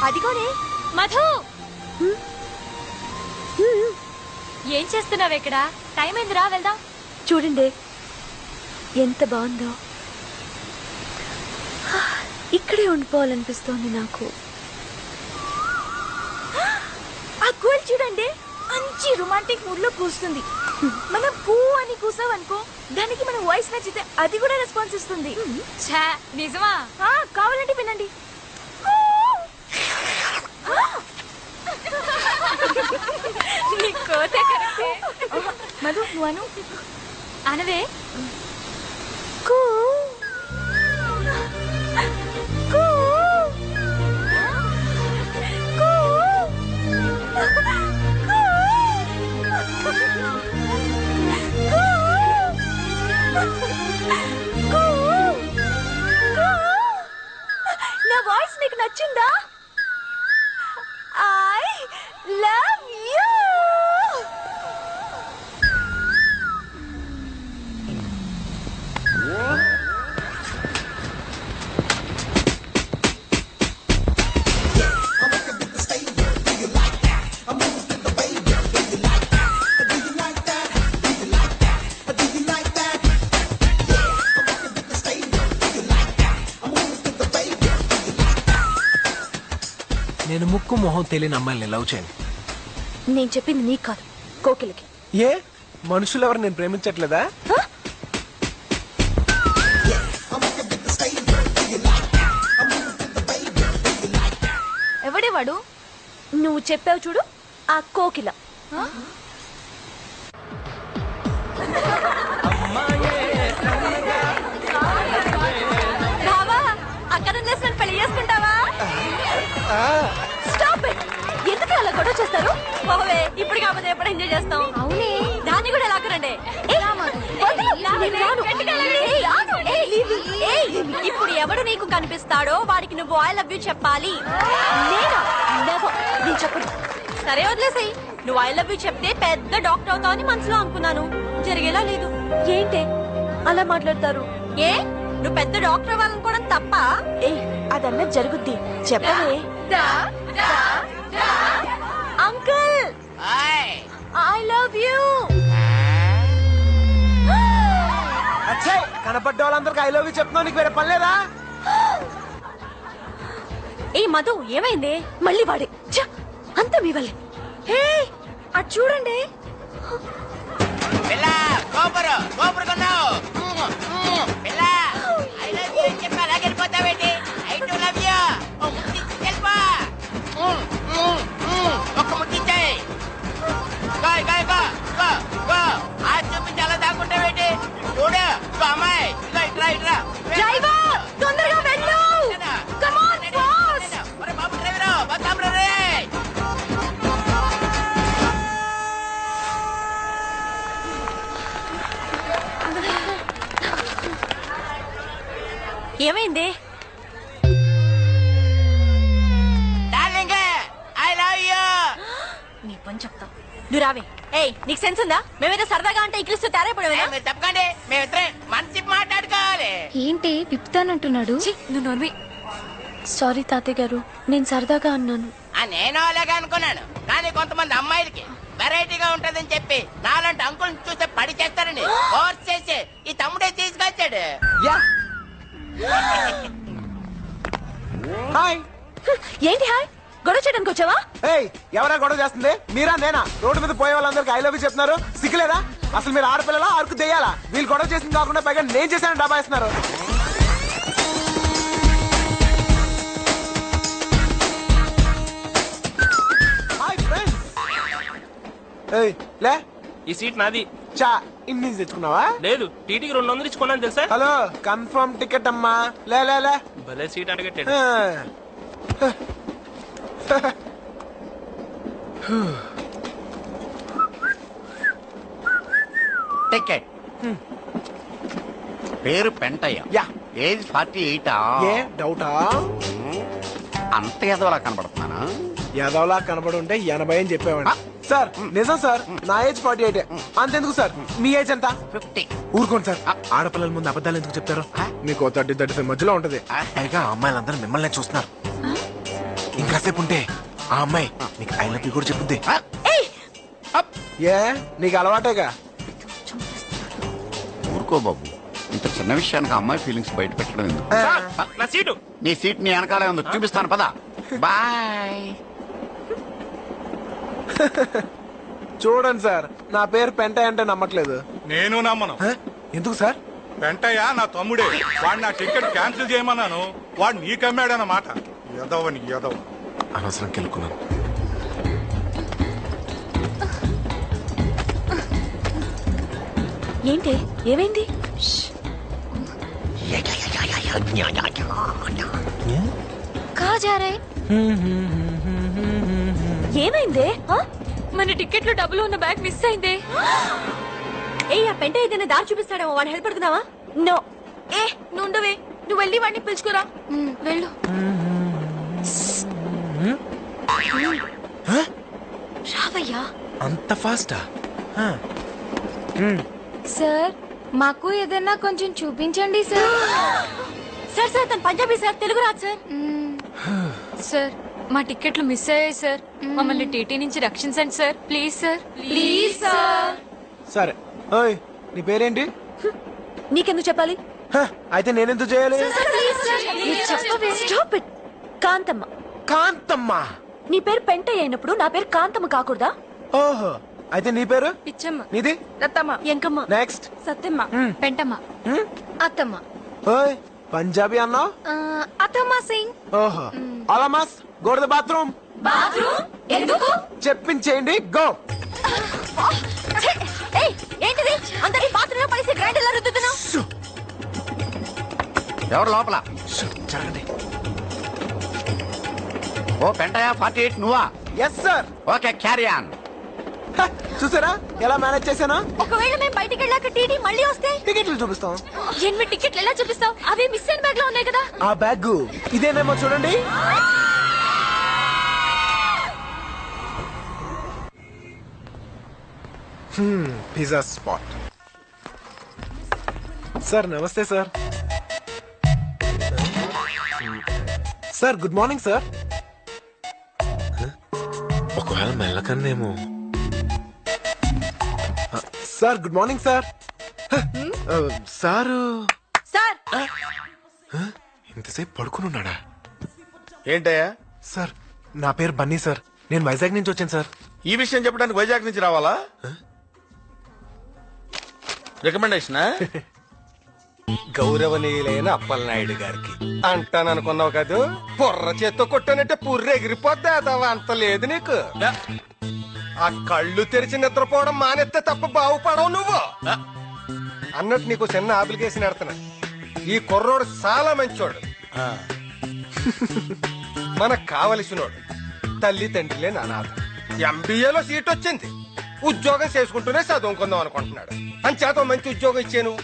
అదిగోనే మధు. ఏం చేస్తున్నావు ఇక్కడ? టైం అయిందిరా, వెళ్దాం. చూడండి ఎంత బాగుందో. ఇక్కడే ఉండిపోవాలనిపిస్తోంది నాకు. ఆ గోల్ చూడండి, మంచి రొమాంటిక్ మూడ్ లో కూస్తుంది. మనం పూ అని కూసావనుకో, దానికి మన వాయిస్ నచ్చితే అది కూడా రెస్పాన్స్ ఇస్తుంది. నిజమా? కావాలంటే వినండి. మధు నువ్వు అను. అనవే. కూ కూ కూ నా వాయిస్ నీకు నచ్చిందా? I love you. నేను ముక్కు మొహం తెలియని అమ్మాయిని లవ్ చేయను. నేను చెప్పింది నీకు కాదు, కోకిలకి. ఏ మనుషులు ఎవరు నేను ప్రేమించట్లేదా? ఎవడే వాడు? నువ్వు చెప్పావు చూడు, ఆ కోకిల. అక్కడ నన్ను పెళ్లి చేసుకుంటావా? Stop it. ఎందుకు అలా గొడవ చేస్తారు? పోవే, ఇప్పుడు కాకపోతే ఎప్పుడు ఎంజాయ్ చేస్తాం. అవునే, దాన్ని కూడా లాక్కరండి. ఇప్పుడు ఎవడు నీకు కనిపిస్తాడో వాడికి నువ్వు ఐ లవ్ యూ చెప్పాలి. నేను చెప్పను. సరే వదిలేసాయి. నువ్వు ఐ లవ్ యూ చెప్తే పెద్ద డాక్టర్ అవుతావని మనసులో అనుకున్నాను. జరిగేలా లేదు. ఏంటి అలా మాట్లాడతారు? ఏ నువ్వు పెద్ద డాక్టర్ అవ్వాలనుకోవడం తప్ప? అదన్నా జరుగుద్ది. చెప్పవే. Uncle, I love you. కనపడ్డ వాళ్ళందరికి ఐ లవ్ యూ చెప్తున్నావు. నీకు వేరే పని లేదా? ఏ మధు, ఏమైంది? మళ్ళీ వాడే. అంతా మీ వల్లే. హే అటు చూడండి. డ్రైవర్, తొందరగా వెళ్ళు. Come on, boss. ఏమైంది? నీ పని చెప్తా. నువ్వు రావే. ఏయ్, నీకు సెన్స్ ఉందా? మేమైతే సరదాగా అంటే ఇక్కిలిస్తూ తేరైపోయావేనా? తప్పకండి, మేమిద్దరే మనసి మాట్లాడుకోవాలి. ఏంటి విప్పుతానంటున్నాడు? నువ్వు నోర్వి. సారీ తాతయ్య గారు, నేను సరదాగా అన్నాను. నేను అలాగే అనుకున్నాను, కానీ కొంతమంది అమ్మాయిలకి వెరైటీగా ఉంటదని చెప్పి నాలాంటి అంకుల్ చూస్తే పడి చేస్తారని ఫోర్స్ చేసి ఈ తమ్ముడే తీసుకొచ్చాడు. హాయ్. ఏంటి హాయ్? గొడవ చేయడానికి వచ్చావా? ఏయ్, ఎవరా గొడవ చేస్తుంది? మీరా నేనా? రోడ్డు మీద పోయే వాళ్ళందరికి ఐ లవ్ యూ చెప్తున్నారు. సిగ్గులేదా? అసలు మీరు ఆడపిల్లలా అరకు దెయ్యాలా? వీళ్ళు గొడవ చేసింది కాకుండా పైగా నేను చేశాను డబ్బా ఇస్తున్నారు. Hi friends. ఏయ్ లే, ఈ సీట్ నాది. చా ఇన్ని తెచ్చుకున్నావా? లేదు, టీటీకి 200 ఇచ్చుకున్నాను తెలుసా? హలో, కన్ఫర్మ్ టికెట్ అమ్మా. లే లే లే. భలే సీట్ అడగట్టాడు. టికెట్. పేరు పెంటయ్య. యా. ఏజ్ 48. ఏ డౌటా? అంత ఎదవలా కనబడుతున్నానా? యాదవ్లా కనబడి ఉంటే 80 అని చెప్పేవాడి. సార్ నిజం సార్, నా ఏజ్ 48. అంతెందుకు సార్, మీ ఏజ్ ఎంత? 50. ఊరుకోండి సార్, ఆడపిల్లల ముందు అబద్ధాలు ఎందుకు చెప్తారు? మీకు 30-35 మధ్యలో ఉంటది. పైగా అమ్మాయిలందరూ మిమ్మల్ని చూస్తున్నారు. ఇంకాసేపు ఉంటే ఆ అమ్మాయి నీకు ఐ లవ్ యూ కూడా చెప్పుద్ది. ఏ నీకు అలవాటేగా. ఊరుకో బాబు, ఇంత చిన్న విషయానికి అమ్మాయి ఫీలింగ్స్ బయట పెట్టడం ఎందుకు? నా సీటు. నీ సీట్ నీ వెనకాలే ఉంది, చూపిస్తాను పదా. బాయ్. చూడండి సార్, నా పేరు పెంటయ్య అంటే నమ్మట్లేదు. నేను నమ్మను. ఎందుకు సార్? వెంటయ్య నా తమ్ముడే. వాడు నా టికెట్ క్యాన్సిల్ చేయమన్నాను, వాడు నీకమ్మాడన్నమాట. ఎదవని ఎదవ. అనవసరం కెలుకున్నాను. ఏంటి ఏమైంది? కా జా రే? ఏమైందే? మన టికెట్ లో డబ్బులు ఉన్న బ్యాగ్ మిస్ అయిందే. ఏ ఆ పెంట ఏదైనా దారి చూపిస్తాడేమో, వాడిని హెల్ప్ పడుతున్నావా? నో. ఏ నుండవే, నువ్వు వెళ్ళి వాడిని పిలుచుకురా. వెళ్ళు. రావయ్యా. అంత ఫాస్టా? సార్ మాకు ఏదైనా కొంచెం చూపించండి సార్. సార్ సార్ తను పంజాబీ సార్, తెలుగు రాదు సార్. సార్ మా టికెట్లు మిస్ అయ్యాయి సార్. మమ్మల్ని టీటీ నుంచి రక్షించండి sir, please sir. Please sir. సరే. ఓయ్ నీ పేరేంటి? నీకెందుకు చెప్పాలి? అయితే నేనెందుకు చేయాలి? Stop it. కాంతమ్మ. కాంతమ్మ. నీ పేరు పెంటయ్య అయినప్పుడు నా పేరు కాంతమ్మ కాకూడదా? ఓహో, అయితే నీ పేరు? పిచ్చమ్మ. నీది? రత్తమ్మ. ఎంకమ్మ. నెక్స్ట్. సత్యమ్మ. పెంటమ్మ. అత్తమ్మ. ఓయ్ పంజాబీ అన్నావు? అత్తమ్మ సింగ్. ఓహో. అలామాస్ go to the bathroom. Bathroom ఎందుకు? చెప్పించేయండి, గో. ఏయ్ ఏంటిది? అందరి బాత్రూమ్ లో పడేసి గ్రైండర్ లో రుద్దుతున్నావు. ఎవరు లోపల? జరగండి. ఓ పెంటయ్య 48 నువ్వా? Yes sir. Okay, carry on. చూసారా ఎలా మేనేజ్ చేశాను? ఒకవేళ మేము బయటికి వెళ్ళాక టీటీ మళ్ళీ వస్తే టికెట్లు చూపిస్తాం. 8 టికెట్లు ఎలా చూపిస్తావు? అవి మిస్ అయిన బ్యాగ్ లో ఉన్నాయి కదా. ఆ బ్యాగ్ ఇదేనేమో చూడండి. Pizza spot. సార్ నమస్తే sir. Sir good morning sir. ఒకవేళ మెల్లకన్నేమో. Sir good morning sir. Sir sir ఇంతసేపు పడుకుని ఉన్నాడా? ఏంటయ్యా? సార్ నా పేరు బన్నీ సార్, నేను వైజాగ్ నుంచి వచ్చాను సార్. ఈ విషయం చెప్పడానికి వైజాగ్ నుంచి రావాలా? రికమెండేషనా? గౌరవనీయులైన అప్పలనాయుడు గారికి అంటాననుకున్నావు కదూ, బుర్ర చేత్తో కొట్టానంటే పుర్రె ఎగిరిపోద్దా? అంత లేదు నీకు. ఆ కళ్ళు తెరిచి నిద్రపోవడం మానేస్తే తప్ప బాగుపడవు నువ్వు. అన్నట్టు నీకు చిన్న అప్లికేషన్ ఎడుతున్నా. ఈ కుర్రోడు చాలా మంచోడు, మనకు కావలసినోడు, తల్లి తండ్రి లేని అనాథ. ఎంబీఏలో సీట్ వచ్చింది, ఉద్యోగం చేసుకుంటూనే చదువుకుందాం అనుకుంటున్నాడు. అంచేత మంచి ఉద్యోగం ఇచ్చాను.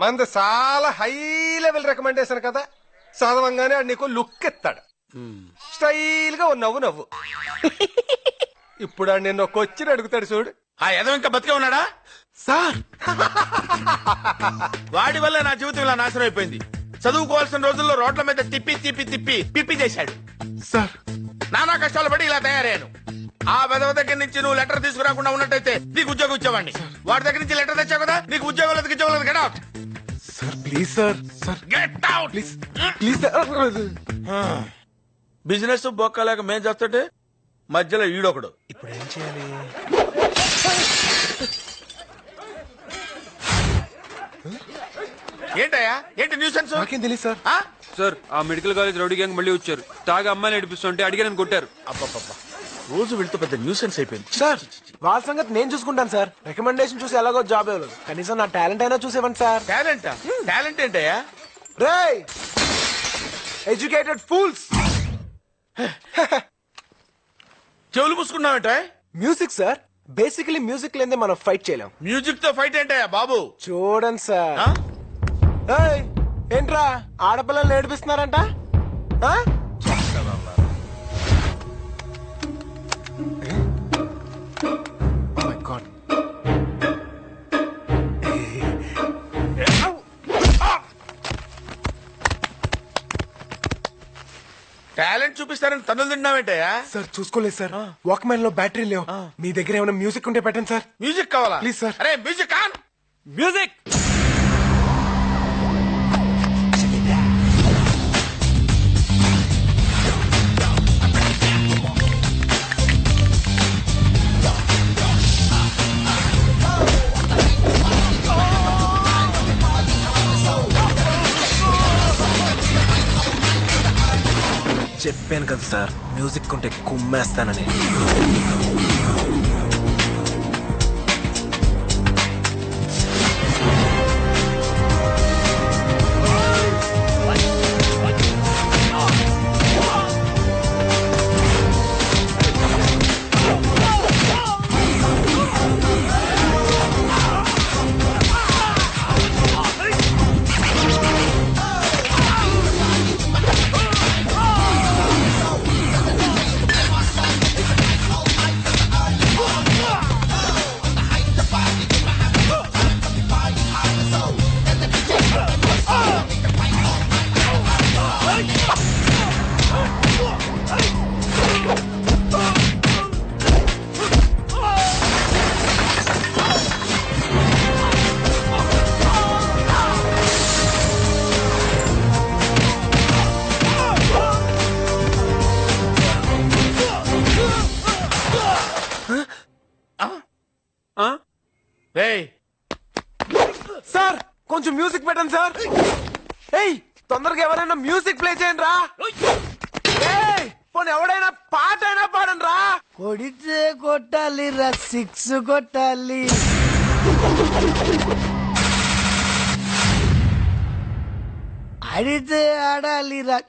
మంది చాలా హై లెవెల్ రికమెండేషన్ కదా, చదవంగానే ఆడు నీకు లుక్ ఇస్తాడు. స్టైల్ గా నవ్వు నవ్వు. ఇప్పుడు ఆడు నిన్న ఒక వచ్చి అడుగుతాడు చూడు. ఆ ఎదవ ఇంకా బతికే ఉన్నాడా? సార్ వాడి వల్ల నా జీవితం ఇలా నాశనం అయిపోయింది. చదువుకోవాల్సిన రోజుల్లో రోడ్ల మీద తిప్పి తిప్పి తిప్పి పిప్పి చేశాడు. సార్ నానా కష్టాలు పడి ఇలా తయారయ్యాను. ఆ వెదవ దగ్గర నుంచి నువ్వు లెటర్ తీసుకురాకుండా ఉన్నట్టయితే నీకు ఉద్యోగం ఇచ్చేవాడిని. వాడి దగ్గర నుంచి లెటర్ తెచ్చావు కదా, నీకు ఉద్యోగం లేదు. Get out sir please sir. Sir get out please please sir. Business బొక్కలేక మేం చేస్తుంటే మధ్యలో ఈడొకడు. ఇప్పుడు ఏం చేయాలి? ఏంటయ్యా, ఏంటి న్యూసెన్స్? నాకేం తెలియదు సార్. సార్ ఆ మెడికల్ కాలేజ్ రౌడీ గ్యాంగ్ మళ్ళీ వచ్చారు. తాగా అమ్మాయిని నడిపిస్తుంటే అడిగానని కొట్టారు. అబ్బబ్బబ్బా, రోజు వెళ్తూ పెద్ద న్యూసెన్స్ అయిపోయింది. సార్ వాళ్ళ సంగతి నేను చూసుకుంటాను సార్. రికమెండేషన్ చూసి ఎలాగో జాబ్ ఇవ్వలేదు, కనీసం నా టాలెంట్ అయినా చూసేవండి సార్. టాలెంట్ టాలెంట్ ఏంటయ్యా? రేయ్ ఎడ్యుకేటెడ్ ఫూల్స్. చెవులు పూసుకున్నావేంట? మ్యూజిక్ సార్, బేసికలీ మ్యూజిక్ లేదే మనం ఫైట్ చేయలేం. మ్యూజిక్ తో ఫైట్ ఏంటయ్యా బాబు? చూడండి సార్. ఆ? ఏయ్, ఏంట్రా ఆడపిల్లలు నేర్పిస్తున్నారంట? ఆ? టాలెంట్ చూపిస్తారని తనులు తిన్నావేంటయ్యా? సార్ చూసుకోలేదు సార్. వాక్మెన్ లో బ్యాటరీ లేవు. మీ దగ్గర ఏమైనా మ్యూజిక్ ఉంటే పెట్టండి సార్. మ్యూజిక్ కావాలా? Please sir. అరే మ్యూజిక్ ఆన్. మ్యూజిక్. చెప్పాను కదా సార్, మ్యూజిక్ ఉంటే కుమ్మేస్తానని. సార్ కొంచెం మ్యూజిక్ పెట్టండి సార్. ఏయ్ తొందరగా ఎవరైనా మ్యూజిక్ ప్లే చేయండి రా. పోనీ ఎవడైనా పాట అయినా పాడండి రా. కొడితే కొట్టాలి రా, 6 కొట్టాలి. ఆడితే ఆడాలి రా,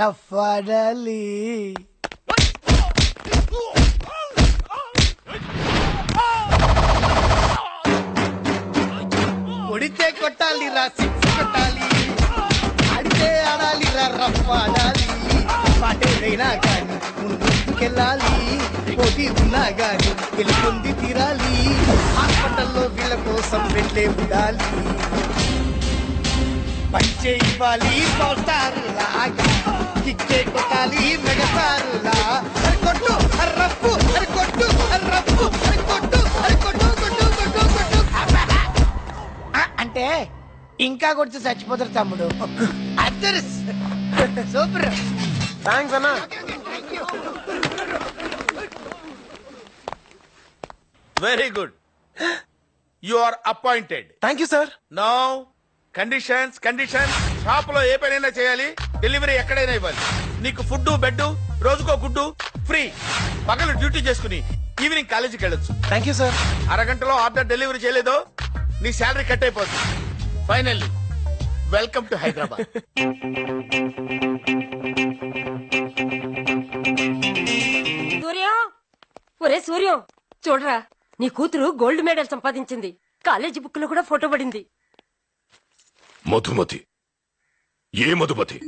రఫ్ ఆడాలి. కొడితే కొట్టాలి రా, 6 కొట్టాలి. ఆడితే ఆడాలి రా, రఫ్ ఆడాలి. పాటేదైనా కానీ ముందుకెళ్ళాలి. పోటీ ఉన్నా గాని గెలుపొంది తీరాలి. హాస్పిటల్లో వీళ్ళ కోసం వెళ్ళే ఉండాలి. పంచే ఇవ్వాలి పోస్టారులా, కిక్కే కొట్టాలి మెగసారులా. అరి కొట్టు అర్రప్పు, అరి కొట్టు అర్రప్పు, అరి కొట్టు అరి కొట్టు కొట్టు కొట్టు కొట్టు. అంటే ఇంకా కొడితే చచ్చిపోతారు తమ్ముడు. Others super. థ్యాంక్స్ అన్నా. Very good. You are appointed. Thank you sir. Now conditions. Shop లో ఏ పనైనా చేయాలి, డెలివరీ ఎక్కడైనా ఇవ్వాలి. నీకు ఫుడ్ బెడ్, రోజుకో గుడ్డు ఫ్రీ. పగలు డ్యూటీ చేసుకుని ఈవినింగ్ కాలేజీకి వెళ్ళొచ్చు. Thank you sir. అరగంటలో ఆర్డర్ డెలివరీ చేయలేదో నీ శాలరీ కట్ అయిపోతుంది. Finally welcome to Hyderabad. Suryam, ఒరే సూర్యం చూడరా, నీ కూతురు గోల్డ్ మెడల్ సంపాదించింది. కాలేజీ బుక్ లో కూడా ఫోటో పడింది. మధుమతి? ఏ మధుమతి?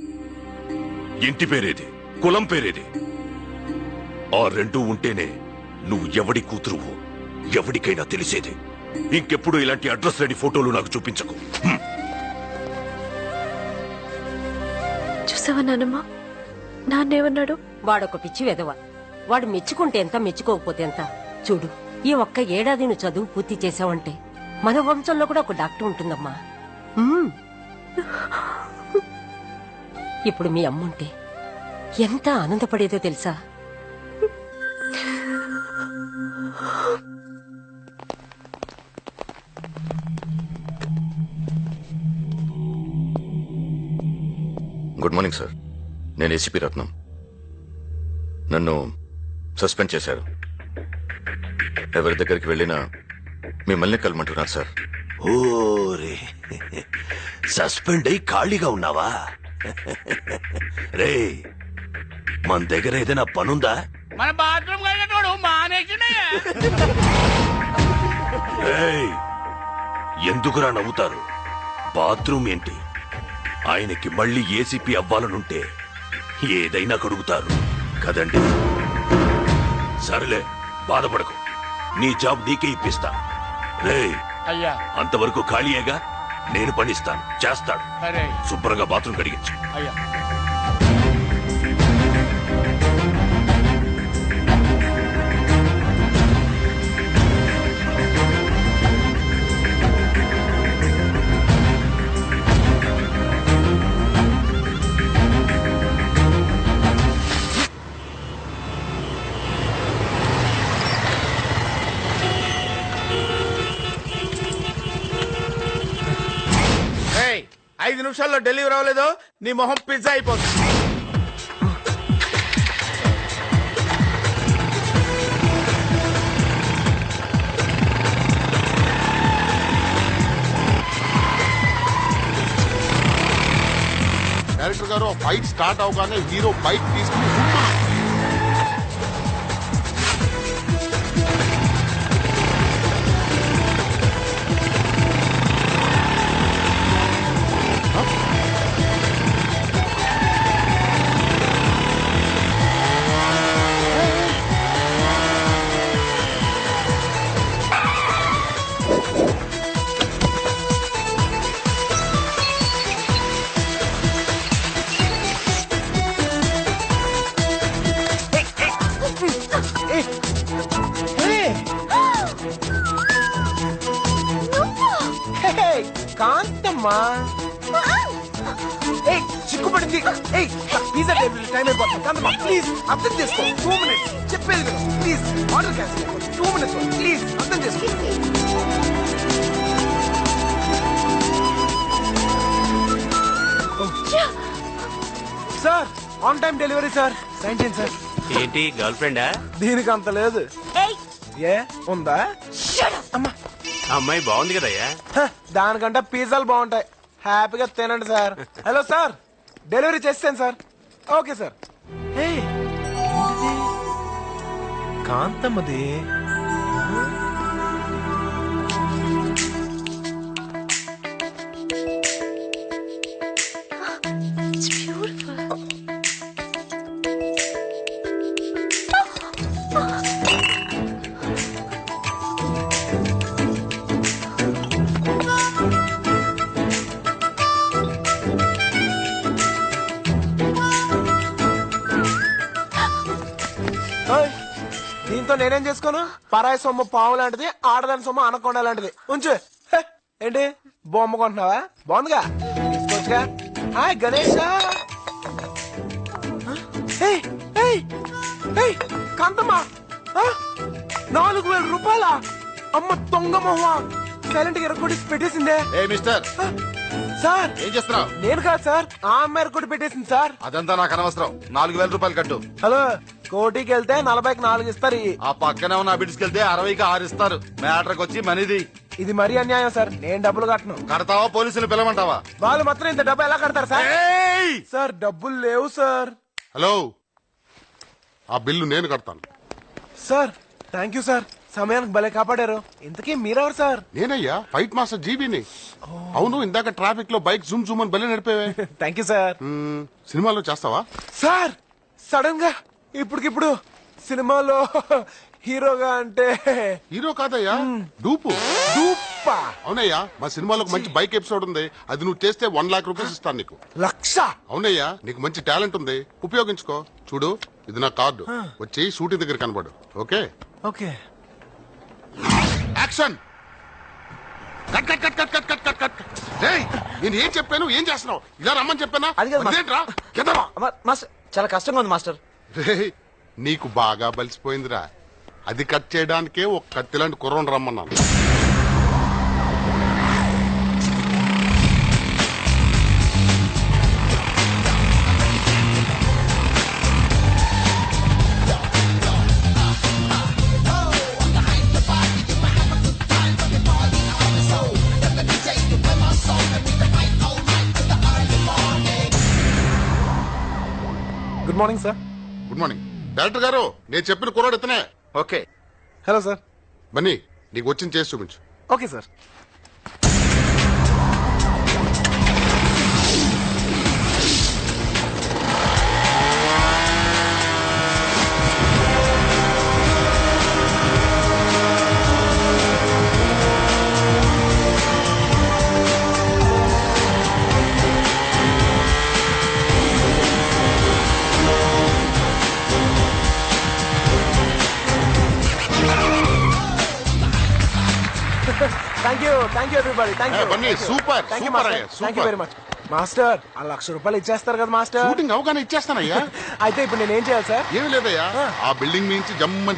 ఇంటి పేరేది, కులం పేరేది? ఆ రెండూ ఉంటేనే నువ్వు ఎవడి కూతురువో ఎవడికైనా తెలిసేది. ఇంకెప్పుడు ఇలాంటి అడ్రస్ లేని ఫోటోలు నాకు చూపించకు. చూసావా నానమ్మ, నాన్నేమన్నాడు? వాడొక పిచ్చి వెధవ. వాడు మెచ్చుకుంటే ఎంత, మెచ్చుకోకపోతే ఎంత. చూడు, ఈ ఒక్క ఏడాది నువ్వు చదువు పూర్తి చేసావంటే మన వంశంలో కూడా ఒక డాక్టర్ ఉంటుందమ్మా. ఇప్పుడు మీ అమ్ముంటే ఎంత ఆనందపడేదో తెలుసా? Good morning sir. నేను ఏసీపీ రత్నం. నన్ను సస్పెండ్ చేశారు. ఎవరి దగ్గరికి వెళ్ళినా మిమ్మల్ని కలమంటున్నారు సార్. ఓరే, సస్పెండ్ అయి ఖాళీగా ఉన్నావా? రే, మన దగ్గర ఏదైనా పనుందా? మన బాత్రూమ్ వెళ్ళినోడు మానేసినయ్యా. ఏయ్, ఎందుకురా నవ్వుతారు? బాత్రూమ్ ఏంటి? ఆయనకి మళ్ళీ ఏసీపీ అవ్వాలనుంటే ఏదైనా కడుగుతారు కదండి. సరేలే, బాధపడకు. నీ జాబ్ నీకే ఇప్పిస్తా. రేయ్, అయ్యా అంతవరకు ఖాళీయేగా, నేను పనిస్తాను, చేస్తాడు. సరే శుభ్రంగా బాత్రూమ్ కడిగించు. అయ్యా. 5 నిమిషాల్లో డెలివరీ అవ్వలేదో నీ మొహం పిజ్జా అయిపోతుంది. డైరెక్టర్ గారు ఫైట్ స్టార్ట్ అవగానే హీరో బైక్ తీసుకుని కాంతమ్మా చిక్కుపడింది. పిజ్జా టేబుల్ టైం అయిపోతుంది. కాంతమ్మా ప్లీజ్ అర్థం చేసుకో. 2 minutes చెప్పేది కదా. Please order cancel. 2 minutes please అర్థం చేసుకో. Sir on time delivery sir. Sign చేయండి సార్. ఏంటి గర్ల్ ఫ్రెండా? దీనికి అంత లేదు. ఏ ఉందా? అమ్మా అమ్మాయి బాగుంది కదయ్యా. దానికంటే పిజ్జాలు బాగుంటాయి. హ్యాపీగా తినండి సార్. హలో సార్, డెలివరీ చేస్తాను సార్. Okay sir. కాంతమ్మది. దీంతో నేనేం చేసుకోను? పరాయి సొమ్ము పావు లాంటిది, ఆడదాని సొమ్ము అనకొండ లాంటిది. ఉంచు. ఏంటి బొమ్మ కొంటున్నావా? బాగుందిగా, తీసుకోవచ్చుగా. హాయ్ గణేష్. కాంతమ్మా 4,000 రూపాయల? అమ్మ దొంగ మొహ. సైలెంట్ గా ఎరగొట్టి పెట్టేసిందే. ఏ మిస్టర్ సార్ ఏం చేస్తున్నావు? నేను కాదు సార్, ఆ అమ్మాయి ఎరగొట్టి పెట్టేసింది సార్. అదంతా నాకు అనవసరం. 4,000 రూపాయలు కట్టు. హలో, కోటికి వెళ్తే 40కి 4 ఇస్తారు. ఆ పక్కనే ఉన్న అబిడ్స్కి వెళ్తే 60కి 6 ఇస్తారు. మ్యాటర్కి వచ్చి మనీది. ఇది మరీ అన్యాయం సార్. నేను డబ్బులు కట్టను. కడతావా పోలీసులు పిలవమంటావా? వాళ్ళు మాత్రం ఇంత డబ్బు ఎలా కడతారు సార్? సార్ డబ్బులు లేవు సార్. హలో, ఆ బిల్లు నేను కడతాను. సార్ థ్యాంక్ యూ సార్, సమయానికి భలే కాపాడారు. ఇంతకీ మీరెవరు సార్? నేనయ్యా ఫైట్ మాస్టర్ జీబీని. అవును, ఇందాక ట్రాఫిక్ లో బైక్ జూమ్ జూమ్ అని భలే నడిపేవే. Thank you sir. సినిమాలో చేస్తావా? సార్ సడన్ గా ఇప్పటికిప్పుడు సినిమాలో హీరోగా అంటే? హీరో కాదయ్యా, డూపు. డూపా? అవునయ్యా, మా సినిమాలో ఒక మంచి బైక్ ఎపిసోడ్ ఉంది. అది నువ్వు చేస్తే 1 lakh రూపీస్ ఇస్తాను నీకు. 1,00,000? అవునయ్యా, నీకు మంచి టాలెంట్ ఉంది, ఉపయోగించుకో. చూడు, ఇది నా కార్డు. వచ్చి షూటింగ్ దగ్గర కనబడు. Okay okay. Action. Cut cut cut cut cut cut cut cut. ఏయ్, నేను ఏం చెప్పాను? ఏం చేస్తున్నావు? ఇలా రమ్మని చెప్పానా? అదేంట్రా? చాలా కష్టంగా ఉంది మాస్టర్. రేయ్, నీకు బాగా బలిసిపోయిందిరా. అది కట్ చేయడానికే ఒక కత్తిలాంటి కుర్రను రమ్మన్నాను. Good morning sir. Good morning. Director గారు, నేను చెప్పిన కుర్రాడు ఇతనే. ఓకే. Hello sir. బన్నీ, నీకు వచ్చింది చేసి చూపించు. Okay sir. Thank you everybody. Thank you. Bunny, super super అయ్యా, thank you very much master. ఆ 1,00,000 రూపాయలు ఇచ్చేస్తారు కదా మాస్టర్? షూటింగ్ అవగానే ఇచ్చేస్తానయ్యా. అయితే ఇప్పుడు నేను ఏం చేయాలి సార్? ఏమి లేదయ్యా, ఆ బిల్డింగ్ నుంచి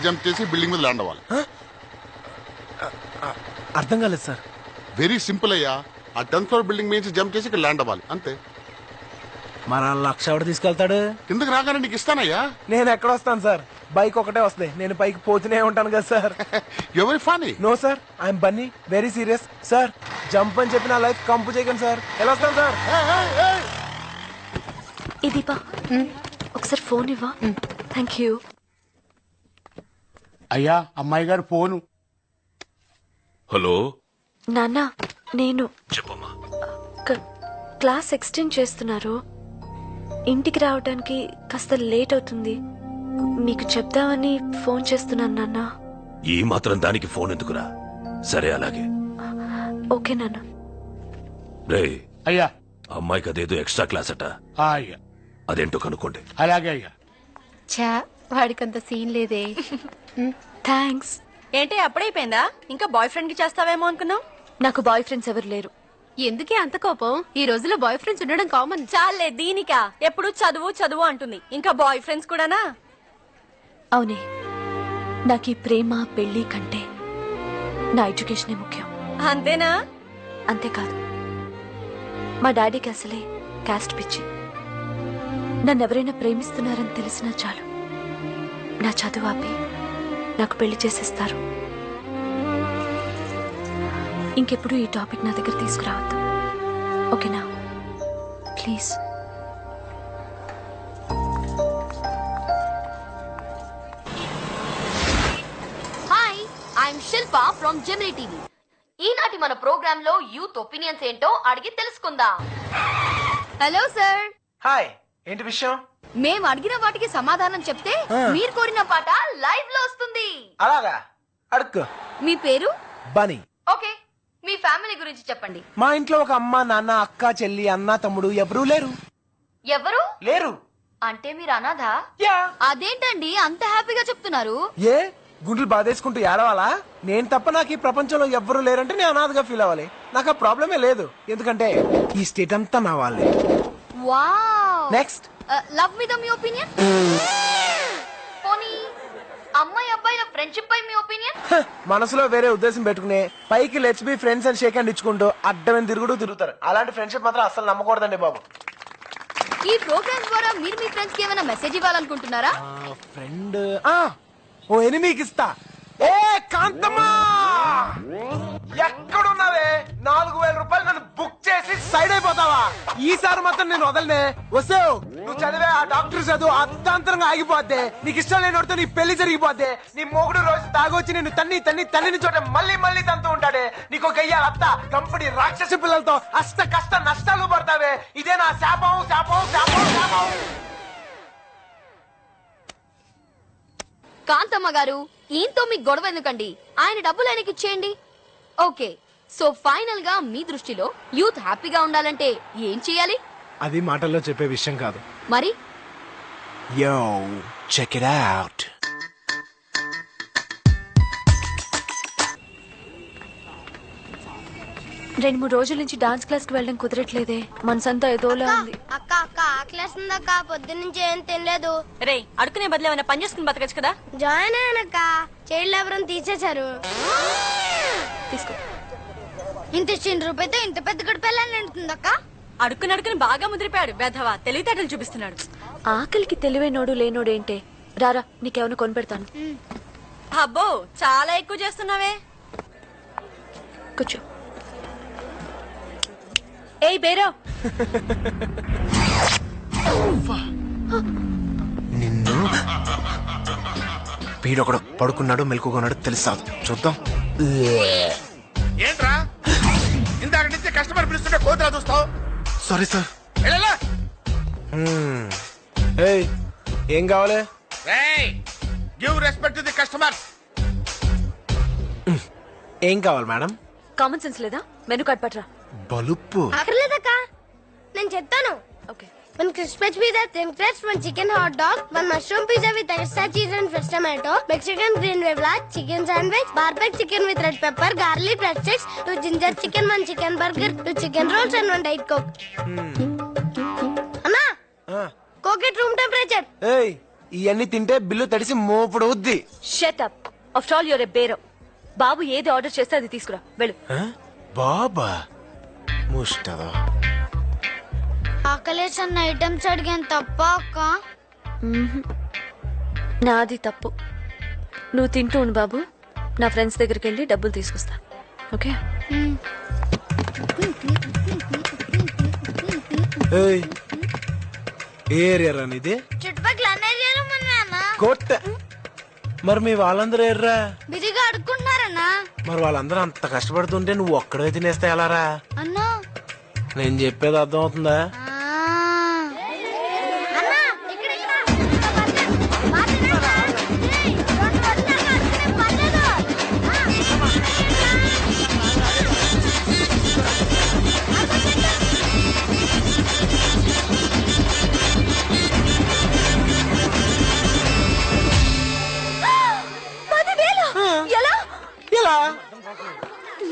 జంప్ చేసి బిల్డింగ్ మీద ల్యాండ్ అవ్వాలి. అర్థం కాలేదు సార్. వెరీ సింపుల్ అయ్యా. ఆ 10th ఫ్లోర్ బిల్డింగ్ మీద జంప్ చేసి ఇక్కడ ల్యాండ్ అవ్వాలి అంతే. మన 1,00,000 ఎవడు తీసుకెళ్తాడు? కిందకి రాగానే నీకు ఇస్తానయ్యా. నేను ఎక్కడ వస్తాను సార్, బైక్ ఒకటే వస్తాయి, నేను పైకి పోతూనే ఉంటాను కదా సార్. ఎవరి funny? No sir, I'm Bunny, very serious sir. Jump అని చెప్పి నా లైఫ్ కంపు చేయకండి సార్. ఎలా వస్తాను సార్? ఇది బా ఒకసారి ఫోన్ ఇవ్వా. థ్యాంక్ యూ. అయ్యా అమ్మాయి గారు ఫోను. హలో నాన్న, నేను చెప్పమ్మా. క్లాస్ ఎక్స్టెండ్ చేస్తున్నారు, ఇంటికి రావడానికి కాస్త లేట్ అవుతుంది, మీకు చెప్దామని ఫోన్ చేస్తున్నాను నాన్న. ఈ మాత్రం దానికి ఫోన్ ఎందుకురా? సరే అలాగే. ఓకే నాన్న. రే అయ్యా, అమ్మాయికి అదేదో ఎక్స్ట్రా క్లాస్ అట, అయ్యా అదేంటో కనుక్కోండి. అలాగే అయ్యా. చా వాడికంత సీన్ లేదే. థ్యాంక్స్. ఏంటి అప్పుడైపోయిందా? ఇంకా బాయ్ ఫ్రెండ్ కి చేస్తావేమో అనుకున్నావు. నాకు బాయ్ ఫ్రెండ్స్ ఎవరు లేరు. ఎందుకే అంత కోపం? ఈ రోజుల్లో బాయ్ ఫ్రెండ్స్ ఉండడం కామన్. చాలే దీనికా ఎప్పుడు చదువు చదువు అంటుంది, ఇంకా బాయ్ ఫ్రెండ్స్ కూడానా? అవునే, నాకు ఈ ప్రేమ పెళ్లి కంటే నా ఎడ్యుకేషనే ముఖ్యం. అంతేనా? అంతేకాదు, మా డాడీకి అసలే క్యాస్ట్ పిచ్చి. నన్నెవరైనా ప్రేమిస్తున్నారని తెలిసినా చాలు, నా చదువు ఆపి నాకు పెళ్లి చేసేస్తారు. ఇంకెప్పుడు ఈ టాపిక్ నా దగ్గర తీసుకురావద్దు, ఓకేనా? Please. Hi, I'm Shilpa from Gemini TV. ఈనాటి మన ప్రోగ్రామ్ లో యూత్ ఒపీనియన్స్ ఏంటో అడిగి తెలుసుకుందాం. Hello sir. హాయ్, ఏంటి విషయం? మేము అడిగిన వాటికి సమాధానం చెప్తే మీరు కోరిన పాట లైవ్ లో వస్తుంది. అలాగా, అడుక్కో. మీ పేరు? బనీ. ఓకే, మీ ఫ్యామిలీ గురించి చెప్పండి. మా ఇంట్లో ఒక అమ్మ, నాన్న, అక్క, చెల్లి, అన్న, తమ్ముడు ఎవరూ లేరు. ఎవరు లేరు? అంటే మీరు అనాథ? యా. అదేంటండి అంత హ్యాపీగా చెప్తున్నారు? ఏ గుండెలు బాధేసుకుంటూ ఏడవాలా? నేను తప్ప నాకు ఈ ప్రపంచంలో ఎవ్వరూ లేరంటే నేను అనాథగా ఫీల్ అవ్వాలి. నాకు ఆ ప్రాబ్లమే లేదు, ఎందుకంటే ఈ స్టేట్ అంతా నా వాళ్ళే. వావ్. నెక్స్ట్. లవ్ మీద మీ ఒపీనియన్? పోనీ అమ్మాయి అబ్బాయిల ఫ్రెండ్షిప్ పై మీ ఒపీనియన్? మనసులో వేరే ఉద్దేశం పెట్టుకునే పైకి లెట్స్ బి ఫ్రెండ్స్ అని షేక్ హ్యాండ్ ఇచ్చుకుంటూ అడ్డమైన తిరుగుతారు. అలాంటి ఫ్రెండ్షిప్ మాత్రం అసలు నమ్మకూడదండి బాబు. ఈ ప్రోగ్రామ్ ద్వారా మీరు మీ ఫ్రెండ్స్ కి ఏమైనా మెసేజ్ ఇవ్వాలనుకుంటున్నారా? ఫ్రెండ్ ఓ ఎనిమికి ఇస్తా. ఏ కాంతమ్మా, ఎక్కడున్నావే? 4,000 రూపాయలు నన్ను బుక్ చేసి సైడ్ అయిపోతావా? ఈసారి మాత్రం నేను వదలనే. వస్తావు నువ్వు చదివే ఆ డాక్టర్ చదువు అర్ధాంతరంగా ఆగిపోద్ది. నీకు ఇష్టం లేనివాడితో నీ పెళ్లి జరిగిపోద్ది. నీ మొగుడు రోజు తాగొచ్చి నిన్ను తల్లిని చోట మళ్ళీ తంతూ ఉంటాడే. నీకు గయ్యాల అత్త కంపెనీ రాక్షసి పిల్లలతో అష్ట కష్ట నష్టాలు పడతావే. ఇదే నా శాపం శాపం శాపం శాపం. కాంతమ్మ గారు, ఈయనతో మీకు గొడవ ఎందుకండి? ఆయన డబ్బులు ఆయనకి ఇచ్చేయండి. ఓకే, సో ఫైనల్ గా మీ దృష్టిలో యూత్ హ్యాపీగా ఉండాలంటే ఏం చేయాలి? అది మాటల్లో చెప్పే విషయం కాదు. మరి యో చెక్ ఇట్ అవుట్. రెండు మూడు రోజుల నుంచి డాన్స్ క్లాస్ కి వెళ్ళడం కుదరట్లేదే, మనసంతా ఏదోలా ఉంది. అక్క అక్క ఆకలేస్ ఉందక్క, పొద్దు నుంచి ఏం తినలేదు. రే అడుకునే బదులు ఏమైనా పని చేసుకుని బతకచ్చు కదా. జాయిన్ అయ్యానక్క, చైల్డ్ లేబర్ తీసేశారు. తీసుకో. ఇంత చిన్న రూపాయితో ఇంత పెద్ద గడిపెళ్ళని నిండుతుందక్క. అడుక్కుని బాగా ముదిరిపోయాడు బెధవా, తెలివితేటలు చూపిస్తున్నాడు. ఆకలికి తెలివైనోడు లేనోడు ఏంటే? రారా, నీకేమైనా కొనిపెడతాను. అబ్బో చాలా ఎక్కువ చేస్తున్నావే. కూర్చో. ఏయ్ బేరా, నిన్ను వీడొకడు పడుకున్నాడు మెలకున్నాడు తెలుస్తాదు. చూద్దాం. ఏంట్రా ఇందాక నుంచి కస్టమర్ పిలుస్తుంటే కోతులా చూస్తావు? Sorry sir. ఏయ్ ఏం కావాలి? Give respect to the customers. ఏం కావాలి మేడం? కామన్ సెన్స్ లేదా? మెనూ కార్డ్ పట్రా. బలుపు అక్కర్లేదక్క, నేను చెప్తాను. Okay. 1 crispy pizza, 10 crepes, 1 chicken hot dog, 1 mushroom pizza with extra cheese and fresh tomato, Mexican green vevla, chicken sandwich, barbecue chicken with red pepper, garlic bread sticks, 2 ginger chicken, 1 chicken burger, 2 chicken rolls and 1 diet coke. అన్నా, coke at room temperature. ఏయ్ ఇవన్నీ తింటే bill తడిసి మోపుడు అవుద్ది. Shut up. After all your a bearer. బాబు ఏది order చేస్తే అది తీసుకురా, వెళ్ళు. బాబా ముష్టదో. ఆకలేసన్న ఐటమ్స్ అడిగాను తప్ప అక్క. నాది తప్పు. నువ్వు తింటూ ఉండు బాబు, నా ఫ్రెండ్స్ దగ్గరికి వెళ్ళి డబ్బులు తీసుకొస్తా. ఓకే? ఏయ్, ఏ ఏరియా రా నీది? చుట్టుపక్కల అన్న ఏరియాలో ఉన్నానా? కోట. మరి మీ వాళ్ళందరూ ఎర్రా? బిరిగా అడుక్కున్నారన్నా. మరి వాళ్ళందరూ అంత కష్టపడుతుంటే నువ్వు ఒక్కడే తినేస్తే ఎలారా? అన్నా నేను చెప్పేది అర్థం అవుతుందా?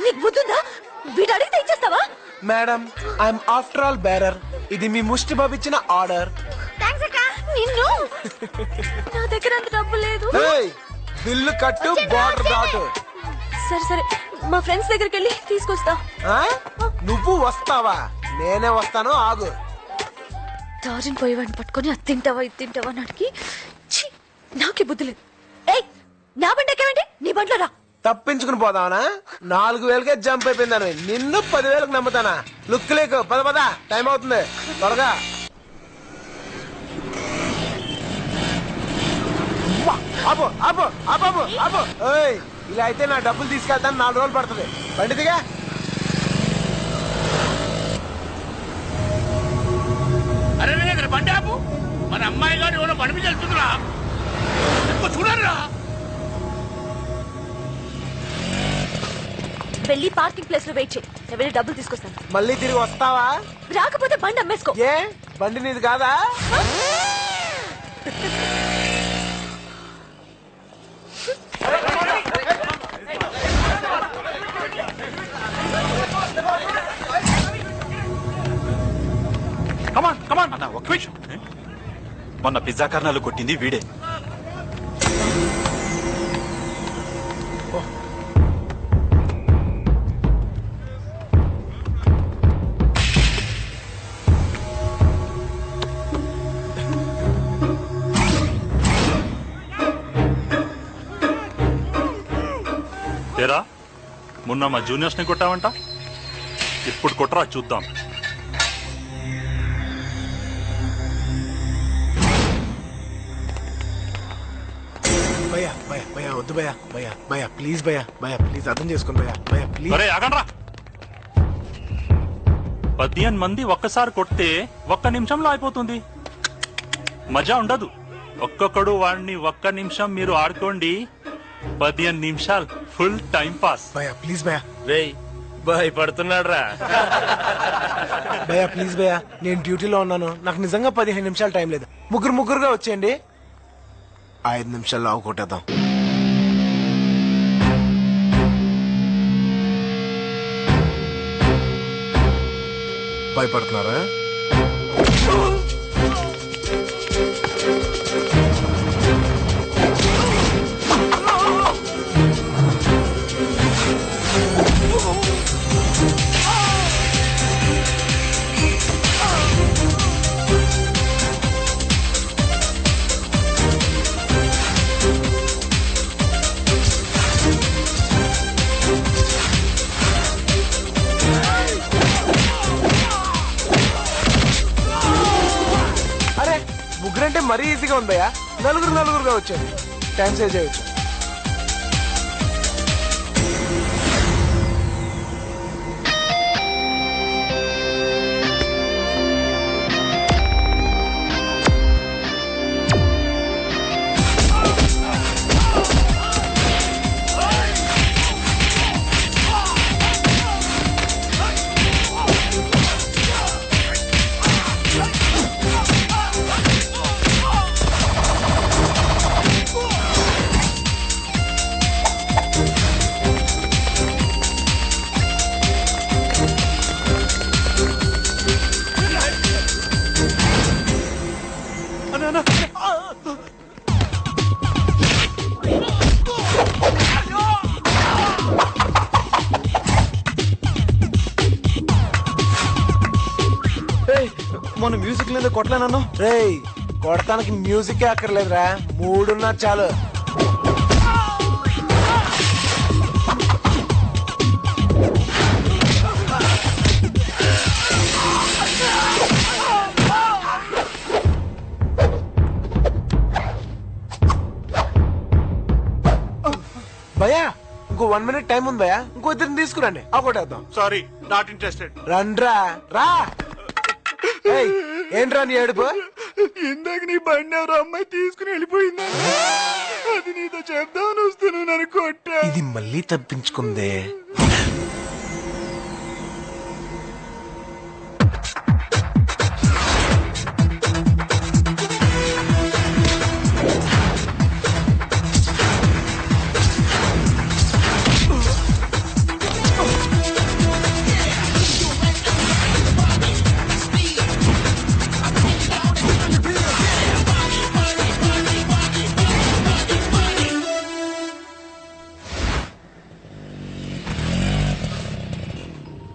నీకు బుద్ధుందా? వీడు అడిగితే ఇచ్చేస్తావా? Madam, I'm after all bearer. ఇది మీ ముష్టి బాబు ఇచ్చిన ఆర్డర్. నిన్ను నా దగ్గర అంత డబ్బు లేదు. బిల్లు కట్టు, బార్డర్ దాటు. సరే సరే, మా ఫ్రెండ్స్ దగ్గరికి వెళ్ళి తీసుకొస్తా. నువ్వు వస్తావా? నేనే వస్తాను, ఆగు. దారిని పోయేవాడిని పట్టుకొని అది తింటావా ఇది తింటావా అని అడిగి నాకే బుద్ధి లేదు. ఏయ్, నా బండి ఎక్కేవేంటి? నీ బండిలో రా. తప్పించుకుని పోదావనా? 4,000కే జంప్ అయిపోయిందాను. నిన్ను 10,000కి నమ్ముతానా? లుక్ లేకు. పద పద, టైం అవుతుంది, త్వరగా. ఆపు ఆపు ఆపు ఆపు. ఏయ్, ఇలా అయితే నా డబ్బులు తీసుకెళ్తాను, 4 రోజులు పడుతుంది. బండి దిగా. అరే బండి ఆపు. మన అమ్మాయి గారు ఎవరో బండి మీద వెళ్తుందిరా, చూడరా. వెళ్ళి పార్కింగ్ ప్లేస్ లో వెయిట్ చేయి. నేను వెళ్ళి డబ్బులు తీసుకొస్తాను. మళ్ళీ తిరిగి వస్తావా? రాకపోతే బండి అమ్మేసుకో. ఏ, బండి నీది కాదా? కమాన్ కమాన్ అన్న, ఒక్క నిమిషం. మొన్న పిజ్జా కార్నాలు కొట్టింది వీడే. తేరా, మొన్న మా జూనియర్స్ ని కొట్టావంట, ఇప్పుడు కొట్టరా చూద్దాం. భయ్యా భయ్యా భయ్యా వద్దు భయ్యా. భయ్యా భయ్యా ప్లీజ్ భయ్యా. భయ్యా ప్లీజ్ అర్థం చేసుకోండి భయ్యా. భయ్యా ప్లీజ్. అరే ఆగండ్రా. 15 మంది ఒక్కసారి కొడితే 1 నిమిషంలో అయిపోతుంది. మజా ఉండదు. ఒక్కొక్కడు వాడిని 1 నిమిషం మీరు ఆడుకోండి, 15 నిమిషాలు ఫుల్ టైం పాస్. భయ్యా ప్లీజ్ భయ్యా. రేయ్, భయపడుతున్నాడు రా. భయ్యా ప్లీజ్ భయ్యా, నేను డ్యూటీలో ఉన్నాను. నాకు నిజంగా 15 నిమిషాలు టైం లేదు. ముగ్గురుగా వచ్చేయండి. 5 నిమిషాల్లో ఆవు కొట్టేద్దాం. భయపడుతున్నారా? ముగ్గురంటే మరీ ఈజీగా ఉంది భయ్యా. నలుగురుగా వచ్చాను, టైం సేవ్ చేయొచ్చు. మొన్న మ్యూజిక్ లేదా కొట్టలేనన్నా. రేయ్ కొడతానికి మ్యూజిక్ అక్కర్లేదురా, మూడున్నా చాలు. భయ్యా ఇంకో 1 minute టైం ఉంది భయ్యా, ఇంకో ఇద్దరిని తీసుకురండి, కొట్టేద్దాం. Sorry, not interested. రండ్రా రా. ఏయ్, ఏంట్రా నీ ఏడుపు? ఇందాక నీ బండి ఎవరో అమ్మాయి తీసుకుని వెళ్ళిపోయిందా, అది నీతో చెప్దామని వస్తే నువ్వు నన్ను కొట్టా. ఇది మళ్ళీ తప్పించుకుందే.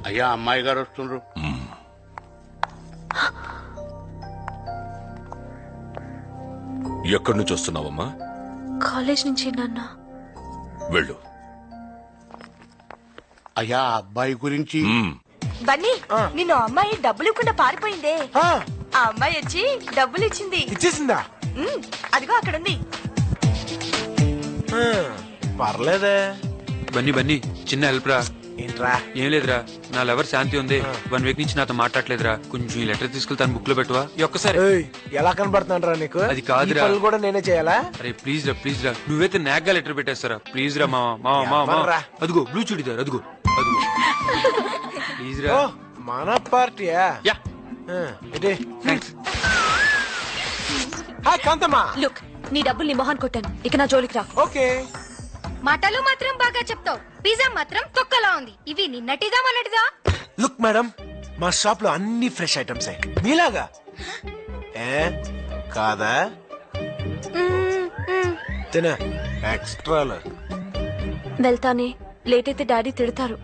అయ్యా అమ్మాయి గారు వస్తుండ్రు. ఎక్కడి నుంచి వస్తున్నావమ్మా? కాలేజ్ నుంచి నాన్న. వెళ్ళు. అయ్యా అబ్బాయి గురించి. బన్నీ నిన్న అమ్మాయి డబ్బులు ఇవ్వకుండా పారిపోయిందే, ఆ అమ్మాయి వచ్చి డబ్బులు ఇచ్చింది. ఇచ్చేసిందా? అదిగో అక్కడ ఉంది. పర్లేదే. బన్నీ చిన్న హెల్ప్ రా. ఏంట్రా? ఏం లేదురా, నా లవర్ శాంతి ఉంది, 1 week నుంచి నాతో మాట్లాడలేదురా. కొంచెం ఈ లెటర్ తీసుకెళ్లి తన బుక్ లో పెట్టువా ఒక్కసారి. ఎలా కనబడుతున్నారా నీకు? అది కాదురా, కూడా నేనే చేయాలా? అరే ప్లీజ్ రా, నువ్వైతే నాగ్గా లెటర్ పెట్టేస్తారా ప్లీజ్ రా. మావా అదిగో బ్లూ చుడిదార్, అదిగో ప్లీజ్ రా. మన పార్టీయా? యా. థాంక్స్. హాయ్ కాంతమ్మా. లుక్, నీ డబ్బులు నీ మొహాన్ కొట్టాను, ఇక నా జోలికి రా. ఓకే. మాటలు మాత్రం బాగా చెప్తావు, పిజ్జా మాత్రం తొక్కలా ఉంది. ఇవి నిన్నటిదా మొన్నటిదా? లుక్ మేడం, మా షాప్ లో అన్ని ఫ్రెష్ ఐటమ్స్ మీలాగా. కాదా? తిన ఎక్స్ట్రాలు. వెళ్తానే, లేట్ అయితే డాడీ తిడతారు.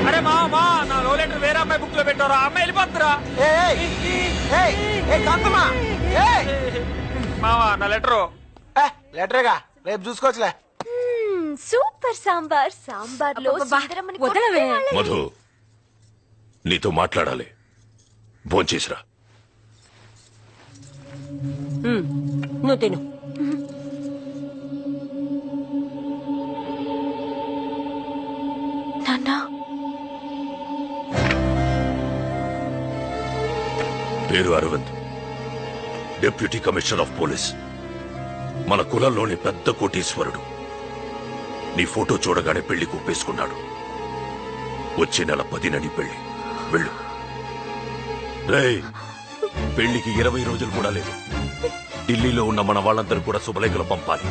అరే మా నా లో లెటర్ వేరే అమ్మాయి బుక్ లో పెట్టారా, అమ్మాయి వెళ్ళిపోతురా. మావా నా లెటరు. లెటరేగా, రేపు చూసుకోవచ్చులే. సూపర్ సాంబార్, సాంబార్ లో వదలవే. మధు, నీతో మాట్లాడాలి, భోంచేసిరా. నువ్వు తిను. నాన్నా, పేరు Aravind, deputy commissioner of police. మన కులంలోని పెద్ద కోటీశ్వరుడు. నీ ఫోటో చూడగానే పెళ్లి కుప్పేసుకున్నాడు. వచ్చే నెల 10న నీ పెళ్లి. వెళ్ళు. రేయ్, పెళ్లికి 20 రోజులు కూడా లేదు. ఢిల్లీలో ఉన్న మన వాళ్ళందరూ కూడా శుభలేఖలు పంపాలి.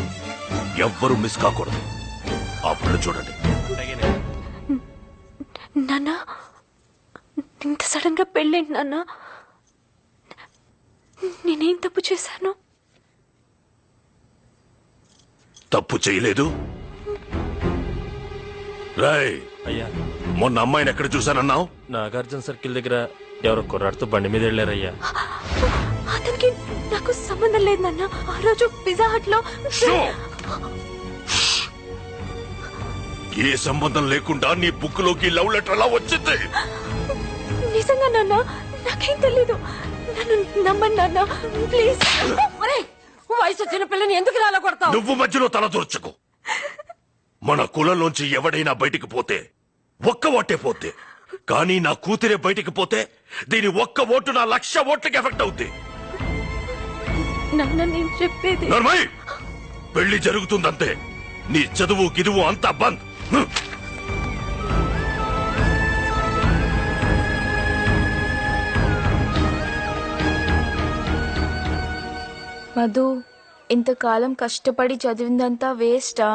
ఎవ్వరూ మిస్ కాకూడదు. అప్పుడు చూడండి. నాన్నా, ఇంత సడన్ గా పెళ్ళేంటి నాన్నా? నేనేం తప్పు చేశాను? తప్పు చేయలేదు. రాయ్, అయ్యా మొన్న అమ్మాయిని ఎక్కడ చూశానన్నావు? నాగార్జున సర్కిల్ దగ్గర ఎవరో కుర్రాడితో బండి మీద వెళ్ళారయ్యా. అతనికి నాకు సంబంధం లేదు నాన్న. ఆ రోజు పిజ్జా హట్ లో. ఏ సంబంధం లేకుండా నీ బుక్ లోకి లవ్ లెటర్ అలా వచ్చింది? నిజంగా నాన్న, నాకేం తెలీదు. నన్ను నమ్మండి నాన్న, ప్లీజ్. వయసు వచ్చిన పిల్లని ఎందుకు రాలా కొడతావు? నువ్వు మధ్యలో తల దూర్చకు. మన కులంలోంచి ఎవడైనా బయటికి పోతే ఒక్క ఓటే పోతే, కానీ నా కూతురే బయటికి పోతే దీని ఒక్క ఓటు నా 1,00,000 ఓట్లకి ఎఫెక్ట్ అవుద్ది. నాన్న, నేను చెప్పేది. నర్మయ్, పెళ్లి జరుగుతుందంతే. నీ చదువు గిదువు అంతా బంద్. మధు, ఇంతకాలం కష్టపడి చదివిందంతా వేస్టా?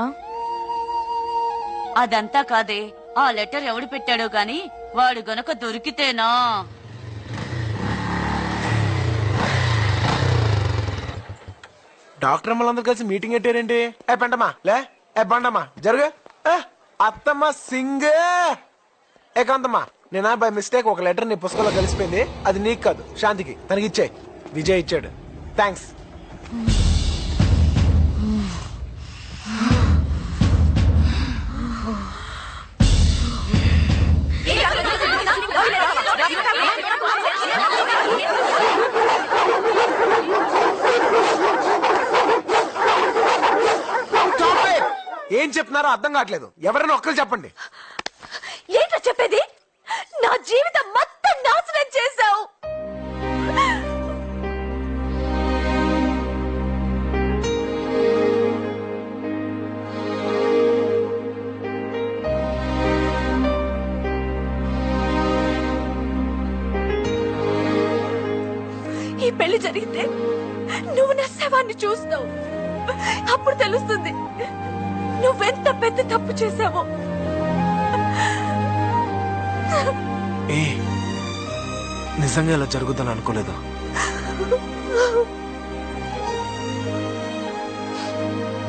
అదంతా కాదే, ఆ లెటర్ ఎవడు పెట్టాడో గాని వాడు గనక దొరికితేనా. డాక్టర్ అమ్మలందరూ కలిసి మీటింగ్ పెట్టారేంటి? పెంటమ్మా లే, బండమ్మా జరుగు. అత్తమ్మ సింగ్ ఏకాంతమ్మా నేను బై మిస్టేక్ ఒక లెటర్ నీ పుస్తకంలో కలిసిపోయింది. అది నీకు కాదు, శాంతికి. తనకి ఇచ్చే. విజయ్ ఇచ్చాడు. థ్యాంక్స్. ఏం చెప్తున్నారో అర్థం కావట్లేదు. ఎవరైనా ఒక్కరు చెప్పండి. ఏంటో చెప్పేది? నా జీవితం మొత్తం నాశనం చేశావు. ఈ పెళ్లి జరిగితే నువ్వు నా శవాన్ని చూస్తావు. అప్పుడు తెలుస్తుంది నువ్వెంత పెద్ద తప్పు చేశావో. ఏ నిజంగా ఇలా జరుగుతుందని అనుకోలేదు.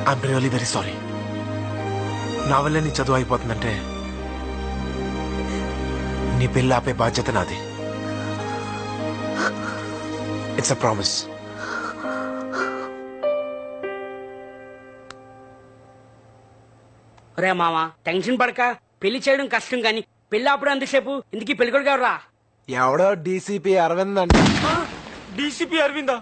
I'm really very sorry. నా వల్లే నీ చదువు అయిపోతుందంటే నీ పెళ్ళి ఆపే బాధ్యత నాది. It's a promise. రే మామ టెన్షన్ పడక, పెళ్లి చేయడం కష్టం గాని పెళ్లి అప్పుడు అంతసేపు ఇందుకీ పెళ్ళికొడుకు ఎవరా? ఎవడో డీసీపీ అరవింద్ అంట. డీసీపీ అరవిందా?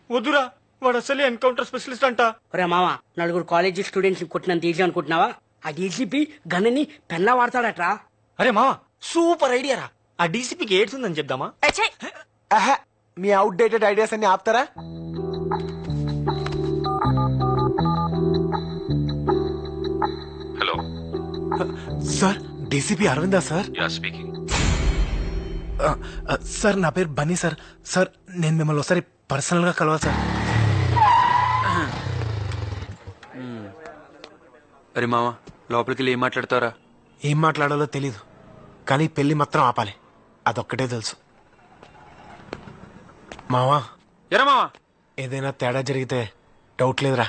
వద్దురా, వాడు అసలే ఎన్కౌంటర్ స్పెషలిస్ట్ అంట. రే మామ నలుగురు కాలేజీ స్టూడెంట్స్ కొట్టినంత ఈజీ అనుకుంటున్నావా? ఆ డీసీపీ గన్నని పెన్లా వాడతాడట్రా. అరే మామ సూపర్ ఐడియా రా. ఆ డీసీపీకి ఎయిడ్స్ ఉందని చెప్దామా? మీ అవుట్ డేటెడ్ ఐడియాస్ అన్ని ఆపుతారా? Hello sir, DCP Aravinda sir? Yeah speaking. Sir నా పేరు బన్నీ సార్. సార్ నేను మిమ్మల్ని ఒకసారి పర్సనల్ గా కలవాలి సార్. అరే మామ లోపలికి వెళ్ళి ఏం మాట్లాడతారా? ఏం మాట్లాడాలో తెలీదు, కానీ పెళ్లి మాత్రం ఆపాలి. అదొక్కటే తెలుసు. మావా ఎరా మావా, ఏదైనా తేడా జరిగితే డౌట్ లేదురా,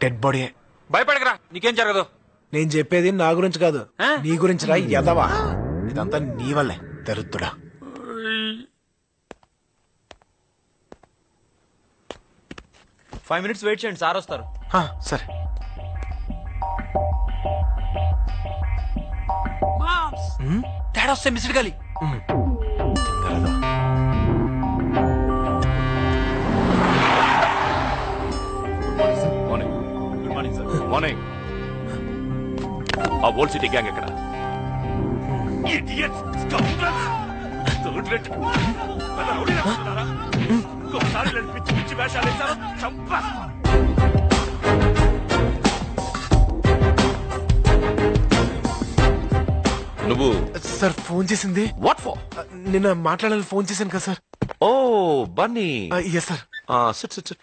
డెడ్ బాడీయే. భయపడకరా, నీకేం జరగదు. నేను చెప్పేది నా గురించి కాదు, నీ గురించి రా ఎదవా. ఇదంతా నీ వల్లే దరిద్రుడా. ఫైవ్ మినిట్స్ వెయిట్ చేయండి, సార్ వస్తారు. సరే. తేడా వస్తే మిస్డ్ గాలి. Morning. Good morning sir. Morning. ఆ ఓల్డ్ సిటీ గ్యాంగ్ ఎక్కడ? Idiots! Scoundrels! Third rate. మన రౌడీలా ఉన్నారా? ఇంకోసారి ఇలాంటి పిచ్చి పిచ్చి వేషాలు వేశారో చంపేస్తా. నువ్వు సార్ ఫోన్ చేసింది? What for? నిన్న మాట్లాడాలని ఫోన్ చేశాను కదా సార్. ఓ Bunny. Yes sir. Sit sit sit.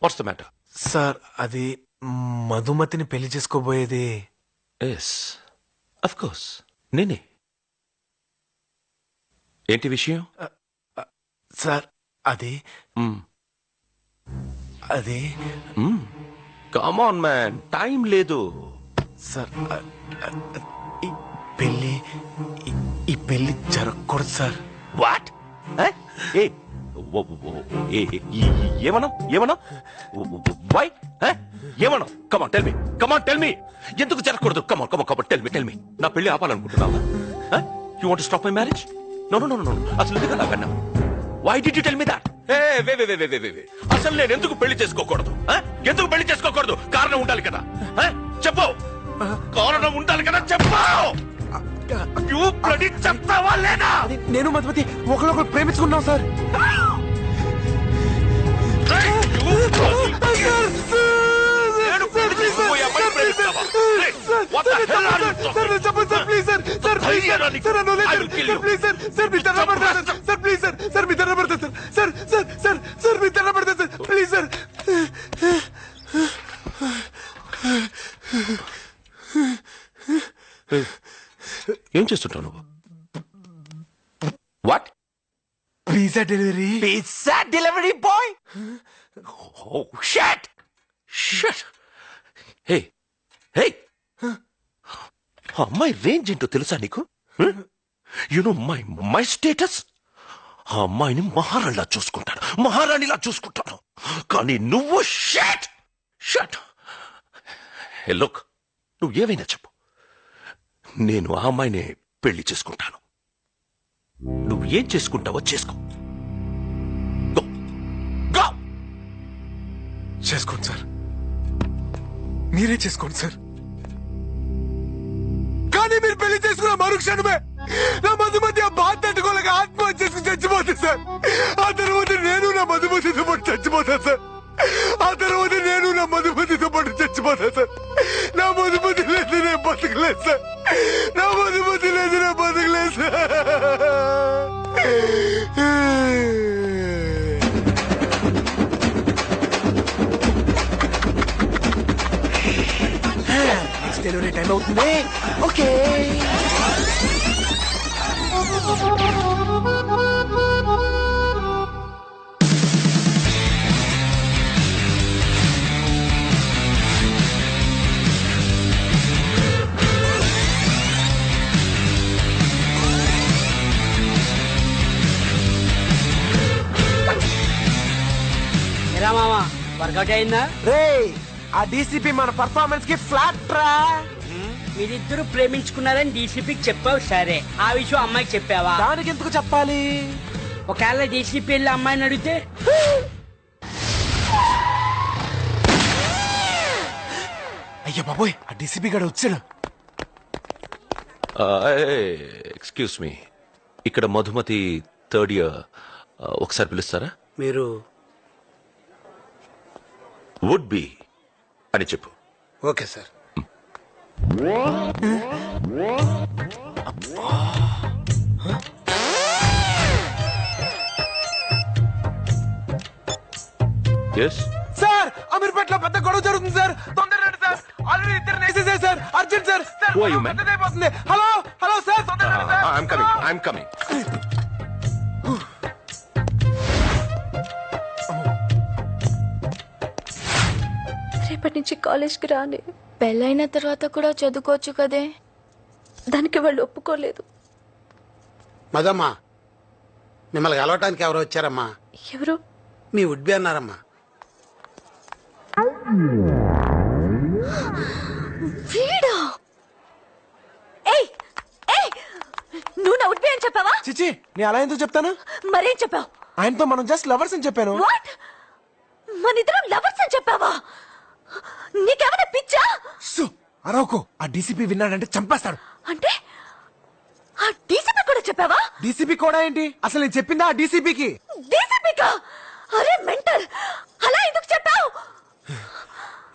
What's the matter? Sir అది మధుమతిని పెళ్లి చేసుకోబోయేది. ఎస్ అఫ్ కోర్స్ నేనే. ఏంటి విషయం? సార్ అది అది కమ్ ఆన్ మ్యాన్, టైం లేదు. సార్ ఈ పెళ్లి జరగకూడదు సార్. వాట్? ఏమన్నా ఏమన్నా వై ఏమన్నా? Come on tell me, come on tell me. ఎందుకు జరగకూడదు? Come on come on come on tell me, tell me. నా పెళ్లి ఆపాలనుకుంటున్నావా? You want to stop my marriage? No no no no. అసలు ఎందుకు అలాగన్నా? Why did you tell me that? అసలు నేను ఎందుకు పెళ్లి చేసుకోకూడదు? ఎందుకు పెళ్లి చేసుకోకూడదు? కారణం ఉండాలి కదా. చెప్పు, కారణం ఉండాలి కదా, చెప్పు. చెప్తావా లేదా? నేను మధుమతి ఒకరికొకరు ప్రేమించుకున్నాం సార్. ఏం చేస్తుంటావు నువ్వు? What? Pizza delivery. Pizza delivery boy? Oh shut shut. Hey hey, ఆ అమ్మాయి రేంజ్ ఏంటో తెలుసా నీకు? You know my status. ఆ అమ్మాయిని మహారాణిలా చూసుకుంటాను, మహారాణిలా చూసుకుంటాను. కానీ నువ్వు షట్ షట్. లుక్, నువ్వు ఏమైనా చెప్పు, నేను ఆ అమ్మాయినే పెళ్లి చేసుకుంటాను. నువ్వు ఏం చేసుకుంటావో చేసుకో. చేసుకోండి సార్, మీరే చేసుకోండి సార్. కానీ మీరు పెళ్లి చేసుకున్న మరుక్షణమే నా మధుమతి ఆ బాధ తట్టుకోలేక ఆత్మహత్య చేసుకుని చచ్చిపోతుంది సార్. ఆ తర్వాత నేను నా మధుమతితో పాటు చచ్చిపోతాను సార్. ఆ తర్వాత నేను నా మధుమతితో పాటు చచ్చిపోతాను సార్. నా మధుమతి లేదు నేను బతకలేదు సార్. నా మధుమతి లేదు నేను బతకలేదు సార్. నెక్స్ట్ డెలివరీ టైం అవుతుంది. ఓకే. ఎరా మామ వర్కౌట్ అయిందా? రే, ఆ డీసీపీ మన పర్ఫార్మెన్స్ కి ఫ్లాట్ రా. మీరిద్దరు ప్రేమించుకున్నారని డీసీపీకి చెప్పావు సరే, ఆ విషయం అమ్మాయికి చెప్పావా? దానికి ఎందుకు చెప్పాలి? ఒకవేళ డీసీపీ వెళ్ళి అమ్మాయిని అడిగితే అయ్యో బాబోయ్, ఆ డీసీపీ గడు వచ్చాడు. ఎక్స్క్యూజ్ మీ, ఇక్కడ మధుమతి థర్డ్ ఇయర్, ఒకసారి పిలుస్తారా? మీరు వుడ్ బి అని చెప్పు. Okay sir. ఎస్ సార్, అమీర్పేటలో పెద్ద గొడవ జరుగుతుంది సార్. తొందరగా రండి సార్. ఆల్రెడీ ఇద్దరు వేసేసారు sir. Urgent sir. Who are you, man? పెద్దదైపోతుంది. హలో హలో సార్, తొందరగా రండి సార్. I'm coming. రేపటి నుంచి కాలేజ్కి రాని. పెళ్ళైన తర్వాత కూడా చదువుకోవచ్చు కదే. దానికి వాళ్ళు ఒప్పుకోలేదు. మదమ్మా, మిమ్మల్ని కలవటానికి ఎవరు వచ్చారమ్మా? ఎవరు? మీ ఉడ్బి అన్నారమ్మా. వీడా? ఏయ్ ఏయ్, నువ్వు నా ఉడ్బి అని చెప్పావా? చిచి, నేను అలా ఎందుకు చెప్తాను? మరేం చెప్పావు? ఆయనతో మనం జస్ట్ లవర్స్ అని చెప్పాను. వాట్? మనిద్దరం లవర్స్ అని చెప్పావా? నీకేమైనా పిచ్చా? అరవకు, ఆ డీసీపీ విన్నాడంటే చంపేస్తాడు. అంటే ఆ డీసీపీ కూడా చెప్పావా? డీసీపీ కూడా ఏంటి? అసలు నేను చెప్పిందా ఆ డీసీపీకి? డీసీపీకా? అరే మెంటల్, అలా ఎందుకు చెప్పావు?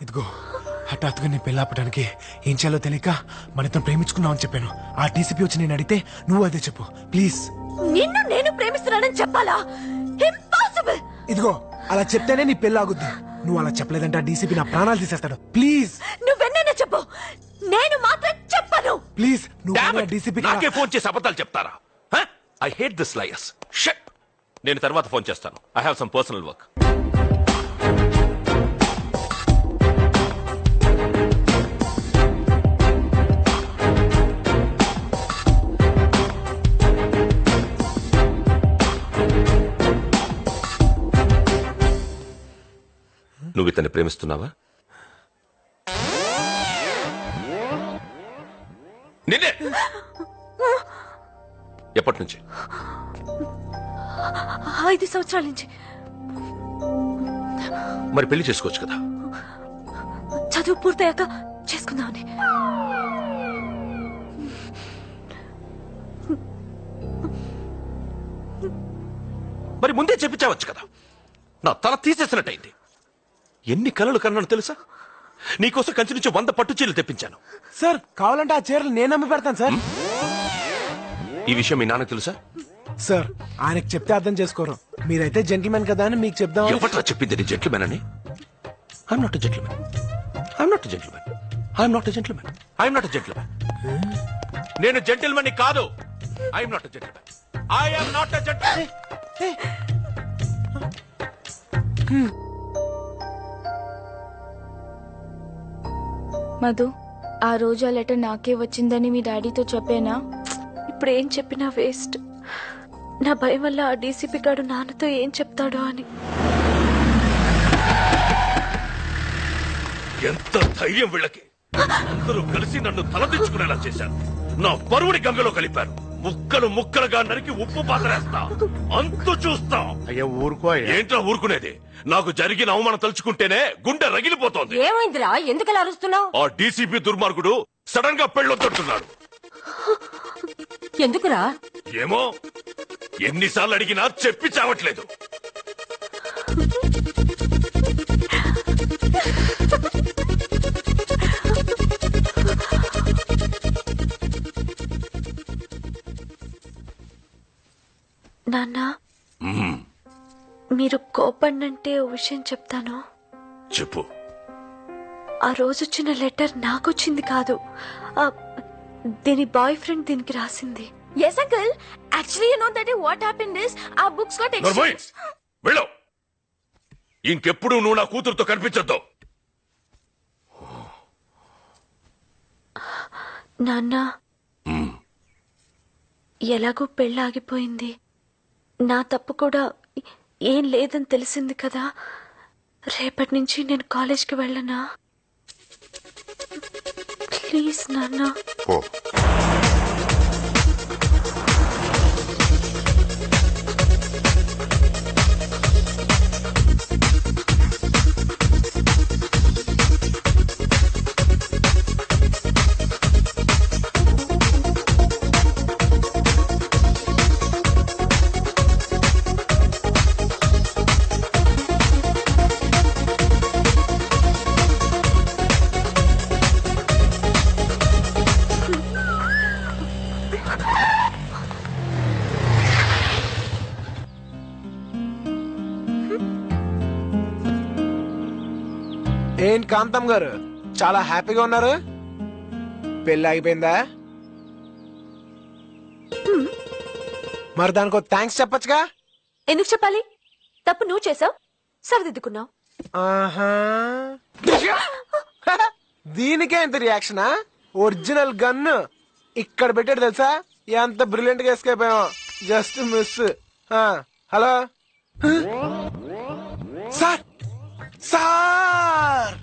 ఇదిగో, హఠాత్తుగా నేను పెళ్ళాపడానికి ఏం చేయాలో తెలియక మనతో ప్రేమించుకున్నామని చెప్పాను. ఆ డీసీపీ వచ్చి నేను అడిగితే నువ్వు అదే చెప్పు ప్లీజ్. నిన్ను నేను ప్రేమిస్తున్నానని చెప్పాలా? ఇంపాసిబుల్. ఇదిగో, అలా చెప్తేనే నీ పెళ్ళి ఆగుద్ది. నువ్వు అలా చెప్పలేదంటే ఆ డీసీపీ నా ప్రాణాలు తీసేస్తాడు. ప్లీజ్ నువ్వెన్నైనా చెప్పు, నేను మాత్రం చెప్పను. ప్లీజ్ నువ్వు డీసీపీ నాకే ఫోన్ చేసి అబద్ధాలు చెప్తారా? I hate this liars. Shut. నేను తర్వాత ఫోన్ చేస్తాను. I have some personal work. నువ్వు ఇతన్ని ప్రేమిస్తున్నావా? నిన్నే. ఎప్పటి నుంచి? 5 సంవత్సరాల నుంచి. మరి పెళ్లి చేసుకోవచ్చు కదా. చదువు పూర్తయ్యాక చేసుకుందామని. మరి ముందే చెప్పించవచ్చు కదా. నా తల తీసేసినట్టయింది. ఎన్ని కలలు కన్నాను తెలుసా? నీకోసం కంచి నుంచి 100 పట్టు చీరలు తెప్పించాను. సార్, కావాలంటే ఆ చీరలు నేను అమ్మి పెడతాను సార్. ఈ విషయం మీ నాన్నకు తెలుసా? సార్, ఆయనకు చెప్తే అర్థం చేసుకోరు. మీరైతే జెంటిల్మెన్ కదా అని మీకు చెప్దాం. ఎవట్లా చెప్పింది నీ జెంటిల్మెన్ అని? I'm not a gentleman. I'm not a gentleman. I'm not a gentleman. I'm not a gentleman. నేను జెంటిల్మెన్ కాదు. I'm not a gentleman. I'm not a gentleman. Madhu, ఆ రోజు ఆ లెటర్ నాకే వచ్చిందని మీ డాడీతో చెప్పేనా? ఇప్పుడు ఏం చెప్పినా వేస్ట్. నా భయం వల్ల ఆ డీసీపీ గారు నాన్నతో ఏం చెప్తాడో అని. ఎంత ధైర్యం వీళ్ళకి! అందరూ కలిసి నన్ను తలదించుకునేలా చేశారు. నా పరువుని గంగలో కలిపారు. ముక్కలు ముక్కలుగా నరికి ఉప్పు పాతరేస్తా. అంతు చూస్తా. అయ్యా ఊరుకో. ఏంట్రా ఊరుకునేది? నాకు జరిగిన అవమానం తలుచుకుంటేనే గుండె రగిలిపోతోంది. ఏమైందిరా? ఎందుకలా అరుస్తున్నావు? ఆ డీసీపీ దుర్మార్గుడు సడన్ గా పెళ్ళొద్దంటున్నాడు. ఎందుకురా? ఏమో, ఎన్నిసార్లు అడిగినా చెప్పి చావట్లేదు. నాన్న, మీరు కోపడినంటే ఓ విషయం చెప్తాను. చెప్పు. ఆ రోజు వచ్చిన లెటర్ నాకొచ్చింది కాదు, దీని బాయ్ ఫ్రెండ్ దీనికి రాసింది. Yes uncle, actually you know that what happened is our books got exchanged. వెళ్ళు. ఇంకెప్పుడు నువ్వు నా కూతురుతో కనిపించొద్దు. నాన్న, ఎలాగో పెళ్ళాగిపోయింది. నా తప్పు కూడా ఏం లేదని తెలిసింది కదా. రేపటి నుంచి నేను కాలేజ్కి వెళ్ళనా? ప్లీజ్ నాన్న. ఏంటి కాంతం గారు చాలా హ్యాపీగా ఉన్నారు? పెళ్ళి అయిపోయిందా? మరి దానికో థ్యాంక్స్ చెప్పొచ్చుగా. ఎందుకు చెప్పాలి? తప్పు నువ్వు చేసావు, సరిదిద్దుకున్నావు. ఆహా, దీనికే ఎంత రియాక్షనా? ఒరిజినల్ గన్ను ఇక్కడ పెట్టాడు తెలుసా? ఎంత బ్రిలియంట్ గా ఎస్కేప్ అయ్యాం. Just miss. Hello sir, sir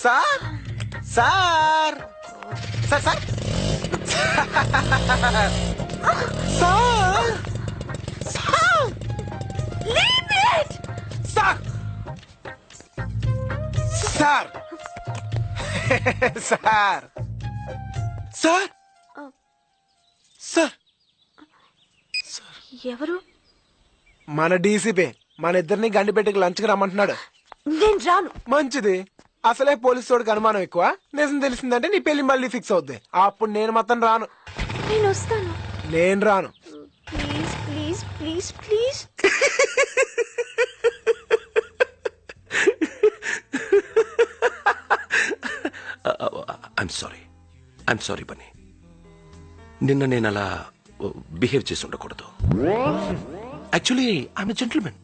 sir sir sir sir sir sir Leave it! Sir sir sir sir sir ఎవరు? మన డీసీపీ మన ఇద్దరిని గండిపెట్టుకు లంచ్కి రమ్మంటున్నాడు. నేను రాను. మంచిది. అసలే పోలీసు తోడికి అనుమానం ఎక్కువ. నిజం తెలిసిందంటే నీ పెళ్లి మళ్ళీ ఫిక్స్ అవుద్ది. అప్పుడు నేను మొత్తం రాను. నేను వస్తాను. నేను రాను. Please, please, please, please. I'm sorry Bunny. నిన్న నేను అలా బిహేవ్ చేసి ఉండకూడదు. Actually I'm gentleman.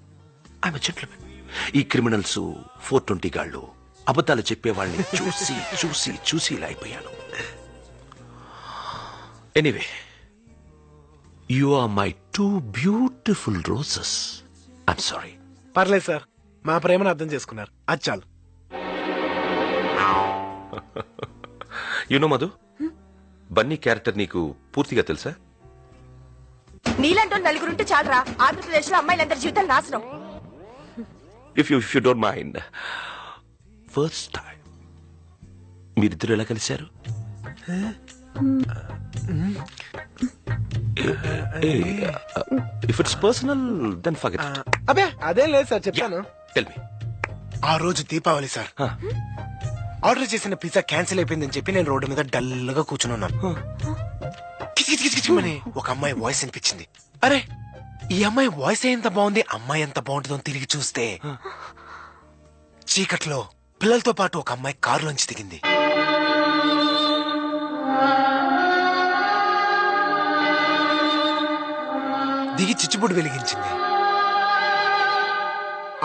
ఈ క్రిమినల్స్ 420 గాళ్ళు అబద్ధాలు చెప్పేవాళ్ళని చూసి చూసి చూసి ఇలా అయిపోయాను. Anyway, you are my 2 beautiful roses. I'm sorry. పర్లేదు సార్, మా ప్రేమను అర్థం చేసుకున్నారు. అది చాలు. యునో మధు, బన్నీ క్యారెక్టర్ నీకు పూర్తిగా తెలుసా? నీలంటూ నలుగురుంటే చాలరా, ఆంధ్రప్రదేశ్ లో అమ్మాయిలందరి జీవితాలు నాశనం. If you don't mind, first time మీరిద్దరు ఎలా కలిశారు? If it's personal then forget it. అబే అదేం లేదు సార్, చెప్తాను. Tell me. ఆ రోజు దీపావళి సార్. ఆర్డర్ చేసిన పిజ్జా క్యాన్సిల్ అయిపోయిందని చెప్పి నేను రోడ్డు మీద డల్ గా కూర్చుని ఉన్నాను. కిచకిచకిచకిచమని ఒక అమ్మాయి వాయిస్ అనిపించింది. అరే, ఈ అమ్మాయి వాయిస్ ఎంత బాగుంది, అమ్మాయి ఎంత బాగుంటుందో తిరిగి చూస్తే చీకట్లో పిల్లలతో పాటు ఒక అమ్మాయి కారులోంచి దిగింది. దిగి చిచ్చుబుడ్డు వెలిగించింది.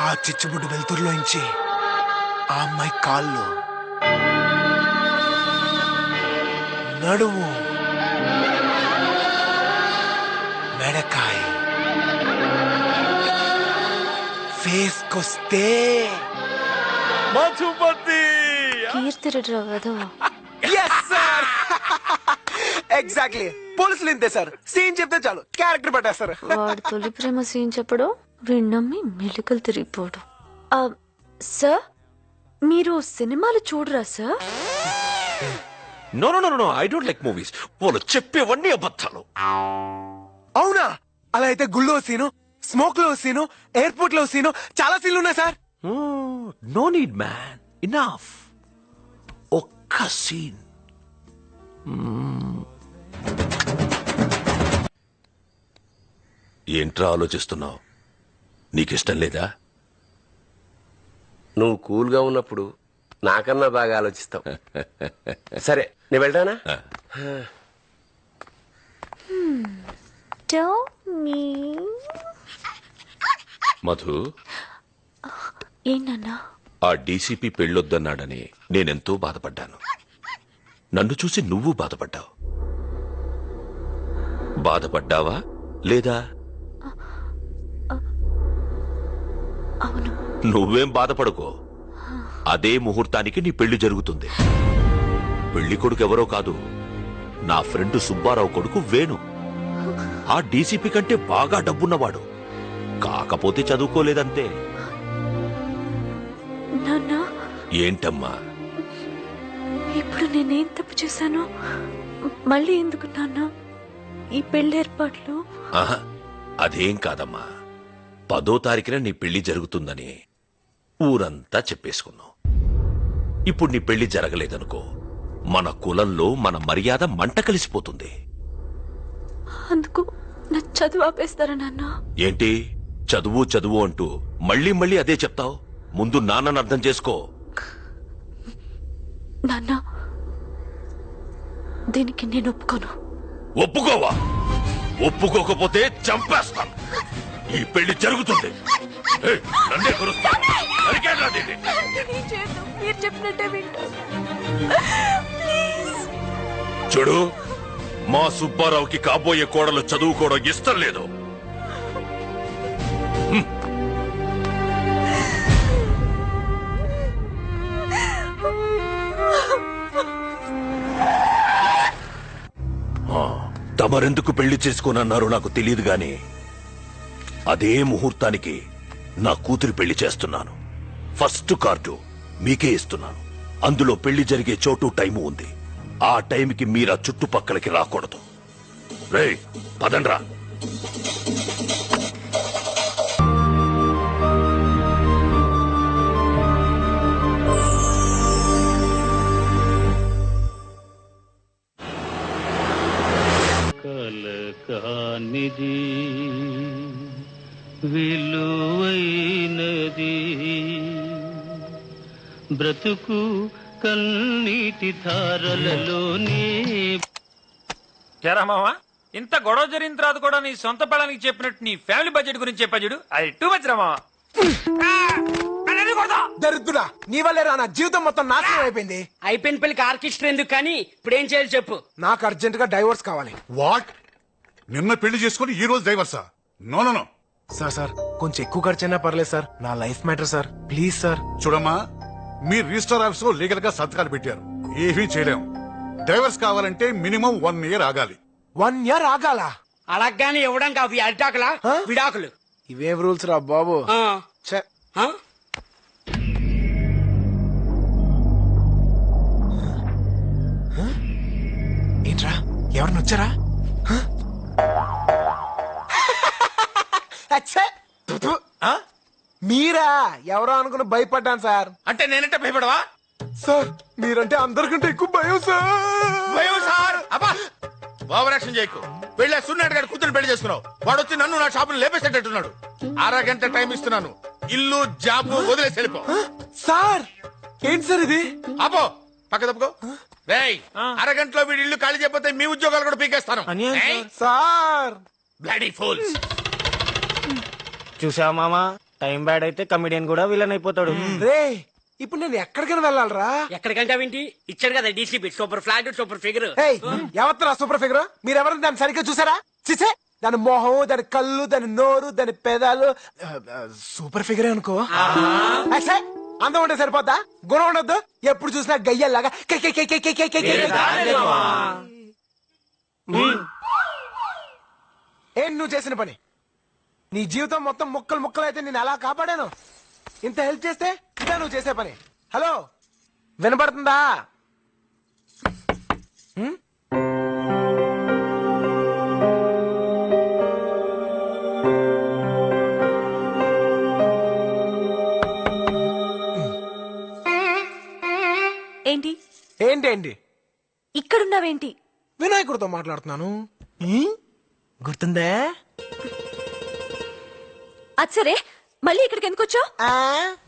ఆ చిచ్చుబుడ్డు వెలుతురులోంచి ఆ అమ్మాయి కాల్లో నడుము, మెడకాయ, ఫేస్ కొస్తే మధుపతి. కీర్తి రెడ్డి రావు ఎగ్జాక్ట్లీ, పోలీసులు ఇంతే సార్. సీన్ చెప్తే చాలు క్యారెక్టర్ పట్టేస్తారు. వాడు తొలి ప్రేమ సీన్ చెప్పడం విన్నమ్మి మెలికలు తిరిగిపోవడం. సార్ మీరు సినిమాలు చూడరా sir? No no no no, I don't like movies. వాళ్ళు చెప్పేవన్నీ అబద్ధాలు. అవునా? అలా అయితే గుళ్ళో సీను, స్మోక్ లో సీను, ఎయిర్పోర్ట్ లో సీను, చాలా సీన్లు ఉన్నాయి sir. No need man, enough. ఒక్క సీన్. ఏంట్రా ఆలోచిస్తున్నావు? నీకిష్టం లేదా? నువ్వు కూల్గా ఉన్నప్పుడు నాకన్నా బాగా ఆలోచిస్తావు. సరే నేను వెళ్తానా? మధు, ఏంటన్నా? ఆ డీసీపీ పెళ్ళొద్దన్నాడని నేనెంతో బాధపడ్డాను. నన్ను చూసి నువ్వు బాధపడ్డావు. బాధపడ్డావా లేదా? అవును. నువ్వేం బాధపడుకో. అదే ముహూర్తానికి నీ పెళ్లి జరుగుతుంది. పెళ్లి కొడుకు ఎవరో కాదు, నా ఫ్రెండ్ సుబ్బారావు కొడుకు వేణు. ఆ డీసీపీ కంటే బాగా డబ్బున్నవాడు, కాకపోతే చదువుకోలేదంతే. నాన్నా, ఏంటమ్మా? ఇప్పుడు నేనేం తప్పు చేశాను? మళ్ళీ ఎందుకు నాన్న ఈ పెళ్లి ఏర్పాట్లు? ఆహా, అదేం కాదమ్మా. 10వ తారీఖున నీ పెళ్లి జరుగుతుందని ఊరంతా చెప్పేసుకున్నావు. ఇప్పుడు నీ పెళ్లి జరగలేదనుకో, మన కులంలో మన మర్యాద మంట కలిసిపోతుంది. అందుకు నా చదువు ఆపేస్తారా నాన్న? ఏంటి చదువు చదువు అంటూ మళ్ళీ మళ్ళీ అదే చెప్తావు? ముందు నాన్నని అర్థం చేసుకో. నాన్న, దీనికి నేను ఒప్పుకోను. ఒప్పుకోవా? ఒప్పుకోకపోతే చంపేస్తాను. ఈ పెళ్లి జరుగుతుంది. ఏయ్, నన్నే కొరుస్తాను. నరికేద్రా దీన్ని. మీరు చెప్పినట్టే వింటాను. చూడు, మా సుబ్బారావుకి కాబోయే కోడలు చదువుకోవడం ఇష్టం లేదు. తమరెందుకు పెళ్లి చేసుకోనన్నారో నాకు తెలియదు గాని అదే ముహూర్తానికి నా కూతురి పెళ్లి చేస్తున్నాను. ఫస్ట్ కార్డు మీకే ఇస్తున్నాను. అందులో పెళ్లి జరిగే చోటు టైము ఉంది. ఆ టైంకి మీరా చుట్టుపక్కలకి రాకూడదు. రేయ్, పదండ్రా. కలకానిది విలువైనది బ్రతుకు కన్నీటి ధారలలోనే. కేరా మావా, ఇంత గొడవ జరిగిన తర్వాత కూడా నీ సొంత పిల్లనికి చెప్పినట్టు నీ ఫ్యామిలీ బడ్జెట్ గురించి చెప్పా చూడు, అది టూ మచ్ రా మావా. దరిద్రుడా, నీ వల్లే రా నా జీవితం మొత్తం నాశనం అయిపోయింది. అయిపోయిన పెళ్లికి ఆర్కెస్ట్రా ఎందుకు కానీ ఇప్పుడు ఏం చేయాలి చెప్పు. నాకు అర్జెంట్ గా డైవర్స్ కావాలి. వాట్? నిన్న పెళ్లి చేసుకుని ఈ రోజు డైవర్సా? No no no. Sir sir, కొంచెం ఎక్కువ ఖర్చైనా పర్లేదు సార్. నా life matter sir, please sir. చూడమ్మా, మీ రిజిస్టర్ ఆఫీస్ లో లీగల్ గా సంతకాలు పెట్టారు. ఏమీ చేయలేము. డైవర్స్ కావాలంటే మినిమం 1 year ఆగాలి. 1 year ఆగాలా? అలాగాని ఇవ్వడానికి అవి అరిటాకులా విడాకులు? ఇవేం రూల్స్ రా బాబు. ఏంట్రా, ఎవరిని వచ్చారా? మీరా? ఎవరో అనుకుని భయపడ్డాను సార్. అంటే నేనంటే భయపడవా? సార్ మీరంటే అందరికంటే ఎక్కువ భయం సార్. భయం సార్? అబ్బా, ఓవరాక్షన్ చేయకు. వెళ్ళే సున్నాడు గారి కూతురు పెళ్లి చేసుకున్నావు. వాడు వచ్చి నన్ను నా షాపులు లేపేసేటట్టున్నాడు. 1/2 గంట టైం ఇస్తున్నాను. ఇల్లు జాబు వదిలేసి వెళ్ళిపో. సార్ ఏంటి సార్ ఇది? అపో, పక్క తప్పుకో. రేయ్, 1/2 గంటలో వీడి ఇల్లు ఖాళీ చేయకపోతే మీ ఉద్యోగాలు కూడా పీకేస్తాను. Sir bloody fools. చూసావా మామా, టైం బ్యాడ్ అయితే కమిడియన్ కూడా విలన్ అయిపోతాడు. రే, ఇప్పుడు నేను ఎక్కడికైనా వెళ్ళాలరా? ఎక్కడికంటావేంటి? ఇచ్చాడు కదా DCP, super flat super figure. ఎవరు సూపర్ ఫిగర్? మీరెవరు దాన్ని సరిగ్గా చూసారా? చూసే దాని మొహం, దాని కళ్ళు, దాని నోరు, దాని పెదాలు సూపర్ ఫిగరే అనుకో. అందం ఉంటే సరిపోద్దా? గుణం ఉండొద్దు? ఎప్పుడు చూసినా గయ్యల్లాగా ఏం నువ్వు చేసిన పని? నీ జీవితం మొత్తం ముక్కలు ముక్కలు అయితే నేను అలా కాపాడాను. ఇంత హెల్ప్ చేస్తే ఇదే నువ్వు చేసే పని. హలో, వినపడుతుందా? ఏంటి ఏంటేంటి? ఇక్కడున్నావేంటి? వినాయకుడితో మాట్లాడుతున్నాను. గుర్తుందే? అది సరే, మళ్ళీ ఇక్కడికి ఎందుకు వచ్చావు?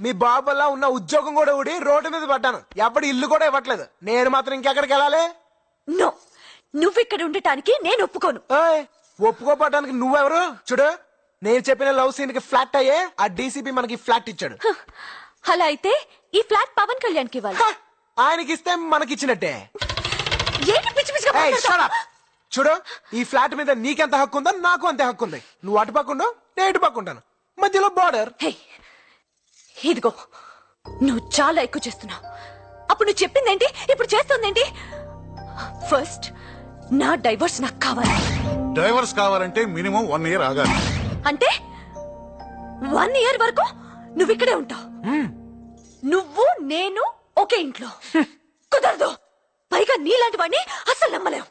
మీ బాబు వల్ల ఉన్న ఉద్యోగం కూడా ఊడి రోడ్డు మీద పడ్డాను. ఎప్పుడు ఇల్లు కూడా ఇవ్వట్లేదు. నేను మాత్రం ఇంకెక్కడికి వెళ్ళాలి? నో, నువ్వు ఇక్కడ ఉండటానికి నేను ఒప్పుకోను. ఒప్పుకోపడడానికి నువ్వెవరు? చూడు, నేను చెప్పిన లవ్ సీన్ కి ఫ్లాట్ అయ్యే ఆ డీసీపీ మనకి ఫ్లాట్ ఇచ్చాడు. అలా అయితే ఈ ఫ్లాట్ పవన్ కళ్యాణ్ కి ఇవ్వాలి. ఆయనకి ఇస్తే మనకిచ్చినట్టే. ఏంటి పిచ్చి పిచ్చిగా మాట్లాడుతున్నావ్? చూడు, ఈ ఫ్లాట్ మీద నీకెంత హక్కు ఉందో నాకు అంతే హక్కు ఉంది. నువ్వు అటు పక్కుండు, నేను ఇటు పక్కుంటాను. మధ్యలో బార్డర్. ఇదిగో, నువ్వు చాలా ఎక్కువ చేస్తున్నావు. అప్పుడు నువ్వు చెప్పిందేంటి, ఇప్పుడు చేస్తుందేంటి? ఫస్ట్ నా డైవర్స్ నాకు కావాలి. డైవర్స్ కావాలంటే మినిమం 1 year ఆగాలి. అంటే 1 year వరకు నువ్వు ఇక్కడే ఉంటావు. నువ్వు నేను ఒకే ఇంట్లో. కుదరదు. పైగా నీలాంటి వాడిని అసలు నమ్మలేవు.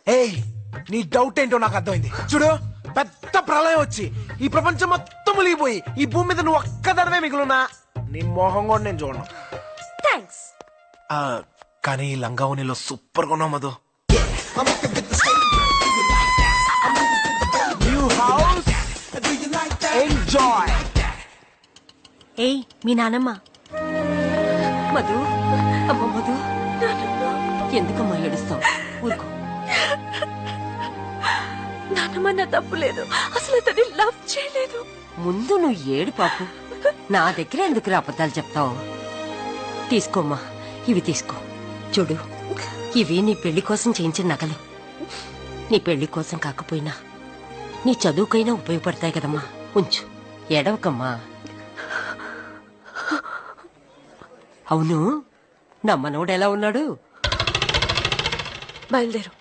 నీ డౌట్ ఏంటో నాకు అర్థమైంది. చూడు, పెద్ద ప్రళయం వచ్చి ఈ ప్రపంచం మొత్తం మునిగిపోయి ఈ భూమి మీద నువ్వు ఒక్కదానివే మిగులున్నా నీ మొహం కూడా నేను చూడను. థ్యాంక్స్. కానీ ఈ లంగావనిలో సూపర్ గా ఉన్నావు మధు. New house, enjoy. ఏయ్, మీ నానమ్మ. మధు, అమ్మ మధు, ఎందుకమ్మా ఏడుస్తావు? ఊరుకో. నాన్నమ్మ, నా తప్పు లేదు. అసలు అతన్ని లవ్ చేయలేదు. ముందు నువ్వు ఏడు పాపు. నా దగ్గర ఎందుకు అబద్ధాలు చెప్తావు? తీసుకోమ్మా, ఇవి తీసుకో. చూడు, ఇవి నీ పెళ్లి కోసం చేయించిన నగలు. నీ పెళ్లి కోసం కాకపోయినా నీ చదువుకైనా ఉపయోగపడతాయి కదమ్మా. ఉంచు, ఏడవకమ్మా. అవును, నా మనవడు ఎలా ఉన్నాడు? బయలుదేరు.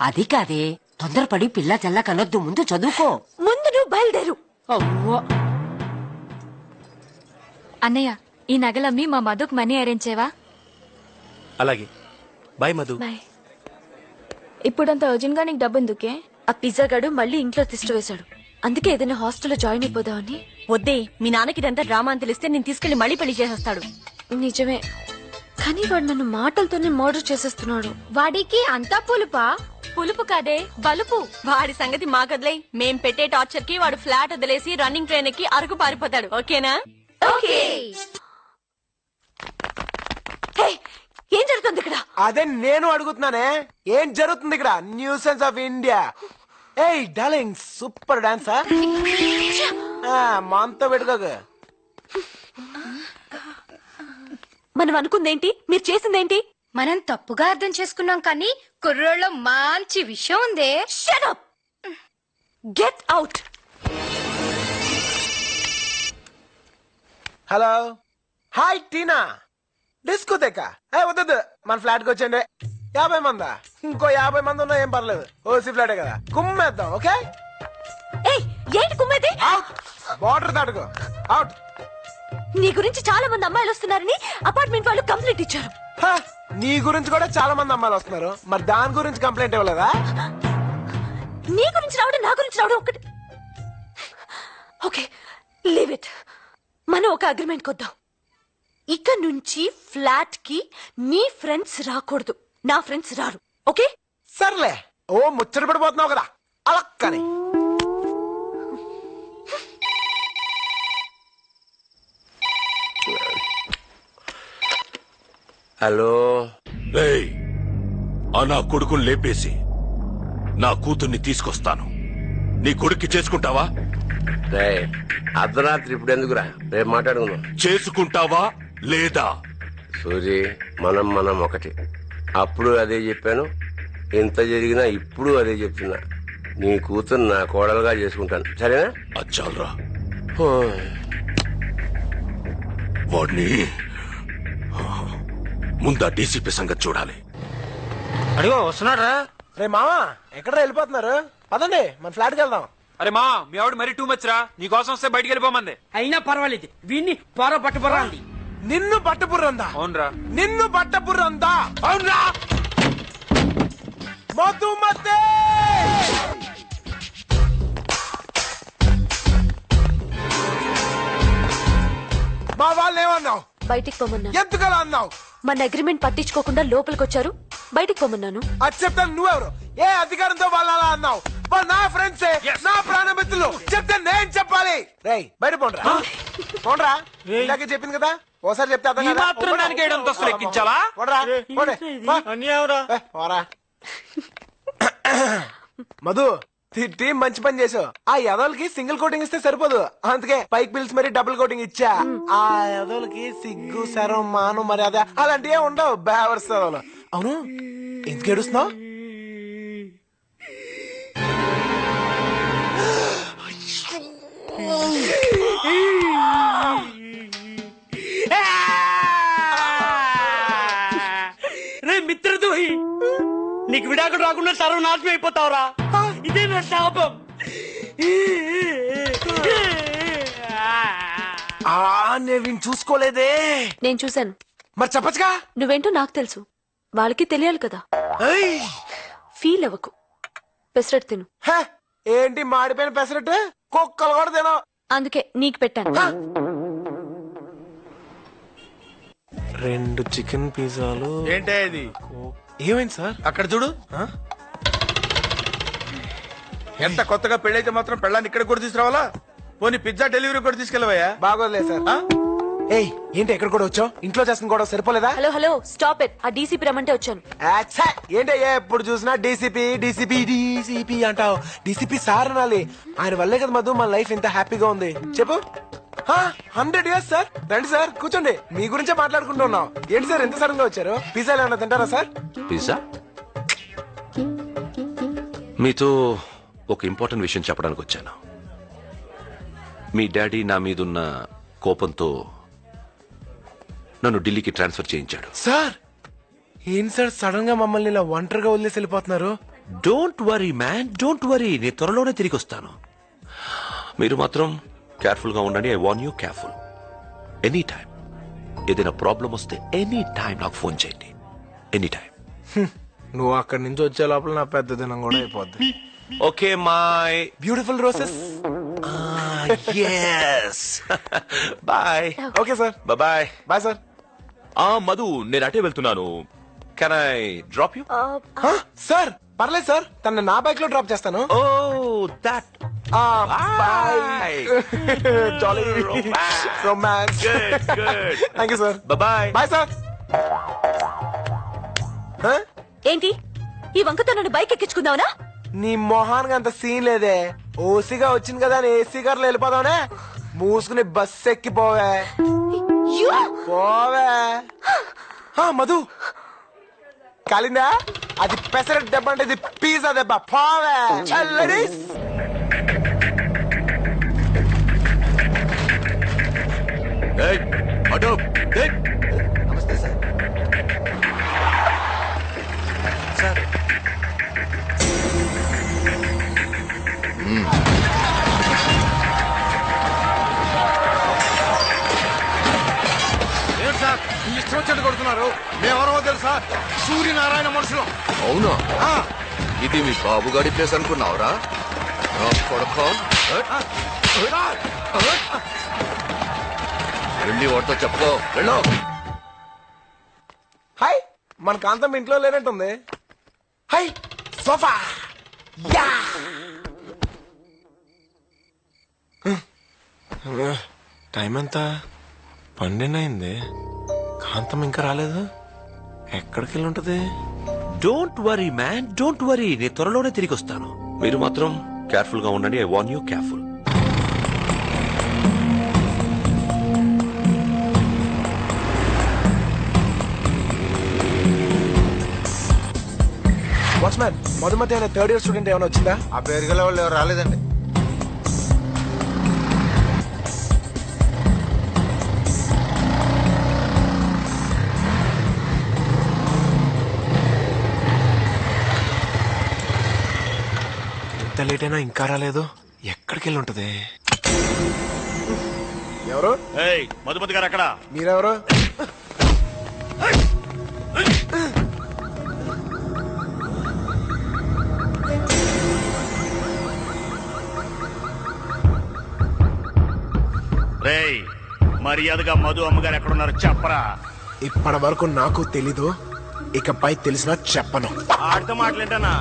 అది కాదే, తొందరపడి పిల్ల చల్ల కనొద్దు. ముందు చదువుకో. ముందు నువ్వు బయలుదేరు. అవ్వో. అన్నయ్య, ఈ నగలమ్మి మా మధుకు మనీ అరేంజ్ చేయవా? అలాగే. బాయ్ మధు. బాయ్. ఇప్పుడంత అర్జెంట్ గా నీకు డబ్బు ఎందుకే? ఆ పిజ్జా గాడు మళ్ళీ ఇంట్లో తిష్ట వేశాడు. అందుకే ఏదైనా హాస్టల్లో జాయిన్ అయిపోదామని. వద్దే, మీ నాన్నకి ఇదంతా డ్రామా అని తెలిస్తే నేను తీసుకెళ్లి మళ్ళీ పెళ్లి చేసేస్తాడు. నిజమే, కానీ వాడు నన్ను మాటలతోనే మర్డర్ చేసేస్తున్నాడు. వాడికి అంతా పులుపా? పులుపు కాదే, బలుపు. వాడి సంగతి మాకదిలే. మేం పెట్టే టార్చర్ కి వాడు ఫ్లాట్ వదిలేసి రన్నింగ్ ట్రైన్ ఎక్కి అరకు పారిపోతాడు. ఓకేనా? ఓకే. ఏం జరుగుతుంది ఇక్కడ? అదే నేను అడుగుతున్నానే, ఏం జరుగుతుంది ఇక్కడ? Nuisance of India. ఏయ్ డార్లింగ్, సూపర్ డాన్సా. మనతో పెట్టుకోక. మనం అనుకుందేంటి, మీరు చేసిందేంటి? మనం తప్పుగా అర్థం చేసుకున్నాం, కానీ కుర్రోళ్ళలో మంచి విషయం ఉందే. Shut up. Get out. Hello, hi Tina. డిస్కోతేకా? వద్దు, మన ఫ్లాట్ కి వచ్చండి. 50 మందా? ఇంకో 50 మంది ఉన్నా ఏం పర్లేదు. ఓసీ ఫ్లాటే కదా, కుమ్మేద్దాం. ఓకే? ఏంటి కుమ్మేది? బార్డర్ దాటుకో. అవుట్. నీ గురించి చాలా మంది అమ్మాయిలు వస్తున్నారని అపార్ట్మెంట్ వాళ్ళు కంప్లైంట్ ఇచ్చారు. నీ గురించి కూడా చాలా మంది అమ్మాయిలు వస్తున్నారు. మరి దాని గురించి కంప్లైంట్ ఇవ్వలేదా? నీ గురించి రావడం, నా గురించి రావడం ఒకటి. Okay, leave it. మనం ఒక అగ్రిమెంట్ కొద్దాం. ఇక నుంచి ఫ్లాట్ కి నీ ఫ్రెండ్స్ రాకూడదు, నా ఫ్రెండ్స్ రారు. ఓకే? సర్లే. ఓ ముచ్చట పడిపోతున్నావు కదా, అలా కానీ. హలో. రేయ్, ఆ నా కొడుకుని లేపేసి నా కూతుర్ని తీసుకొస్తాను. నీ కొడుక్కి చేసుకుంటావా? అర్ధరాత్రి ఇప్పుడు ఎందుకురా, రేపు మాట్లాడుకుందాం. చేసుకుంటావా లేదా? సూరి, మనం ఒకటి. అప్పుడు అదే చెప్పాను, ఎంత జరిగినా ఇప్పుడు అదే చెప్తున్నా. నీ కూతురు నా కోడలుగా చేసుకుంటాను, సరేనా? అచ్చాలరా వాడిని ముందా డీసీపీ సంగతి చూడాలి. అడిగో వస్తున్నారా? రే మామా ఎక్కడ వెళ్ళిపోతున్నారు? పదండి మన ఫ్లాట్కి వెళ్దాం. అరే మా మీ ఆవిడ మరీ టూ మచ్ రా, నీ కోసం వస్తే బయటికి వెళ్ళిపోమంది. అయినా పర్వాలేదు, వీడిని పొర పట్టుబర్రా అంది. నిన్ను బట్టపుర్రందా? అవునరా. నిన్ను బట్టపుర్రందా? అవునరా. మధుమతే మా వాళ్ళు ఏమన్నావు? బయటికి పొమ్మన్నా. ఎందుకలా అన్నావు? మన అగ్రిమెంట్ పట్టించుకోకుండా లోపలికి వచ్చారు, బయటికి పొమ్మన్నాను. అది చెప్తాను. నువ్వెవరు? ఏ అధికారంతో వాళ్ళు అలా అన్నావు? వాళ్ళు నా ఫ్రెండ్సే, నా ప్రాణమిత్రులు. చెప్తే నేను చెప్పాలి. రేయ్ బయట పోండ్రా, పోండ్రా. ఇందాకే చెప్పింది కదా, ఓసారి చెప్తే అర్థం ఈ మాత్రం దానికి ఏడంతస్తులు ఎక్కించాలా? పోండ్రా, పోండి. పోరా. మధు, తిట్టి మంచి పని చేసావు. ఆ యదవులకి సింగిల్ కోటింగ్ ఇస్తే సరిపోదు, అందుకే పైకి పిలిచి మరి డబుల్ కోటింగ్ ఇచ్చా. ఆ యదవులకి సిగ్గు, శరం, మాను, మర్యాద అలాంటివే ఉండవు. బేవర్స్ యదవులు. అవును, ఎందుకు ఏడుస్తున్నావు? రే మిత్రద్రోహి, నీకు విడాకులు రాకుండా సర్వనాశనం అయిపోతావురా. ఇదే నా శాపం. నేను చూసుకోలేదే. నేను చూశాను. మరి చెప్పచ్చుగా. నువ్వేంటో నాకు తెలుసు, వాళ్ళకి తెలియాలి కదా. ఫీల్ అవ్వకు, పెసరట్టు తిను. ఏంటి మాడిపోయిన పెసరట్టు? కుక్కలు కూడా తినవు. అందుకే నీకు పెట్టాను. 2 చికెన్ పిజ్జాలు. ఏంటే ఇది? ఏమైంది సార్? అక్కడ చూడు. ఎంత కొత్తగా పెళ్ళైతే మాత్రం పెళ్ళాన్ని ఇక్కడ కూడా తీసుకురావాలా? పోనీ పిజ్జా డెలివరీ కూడా తీసుకెళ్ళవయ్యా? బాగోలేదు సార్. ఏయ్ ఏంటి ఎక్కడ కూడా వచ్చావు? ఇంట్లో చేస్తున్న కూడా సరిపోలేదా? Hello stop it. ఆ డీసీపీ రమ్మంటే వచ్చాను. ఏంటి ఎప్పుడు చూసినా డీసీపీ డీసీపీ డీసీపీ అంటావు? డీసీపీ సార్ అనాలి. ఆయన వల్లే కదా మధు మన లైఫ్ ఇంత హ్యాపీగా ఉంది. చెప్పు. 100 years సార్. రండి సార్ కూర్చోండి, మీ గురించే మాట్లాడుకుంటున్నాం. ఏంటి సార్ ఎంత సడన్ గా వచ్చారు? పిజ్జాలు ఏమన్నా తింటారా సార్? పిజ్జా? మీతో ఒక ఇంపార్టెంట్ విషయం చెప్పడానికి వచ్చాను. మీ డాడీ నా మీదున్న కోపంతో నన్ను ఢిల్లీకి ట్రాన్స్ఫర్ చేయించాడు. సార్ ఏం సార్ సడన్ గా మమ్మల్ని ఇలా ఒంటరిగా వదిలేసి వెళ్ళిపోతున్నారు? Don't worry man, don't worry. నేను త్వరలోనే తిరిగి వస్తాను. మీరు మాత్రం కేర్ఫుల్ గా ఉండండి. I warn you, careful. Any time ఏదైనా ప్రాబ్లం వస్తే ఎనీ టైం నాకు ఫోన్ చేయండి. Any time. నువ్వు అక్కడి నుంచి వచ్చే లోపల నా పెద్ద దినం కూడా అయిపోద్ది. Okay my beautiful roses. yes. Bye. Okay sir. Bye. Bye sir. Madhu, నేను అటే వెళ్తున్నాను. Can I drop you? Sir పర్లేదు సార్, తన నా బైక్ లో డ్రాప్ చేస్తాను. Oh that. Bye. Jolly romance. Thank you sir. Bye. Bye sir. ఏంటి ఈ వంకతో నన్ను బైక్ ఎక్కించుకుందావునా? నీ మొహానికి అంత సీన్ లేదే. ఓసీగా వచ్చింది కదా అని ఏసీ కార్లో వెళ్ళిపోదావునే. మూసుకుని బస్ ఎక్కిపోవే. పోవే. మధు కాలిందా? అది పెసరట్ దెబ్బ అంటే ఇది పిజ్జా దెబ్బ. పోవే. లేడీస్ నమస్తే సార్. సార్ ఏంటి సార్ ఇష్టం వచ్చేట్టు కొడుతున్నారు? మేమెవరో తెలుసా? సూర్యనారాయణ మనుషులం. అవునా? ఇది మీ బాబు గారి ప్లేస్ అనుకున్నావురా? వెళ్ళి వాడితో చెప్పుకో. వెళ్ళు. హాయ్, మన కాంతం ఇంట్లో లేనట్టుంది. Hi sofa. యా. టైం ఎంత? 12 అయింది. కాంతం ఇంకా రాలేదు. ఎక్కడికి వెళ్ళి ఉంటది? Don't worry man, don't worry. నేను త్వరలోనే తిరిగి వస్తాను. మీరు మాత్రం కేర్ఫుల్ గా ఉండండి. I warn you, careful. Watchman Madhumathi అనే థర్డ్ ఇయర్ స్టూడెంట్ ఏమైనా వచ్చిందా? ఆ పేరు గల వాళ్ళు ఎవరు రాలేదండి. ఎంత లేట్ అయినా ఇంకా రాలేదు. ఎక్కడికి వెళ్ళి ఉంటది? ఎవరు? మధుమతి గారు అక్కడ. మీరెవరు? రేయ్, మర్యాదగా మధు అమ్మగారు ఎక్కడున్నారు చెప్పరా. ఇప్పటి వరకు నాకు తెలీదు, ఇకపై తెలిసినా చెప్పను. ఆడితో మాట్లాడేనా?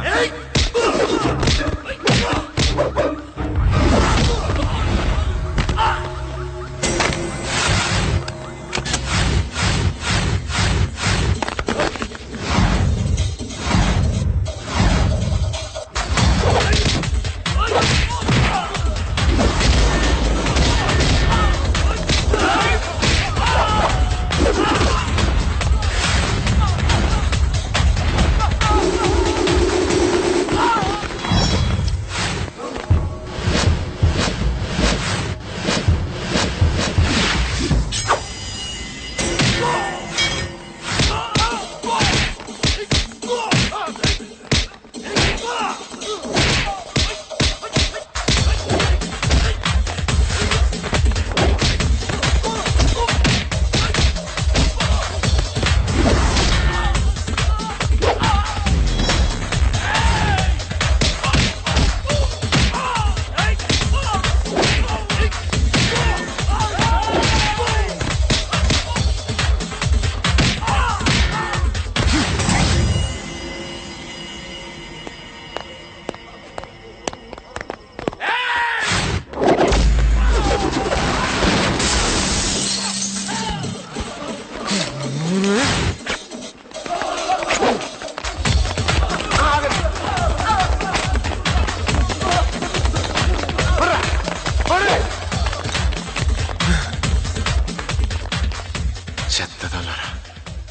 చెత్తదల్లారా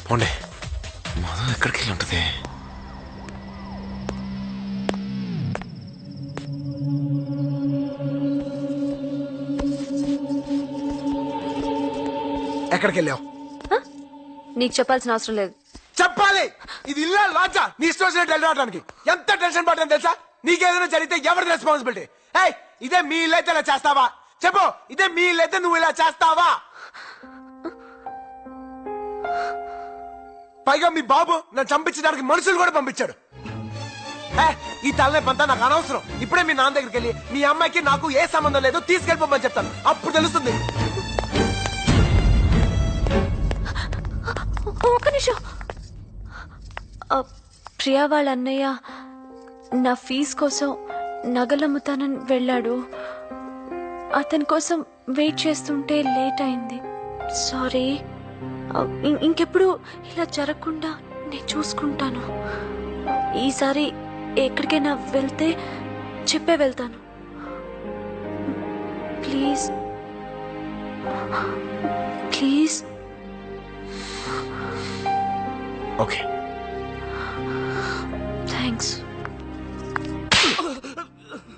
పోండి. మధు ఎక్కడికి వెళ్ళి ఉంటది? ఎక్కడికి వెళ్ళావు? నీకు చెప్పాల్సిన అవసరం లేదు. చెప్పాలి. ఇది ఇల్లా లాడ్జా? నీ ఇష్టం వెళ్ళడానికి ఎంత టెన్షన్ పడ్డాను తెలుసా? నీకేదైనా జరిగితే ఎవరి రెస్పాన్సిబిలిటీ? ఇదే మీ ఇల్లు అయితే ఇలా చేస్తావా? చెప్పు, ఇదే మీ ఇల్లు అయితే నువ్వు ఇలా చేస్తావా? పైగా మీ బాబు నన్ను చంపించడానికి మనుషులు కూడా పంపించాడు. ఈ తలనొప్పంతా నాకు అనవసరం. ఇప్పుడే మీ నాన్న దగ్గరికి వెళ్ళి మీ అమ్మాయికి నాకు ఏ సంబంధం లేదు తీసుకెళ్ళిపోమని చెప్తాను. అప్పుడు తెలుస్తుంది. ఒక్క నిమిషం. ప్రియా వాళ్ళ అన్నయ్య నా ఫీజు కోసం నగలమ్ముతానని వెళ్ళాడు. అతని కోసం వెయిట్ చేస్తుంటే లేట్ అయింది. సారీ. ఇంకెప్పుడు ఇలా జరగకుండా నేను చూసుకుంటాను. ఈసారి ఎక్కడికైనా వెళ్తే చెప్పే వెళ్తాను. Please please. Okay, thanks.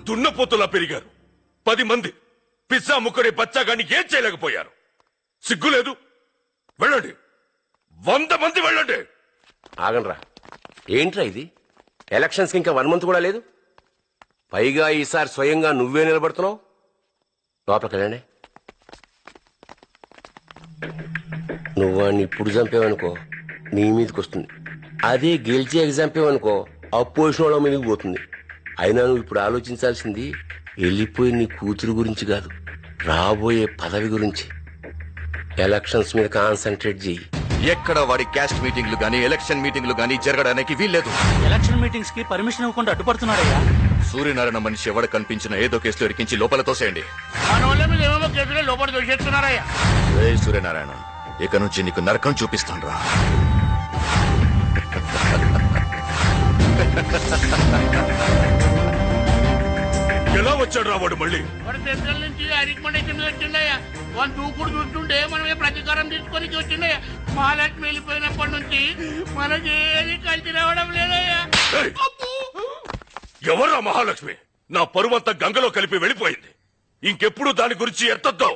దున్నపోతులా పెరిగారు. 10 మంది పిజ్జా ముక్కడే బచ్చాగాని ఏం చేయలేకపోయారు. సిగ్గులేదు? వెళ్ళండి, 100 మంది వెళ్ళండి. ఆగండ్రా, ఏంట్రా ఇది? ఎలక్షన్స్ కి ఇంకా 1 మంత్ కూడా లేదు. పైగా ఈసారి స్వయంగా నువ్వే నిలబడుతున్నావు. లోపలికి వెళ్ళండి. నువ్వు వాడిని ఇప్పుడు చంపేవనుకో నీ మీదకి వస్తుంది. అదే గెలిచి ఎగ్జాంపేవనుకో అపోజిషన్ వాళ్ళ మీదకి పోతుంది. అయినా నువ్వు ఇప్పుడు ఆలోచించాల్సింది వెళ్ళిపోయి నీ కూతురు గురించి కాదు, రాబోయే పదవి గురించి. ఎలక్షన్స్ మీద కాన్సన్ట్రేట్ చేయి. ఎక్కడ వాడి క్యాస్ట్ మీటింగ్లు గానీ ఎలక్షన్ మీటింగ్లు గానీ జరగడానికి వీల్లేదు. ఎలక్షన్ మీటింగ్స్ కి పర్మిషన్ ఇవ్వకుండా అడ్డుపడుతున్నాడయ్యా. సూర్యనారాయణ మనిషి ఎవడ కనిపించిన ఏదో కేసులో ఇరికించి లోపల తోసేయండి. లోపల దొరికేస్తున్నారయ్యా. సూర్యనారాయణ, ఇక నుంచి నీకు నరకం చూపిస్తాను రా. ఎలా వచ్చాడు రా వాడు మళ్ళీ? వాడు సెంట్రల్ నుంచి రికమెండేషన్ వచ్చిండయ్యా. వాడు దూకుడు చూస్తుంటే మనమే ప్రతీకారం తీసుకొని వచ్చిండయ్యా. మహాలక్ష్మి వెళ్ళిపోయినప్పటి నుంచి మనకి ఏది కలిసి రావడం లేదయ్యా. ఎవరా మహాలక్ష్మి? నా పరువంతా గంగలో కలిపి వెళ్ళిపోయింది. ఇంకెప్పుడు దాని గురించి ఎత్తద్దు.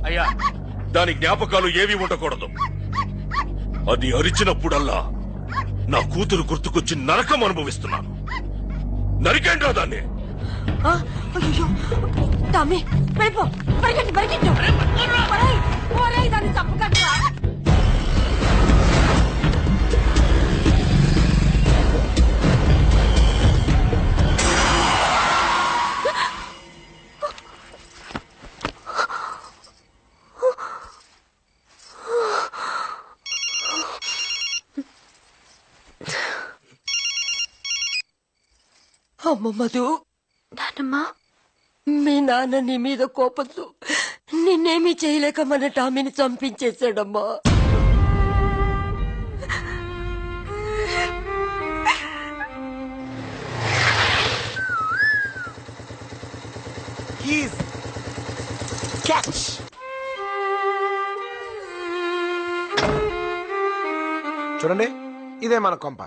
అయ్యా, దాని జ్ఞాపకాలు ఏవి ఉండకూడదు. అది అరిచినప్పుడల్లా నా కూతురు గుర్తుకొచ్చి నరకం అనుభవిస్తున్నాను. నరికేంట్రా దాన్ని? టామీ వెళ్ళిపో, పరిగెట్టు పరిగెట్టు, దాన్ని చంపకట్రా. అమ్మ మధు, నానమ్మా, మీ నాన్న నీ మీద కోపంతో నిన్నేమీ చేయలేక మన టామీని చంపించేశాడమ్మా. చూడండి, ఇదే మన కొంప.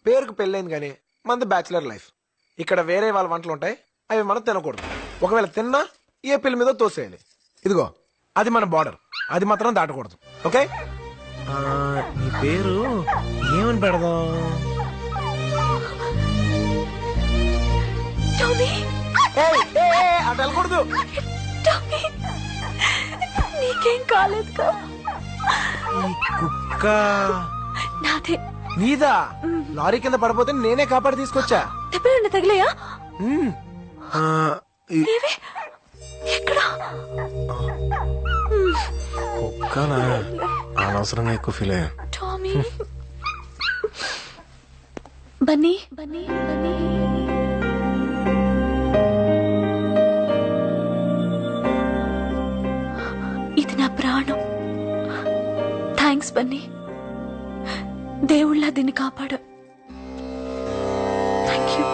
పేరుకు పెళ్ళైంది కానీ మనది బ్యాచిలర్ లైఫ్. ఇక్కడ వేరే వాళ్ళ వంటలు ఉంటాయి, అవి మనం తినకూడదు. ఒకవేళ తిన్నా ఏ పిల్ల మీద తోసేయాలి. ఇదిగో అది మన బార్డర్, అది మాత్రం దాటకూడదు. ఓకే? నీ పేరు ఏమని పెడదాం? అటు వెళ్ళకూడదు. నీకేం కాలేదు. కుక్క నాదే. నీదా? లారీ కింద పడిపోతే నేనే కాపాడి తీసుకొచ్చా. దెబ్బలు తగిలేయా? ఎక్కడా? కుక్కనా? అనవసరంగా ఎక్కువ ఫీల్ అయ్యా. టామీ, బన్నీ బన్నీ బన్నీ, ఇది నా ప్రాణం. థ్యాంక్స్ బన్నీ, దేవుళ్ళ దీన్ని కాపాడు. Thank you.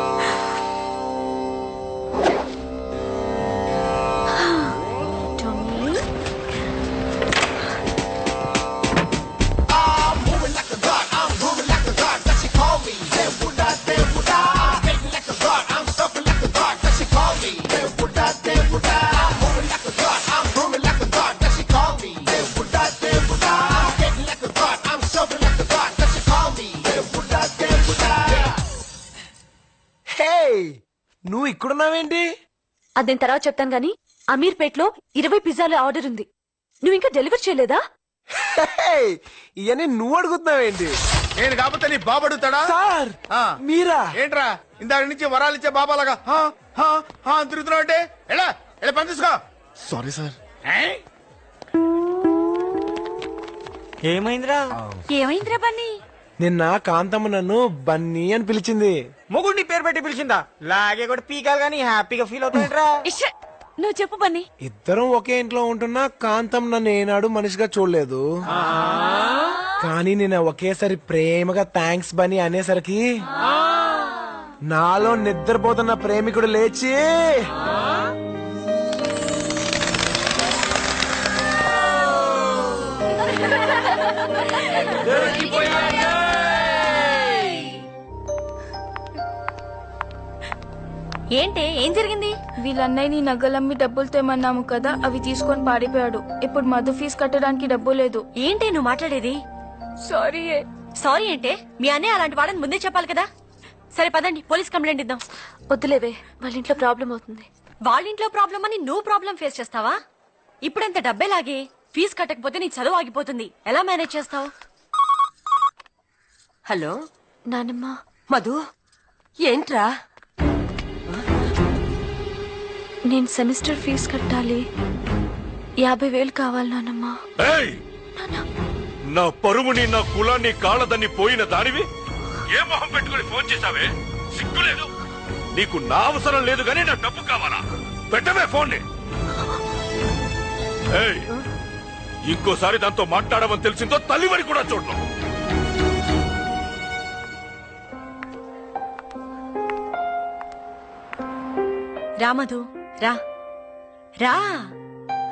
నువ్వు ఇక్కడున్నావేంటి? అది నేను తర్వాత చెప్తాను గానీ, అమీర్పేట్లో 20 పిజ్జాల ఆర్డర్ ఉంది. నువ్వు ఇంకా డెలివరీ చేయలేదా? ఇవన్నీ నువ్వు అడుగుతున్నావేంటి? నేను కాకపోతే నీ బాబు అడుగుతాడా? సార్ మీరా? ఏంట్రా ఇందాక నుంచి వరాలు ఇచ్చే బాబాలాగా తిరుగుతున్నావు అంటే? ఎలా ఎలా పని తీసుకో. Sorry sir. ఏమైందిరా? ఏమైందిరా బన్నీ? నిన్న కాంతమ్మ నన్ను బన్నీ అని పిలిచింది. మొగుడిని పేరు పెట్టి పిలిచిందా? లాగే కూడా పీకాలు గానీ హ్యాపీగా ఫీల్ అవుతాయంట్రా. నువ్వు చెప్పు బన్నీ. ఇద్దరం ఒకే ఇంట్లో ఉంటున్నా కాంతం నన్ను ఏనాడు మనిషిగా చూడలేదు. కానీ నేను ఒకేసారి ప్రేమగా థ్యాంక్స్ బన్నీ అనేసరికి నాలో నిద్రపోతున్న ప్రేమికుడు లేచి ఏంటి, ఏం జరిగింది? వీళ్ళన్నయ్యని నగలమ్మి డబ్బులు తెమ్మన్నాము కదా, అవి తీసుకొని పారిపోయాడు. ఇప్పుడు మధు ఫీజు కట్టడానికి డబ్బు లేదు. ఏంటి నువ్వు మాట్లాడేది? సారీ. సారీ అంటే మీ అన్నయ్య అలాంటి వాడని ముందే చెప్పాలి కదా. సరే పదండి, పోలీస్ కంప్లైంట్ ఇద్దాం. వద్దులేవే, వాళ్ళ ఇంట్లో ప్రాబ్లం అవుతుంది. వాళ్ళ ఇంట్లో ప్రాబ్లం అని నువ్వు ప్రాబ్లం ఫేస్ చేస్తావా? ఇప్పుడంత డబ్బే లాగే ఫీజు కట్టకపోతే నీ చదువు ఆగిపోతుంది. ఎలా మేనేజ్ చేస్తావు? హలో నానమ్మ. మధు, ఏంట్రా? నేను సెమిస్టర్ ఫీజు కట్టాలి. 50,000 కావాలి నానమ్మ. నా పరువుని నా కులాన్ని కాళ్ళదని పోయిన దానివి ఏ మొహం పెట్టుకుని ఫోన్ చేశావే? సిగ్గులేదు నీకు? నా అవసరం లేదు గానీ నా డబ్బు కావాలా? పెట్టవే ఫోన్. ఇంకోసారి దాంతో మాట్లాడమని తెలిసిందో తల్లివని కూడా చూడను. రా మధు, రా రా.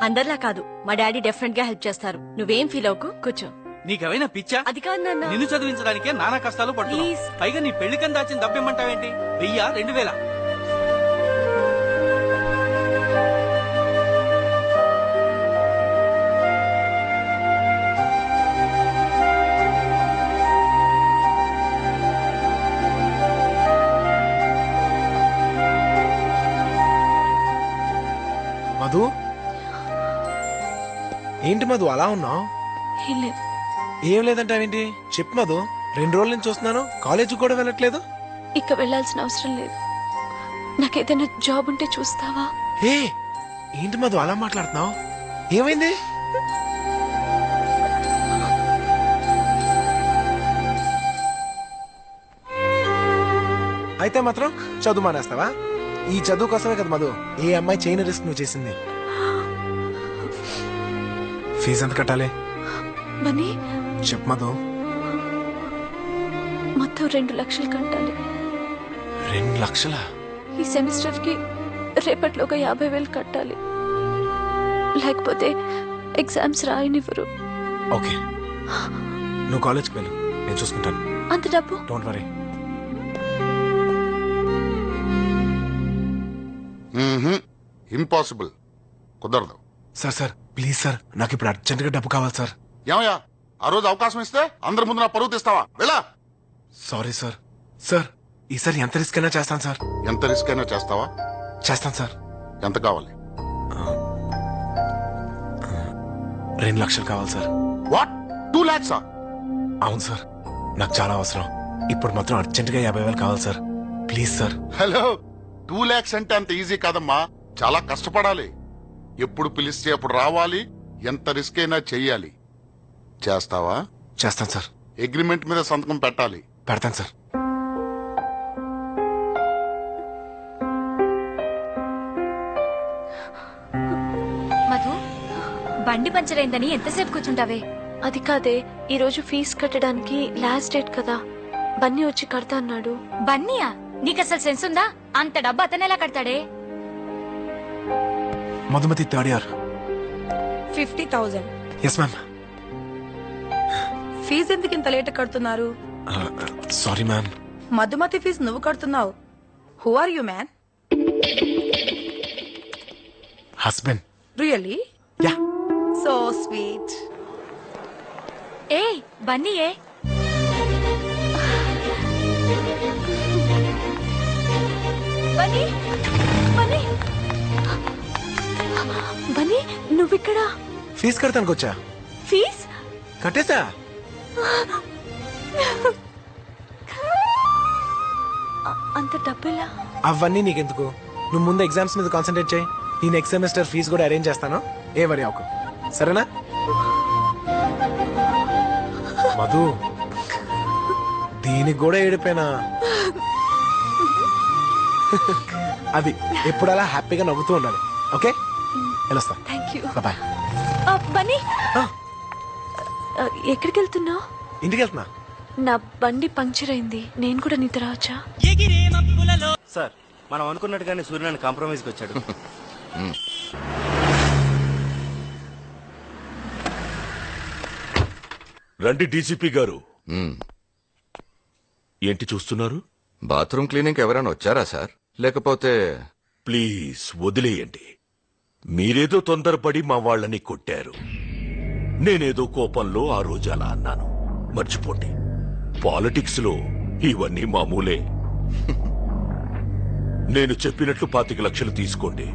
అందరిలా కాదు, మా డాడీ డెఫినెట్ గా హెల్ప్ చేస్తారు. నువ్వేం ఫీల్ అవ్వకు, కూర్చో. నీకేమైనా పిచ్చా? అది కాదు నాన్న. నిన్ను చదివించడానికే నానా కష్టాలు పడుతున్నావు. పైగా నీ పెళ్లికని దాచిన డబ్బేమంటావేంటి? 1000, 2000? మధు, ఏంటి మధు అలా ఉన్నావు? ఏం లేదు. ఏం లేదంటావేంటి? చెప్పు మధు, 2 రోజుల నుంచి చూస్తున్నాను, కాలేజీకి కూడా వెళ్ళట్లేదు. ఇక వెళ్ళాల్సిన అవసరం లేదు. నాకేదైనా జాబ్ ఉంటే చూస్తావా? ఏ ఏంటి మధు అలా మాట్లాడుతున్నావు? ఏమైంది? అయితే మాత్రం చదువు మానేస్తావా? ఈ చదువు కోసమే కదా మధు ఏ అమ్మాయి చేయని రిస్క్ నువ్వు చేసింది. ఫీజు ఎంత కట్టాలి? మనీ చెప్పు మధు. మొత్తం 2 లక్షలు కట్టాలి. 2 లక్షలా? ఈ సెమిస్టర్ కి రేపట్లోగా 50,000 కట్టాలి. లేకపోతే ఎగ్జామ్స్ రాయనివ్వరు. ఓకే, నువ్వు కాలేజ్కి వెళ్ళు, నేను చూసుకుంటాను. అంత డబ్బు? Don't worry. ఇంపాసిబుల్, కుదరదు. సార్ ప్లీజ్ సార్, నాకు ఇప్పుడు అర్జెంట్ గా డబ్బు కావాలి సార్. ఏమయ్యా, ఆ రోజు అవకాశం ఇస్తే అందరి ముందు నా పరువు తీస్తావా? వెళ్ళా. Sorry sir. సార్ ఈసారి ఎంత రిస్క్ అయినా చేస్తాను సార్. ఎంత రిస్క్ అయినా చేస్తావా? చేస్తాను సార్. ఎంత కావాలి? 2 లక్షలు కావాలి సార్. What, 2 lakhs? అవును సార్, నాకు చాలా అవసరం. ఇప్పుడు మాత్రం అర్జెంట్ గా 50,000 కావాలి sir. Please sir. Hello, 2 lakhs అంటే అంత ఈజీ కాదమ్మా, చాలా కష్టపడాలి. ఎప్పుడు పిలిస్తే అప్పుడు రావాలి, ఎంత రిస్క్ అయినా చెయ్యాలి. చేస్తావా? చేస్తాను సార్. అగ్రిమెంట్ మీద సంతకం పెట్టాలి. పెడతాను సార్. మధు, బండి పంచర్ అయిందని ఎంతసేపు కూర్చుంటావే? అది కాదే, ఈ రోజు ఫీజు కట్టడానికి లాస్ట్ డేట్ కదా. బన్నీ వచ్చి కడతా అన్నాడు. బన్నీయా? నీకు అసలు సెన్స్ ఉందా? అంత డబ్బు అతను ఎలా కడతాడే? Madhumathi 3rd year. 50,000. Yes ma'am. Fees ఎందుకు ఇంత లేట్ కడుతున్నారు? Sorry ma'am. మధుమతి ఫీజు నువ్వు కడుతున్నావు. Who are you man? Husband. Really? Yeah. So sweet. ఏ బన్నీయే? బన్నీ, బన్నీ, బన్నీ, నువ్విక్కడా? ఫీజు కడతానికి వచ్చా. ఫీజ్ కట్టేసా. అంత డబ్బులా? అవన్నీ నీకెందుకు, నువ్వు ముందు ఎగ్జామ్స్ మీద కాన్సన్ట్రేట్ చేయి. ఈ నెక్స్ట్ సెమిస్టర్ ఫీజు కూడా అరేంజ్ చేస్తాను, ఏ వరి అవ్వకు, సరేనా? మధు, దీనికి కూడా ఏడిపోయినా. అది ఎప్పుడు అలా హ్యాపీగా నవ్వుతూ ఉండాలి. ఓకే, వెళ్ళొస్తా. Thank you. బాయ్. బన్నీ, ఎక్కడికి వెళ్తున్నావు? ఇంటికి వెళ్తున్నా. నా బండి పంక్చర్ అయింది, నేను కూడా నీతో రావచ్చా? సార్, మనం అనుకున్నట్టుగానే సూర్యనారాయణ కాంప్రమైజ్కి వచ్చాడు. రండి డీసీపీ గారు. ఏంటి చూస్తున్నారు? బాత్రూమ్ క్లీనింగ్ ఎవరైనా వచ్చారా సార్? లేకపోతే ప్లీజ్ వదిలేయండి. మీరేదో తొందరపడి మా వాళ్ళని కొట్టారు. నేనేదో కోపంలో ఆ రోజు అలా అన్నాను, మర్చిపోండి. పాలిటిక్స్ లో ఇవన్నీ మామూలే. నేను చెప్పినట్లు 25 లక్షలు తీసుకోండి,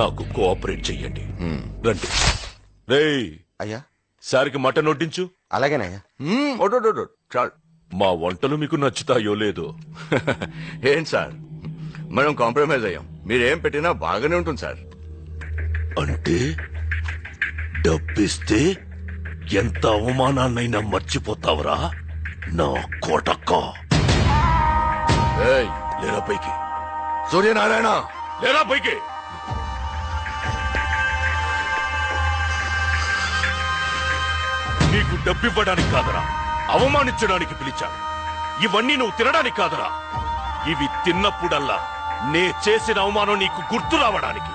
నాకు కోఆపరేట్ చెయ్యండి. రండి. రేయ్ అయ్యా, సార్కి మటన్ వడ్డించు. అలాగేనయ్యా. చాలు. మా వంటలు మీకు నచ్చుతాయో లేదో. ఏం సార్, మనం కాంప్రమైజ్ అయ్యాం. మీరేం పెట్టినా బాగానే ఉంటుంది సార్. అంటే డబ్బిస్తే ఎంత అవమానాన్నైనా మర్చిపోతావరా నా కోటక్క? లేరా పైకి. సూర్యనారాయణ, లేరా పైకి. నీకు డబ్బివ్వడానికి కాదరా, అవమానించడానికి పిలిచాను. ఇవన్నీ నువ్వు తినడానికి కాదరా, ఇవి తిన్నప్పుడల్లా నే చేసిన అవమానం నీకు గుర్తు రావడానికి.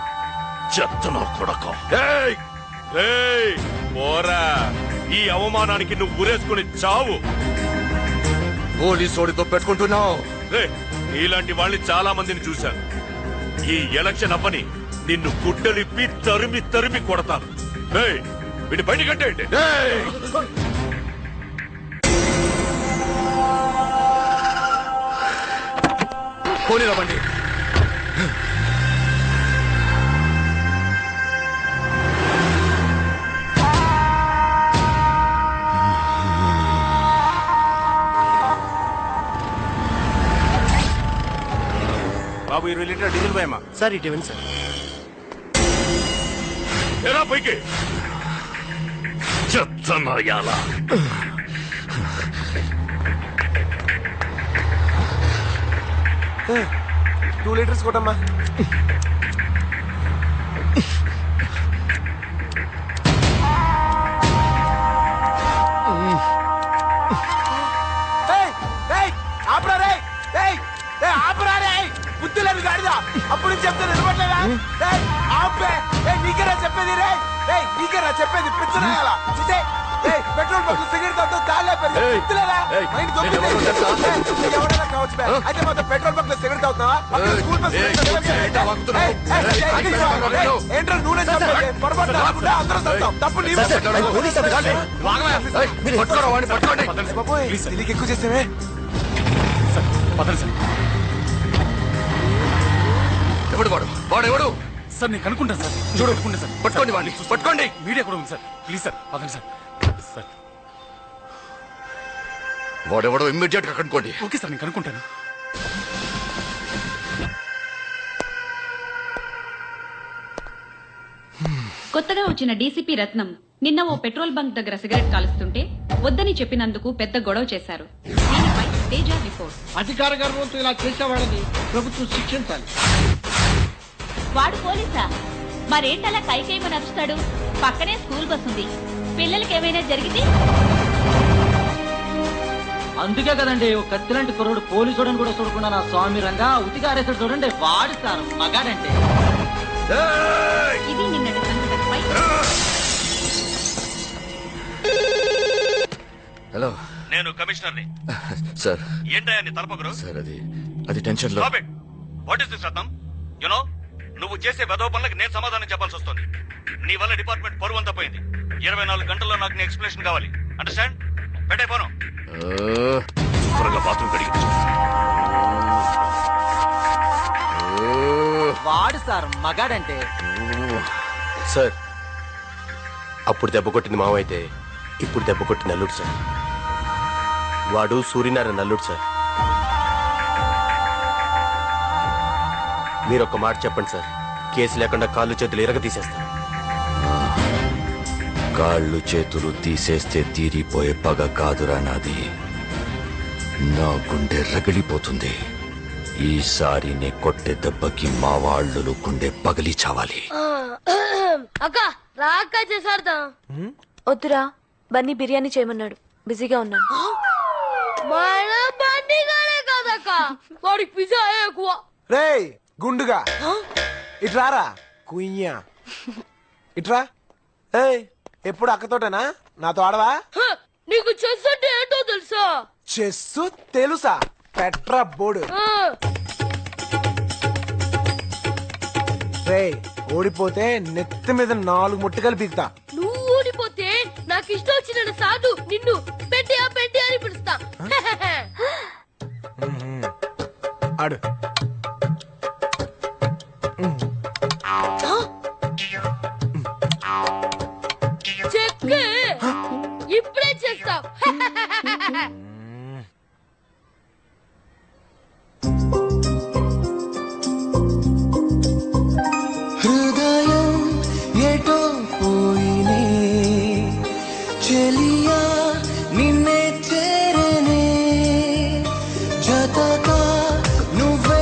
చెత్తనా కొడక. ఏయ్! ఏయ్! పోరా, ఈ అవమానానికి నువ్వు ఉరేసుకుని చావు. పోలీసోడితో పెట్టుకుంటున్నావు. ఇలాంటి వాళ్ళని చాలా మందిని చూశాను. ఈ ఎలక్షన్ అవ్వని నిన్ను గుడ్డలిప్పి తరిమి తరిమి కొడతాను. వీడి బయట కట్టేయండి. పోనీరా బండి. బాబు 20 లీటర్ డీజిల్ పోయమ్మా. సార్ ఇటు ఇవ్వండి సార్. ఎలా పైకి చెత్తనాయాల. 2 లీటర్స్ కొట్టమ్మా. బుద్ధి లేదు గాడిదా. అప్పుడు చెప్తే నిలబడలేదా? ఆపే. నీకేనా చెప్పేది రే? నీకేనా చెప్పేది? పిచ్చనాయాల. పెట్రోల్ బంక్ సిగరెట్ తాగుతూ తాళే పెద్దలేదా? మైండ్ ఎవరైనా కావచ్చు. అయితే మొత్తం పెట్రోల్ బంక్ లో సిగరెట్ తాగుతావా? స్కూల్ బస్ ఏంట్రా నూనె చెప్పేది? పొరపాటు కాకుండా అందరూ తాగుతాం. తప్పు నీ దీనికి ఎక్కువ చేసేవే. ఎవడు వాడు? వాడెవడు? సార్ నేను కనుక్కుంటాను సార్. చూడు, కనుక్కుంటా సార్. పట్టుకోండి వాడిని, పట్టుకోండి. మీడియా కూడా ఉంది సార్. ప్లీజ్ సార్, పదండి సార్. సార్ వాడెవడో ఇమ్మీడియట్ గా కనుక్కోండి. ఓకే సార్, నేను కనుక్కుంటాను. కొత్తగా వచ్చిన డీసీపీ రత్నం నిన్న ఓ పెట్రోల్ బంక్ దగ్గర సిగరెట్ కాలుస్తుంటే వద్దని చెప్పినందుకు పెద్ద గొడవ చేశారు. దీనిపై తేజ రిపోర్ట్. అధికార గర్వంతో ఇలా చేసేవాళ్ళని ప్రభుత్వం శిక్షించాలి. వాడు పోలీసా? మరేంటలా కైకేమని నడుస్తాడు? పక్కనే స్కూల్ బస్ ఉంది. పిల్లలకి ఏమైనా జరిగింది? అందుకే కదండి ఒక కత్తిలాంటి కుర్రోడు పోలీసుడని కూడా చూడకుండా నా స్వామి రంగా ఉతిగా ఆరేసాడు చూడండి. వాడు సార్ మగాడంటే. ఇది నిన్నటి సంఘటనపై. హలో, నేను కమిషనర్ని. సార్ ఏంటయ్యా నీ తలపొగరు? సార్ అది టెన్షన్ లో. What is this Ratnam? You know నువ్వు చేసే వెధవ పనులకు నేను సమాధానం చెప్పాల్సి వస్తుంది. నీ వల్ల డిపార్ట్మెంట్ పరువు అంతా పోయింది. 24 గంటల్లో నాకు నీ ఎక్స్ప్లెనేషన్ కావాలి. అండర్స్టాండ్? పెట్టే పోను. శుభ్రంగా బాత్రూమ్ కడిగి వాడు సార్ మగాడంటే. సార్ అప్పుడు దెబ్బ కొట్టింది మావైతే ఇప్పుడు దెబ్బ కొట్టిన అల్లుడు సార్. వాడు సూర్యనారాయణ అల్లుడు సార్. మీరొక్క మాట చెప్పండి సార్, కేసు లేకుండా కాళ్ళు చేతులు ఎరగ తీసేస్తాను. కాళ్ళు చేతులు తీసేస్తే తీరిపోయే పగ కాదురా నాది. నా గుండె రగిలిపోతుంది. ఈసారి నే కొట్టే దెబ్బకి మా వాళ్ళు గుండె పగిలి చావాలి. అక్క రా అక్క చేసాడతాం. వద్దురా, బన్నీ బిర్యానీ చేయమన్నాడు. బిజీగా ఉన్నాను. మన బండిగానే కాదక్క, వాడికి పిజ్జా ఎక్కువ. రేయ్ గుండుగా ఇట్రారా కుయ్యా ఇట్రా. ఏయ్ ఎప్పుడు అక్కతోటేనా? నాతో ఆడవా? నీకు చెస్ అంటే ఏంటో తెలుసా? చెస్సు తెలుసా? Petra board. రేయ్ ఓడిపోతే నెత్తి మీద 4 ముట్టకలు పీకుతా. నువ్వు ఓడిపోతే నాకు ఇష్టం వచ్చిన సాధు నిన్ను పెట్టియా పెట్టి అని పిలుస్తా. ఆడు చెక్కే ఇప్పుడే చేస్తావు. హృదయం ఎటో పోయినే చెలియా నిన్నే చేరనే జతగా నువ్వే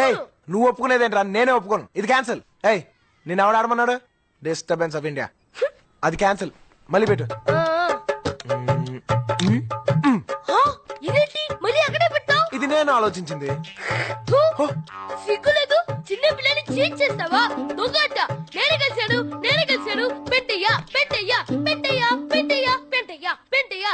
ఏయ్ నువ్వు ఒప్పుకునేదేంట్రా? నేనే ఒప్పుకోను. ఇది క్యాన్సిల్. ఏయ్ నేను ఎవడు ఆడమన్నాడు? Disturbance of India. అది క్యాన్సిల్. మళ్ళీ పెట్టు. ఇదేంటి మళ్ళీ అక్కడే పెట్టావు? ఇది నేను ఆలోచించింది. సిగ్గులేదు, చిన్న పిల్లని చీట్ చేస్తావా? దొంగట. నేనే కలిశాను. పెట్టయ్యా పెట్టయ్యా పెట్టయ్యా పెట్టయ్యా పెట్టయ్యా పెట్టయ్యా.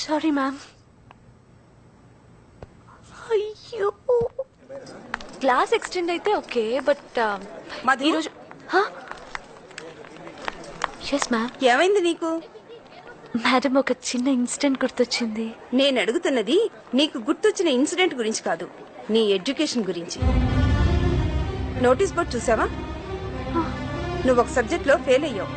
Sorry ma'am. అయ్యో క్లాస్ ఎక్స్టెండ్ అయితే ఓకే, బట్ ఈరోజు ఎస్ మ్యామ్. ఏమైంది నీకు? మేడం ఒక చిన్న ఇన్సిడెంట్ గుర్తొచ్చింది. నేను అడుగుతున్నది నీకు గుర్తొచ్చిన ఇన్సిడెంట్ గురించి కాదు, నీ ఎడ్యుకేషన్ గురించి. నోటీస్ బోర్డ్ చూసావా? నువ్వు ఒక సబ్జెక్ట్ లో ఫెయిల్ అయ్యావు.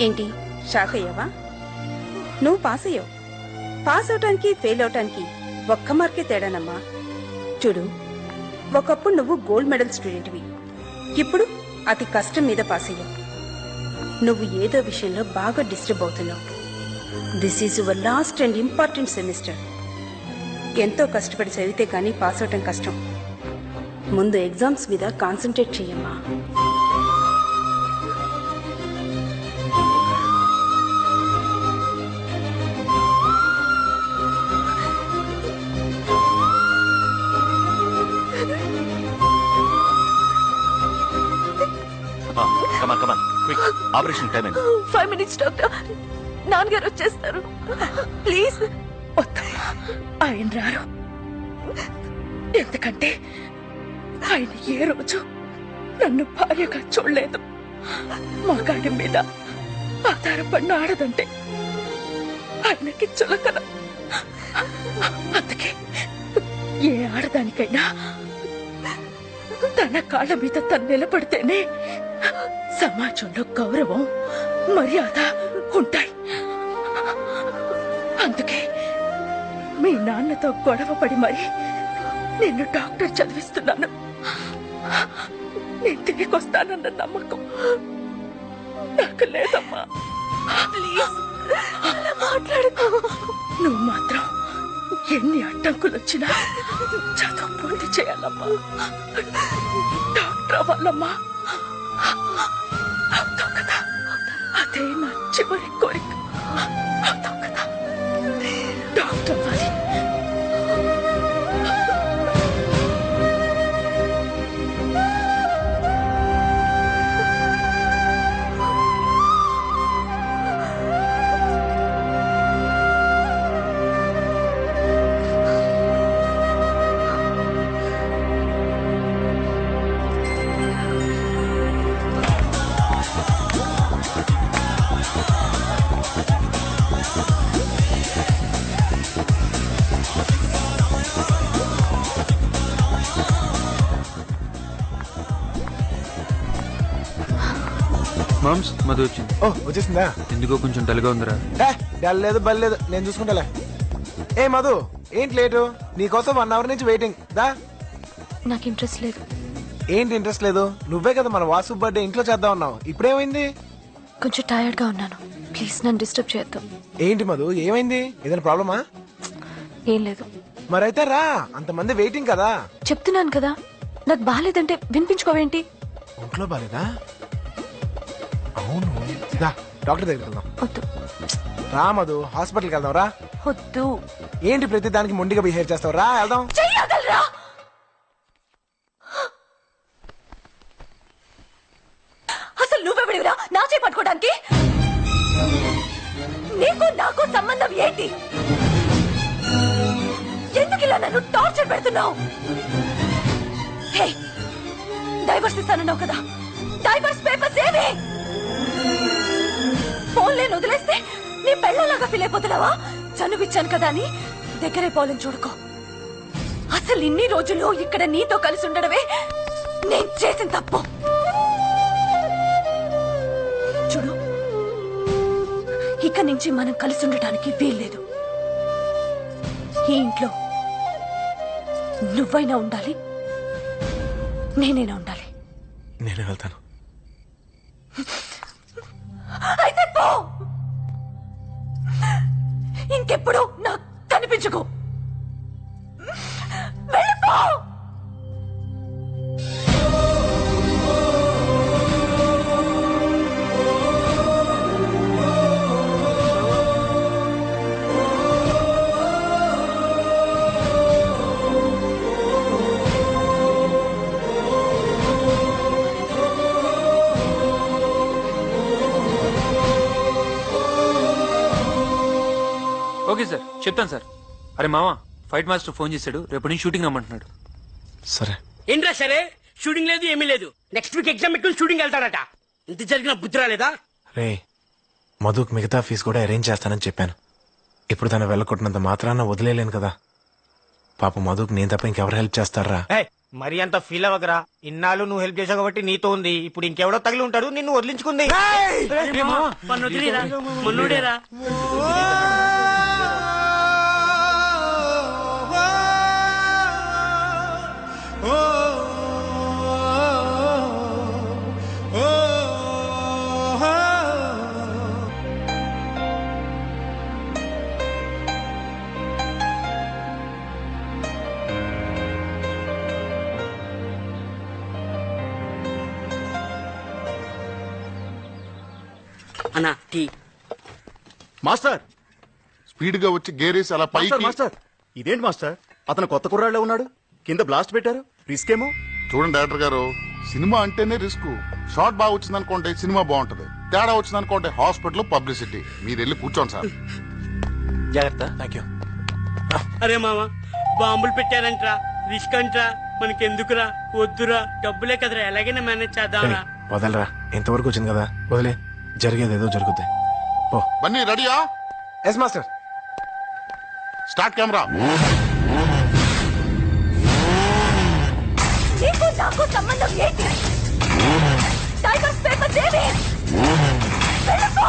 ఏంటి షాక్ అయ్యావా? నువ్వు పాస్ అయ్యావు. పాస్ అవటానికి ఫెయిల్ అవటానికి ఒక్క మార్కే తేడానమ్మా. చూడు, ఒకప్పుడు నువ్వు గోల్డ్ మెడల్ స్టూడెంట్వి, ఇప్పుడు అతి కష్టం మీద పాస్ అయ్యావు. నువ్వు ఏదో విషయంలో బాగా డిస్టర్బ్ అవుతున్నావు. This is your last and important semester. ఎంతో కష్టపడి చదివితే కానీ పాస్ అవటం కష్టం. ముందు ఎగ్జామ్స్ మీద కాన్సన్ట్రేట్ చెయ్యమ్మా. Operation time 5 minutes doctor. నాన్నగారు వచ్చేస్తారు. ప్లీజ్. ఆయన రారు. ఎందుకంటే ఆయన ఏ రోజు నన్ను భార్యగా చూడలేదు. మగాడి మీద ఆధారపడిన ఆడదంటే ఆయనకి చులకన. అందుకే ఏ ఆడదానికైనా తన కాళ్ళ మీద తను నిలబడితేనే సమాజంలో గౌరవం, మర్యాద ఉంటాయి. అందుకే మీ నాన్నతో గొడవ పడి మరి నిన్ను డాక్టర్ చదివిస్తున్నాను. నేను తిరిగి వస్తానన్న నమ్మకం నాకు లేదమ్మా. ప్లీజ్ మాట్లాడుకో. నువ్వు మాత్రం ఎన్ని అడ్డంకులు వచ్చినా చదువు పూర్తి చేయాలమ్మా. డాక్టర్ అవ్వాలమ్మా. అవుతావు కదా? అదే నా చివరి కోరిక. అవుతావు కదా? డాక్టర్ అవ్వాలి. మామ్స్ మధు వచ్చింది. ఓ వచ్చేసిందా? ఎందుకో కొంచెం డల్గా ఉందిరా. డల్ లేదు బల్లేదు, నేను చూసుకుంటాలే. ఏ మధు ఏంటి లేటు? నీకోసం 1 hour నుంచి వెయిటింగ్. దా. నాకు ఇంట్రెస్ట్ లేదు. ఏంటి ఇంట్రెస్ట్ లేదు? నువ్వే కదా మన వాసు బర్త్డే ఇంట్లో చేద్దాం అన్నావు. ఇప్పుడేమైంది? కొంచెం టైర్డ్ గా ఉన్నాను. ప్లీజ్ నన్ను డిస్టర్బ్ చేయొద్దు. ఏంటి మధు ఏమైంది? ఏదైనా ప్రాబ్లమా? ఏం లేదు. మరైతే రా, అంతమంది వెయిటింగ్ కదా. చెప్తున్నాను కదా, నాకు బాగాలేదంటే వినిపించుకోవేంటి? ఒంట్లో బాగాలేదా? అవును, డాక్టర్ దగ్గరికి వెళ్దాం. వద్దు. రా మధు, హాస్పిటల్కి వెళ్దాం. రా. వద్దు. ఏంటి ప్రతి దానికి మొండిగా బిహేవ్ చేస్తావు? రా వెళ్దాం. అసలు నువ్వెవడివిరా నా చేయి పట్టుకోవడానికి? నీకు నాకు సంబంధం ఏంటి? ఎందుకు ఇలా నన్ను టార్చర్ పెడుతున్నావు? డైవర్స్ ఇస్తానన్నావు కదా, డైవర్స్ పేపర్స్ ఏవి? నేను వదిలేస్తే నీ పెళ్ళలాగా ఫీల్ అయిపోతున్నావా? చనువిచ్చాను కదా అని దగ్గరైపోవాలని చూడుకో. అసలు ఇన్ని రోజులు ఇక్కడ నీతో కలిసి ఉండడమే నేను చేసిన తప్పు. చూడు, ఇక నుంచి మనం కలిసి ఉండటానికి వీల్లేదు. ఈ ఇంట్లో నువ్వైనా ఉండాలి, నేనైనా ఉండాలి. నేను వెళ్తాను. అయితే పో, ఇంకెప్పుడు నాకు కనిపించుకో. వెళ్ళిపో. ఓకే సార్, చెప్తాను సార్. అరే మామా, ఫైట్ మాస్టర్ ఫోన్ చేశాడు, రేపు నుంచి షూటింగ్ రమ్మంటున్నాడు. సరే. ఏంట్రా సరే? షూటింగ్ లేదు, ఏమీ లేదు. నెక్స్ట్ వీక్ ఎగ్జామ్ పెట్టుకుని షూటింగ్ వెళ్తాడట. ఇంత జరిగిన బుద్ధి రాలేదా? రే, మధుకు మిగతా ఫీజు కూడా అరేంజ్ చేస్తానని చెప్పాను. ఇప్పుడు తను వెళ్ళకొట్టినంత మాత్రాన వదిలేలేను కదా. పాప మధుకు నేను తప్ప ఇంకెవరు హెల్ప్ చేస్తారా? మరి అంత ఫీల్ అవ్వకరా. ఇన్నాళ్ళు నువ్వు హెల్ప్ చేసావు కాబట్టి నీతో ఉంది. ఇప్పుడు ఇంకెవడో తగిలి ఉంటాడు, నిన్ను వదిలించుకుంది. మొన్నోడేరా. అన్నా టీ. మాస్టర్ స్పీడ్ గా వచ్చి గేరేసి అలా పైకి. మాస్టర్ ఇదేంటి మాస్టర్, అతను కొత్త కుర్రాళ్ళే ఉన్నాడు, కింద బ్లాస్ట్ పెట్టారు, రిస్క్ ఏమో. చూడండి డైరెక్టర్ గారు, సినిమా అంటేనే రిస్క్. షార్ట్ బాగా వచ్చింది అనుకోండి సినిమా బాగుంటది, తేడా వచ్చింది అనుకోండి హాస్పిటల్ పబ్లిసిటీ. మీరు వెళ్ళి కూర్చోండి సార్. జాగ్రత్త. Thank you. అరే మామ, బాంబులు పెట్టారంట్రా, రిస్క్ అంట్రా. మనకెందుకురా? వద్దురా, డబ్బులే కదరా, ఎలాగైనా మేనేజ్ చేద్దాంరా. వదలరా, ఇంతవరకు వచ్చింది కదా, వదిలే. జరిగేది ఏదో జరుగుతాయి. బన్నీ రెడీయా? Yes master. Start camera. నీకు నాకు సంబంధం ఏంటి? Tigers paper Devi. వెళ్ళిపో.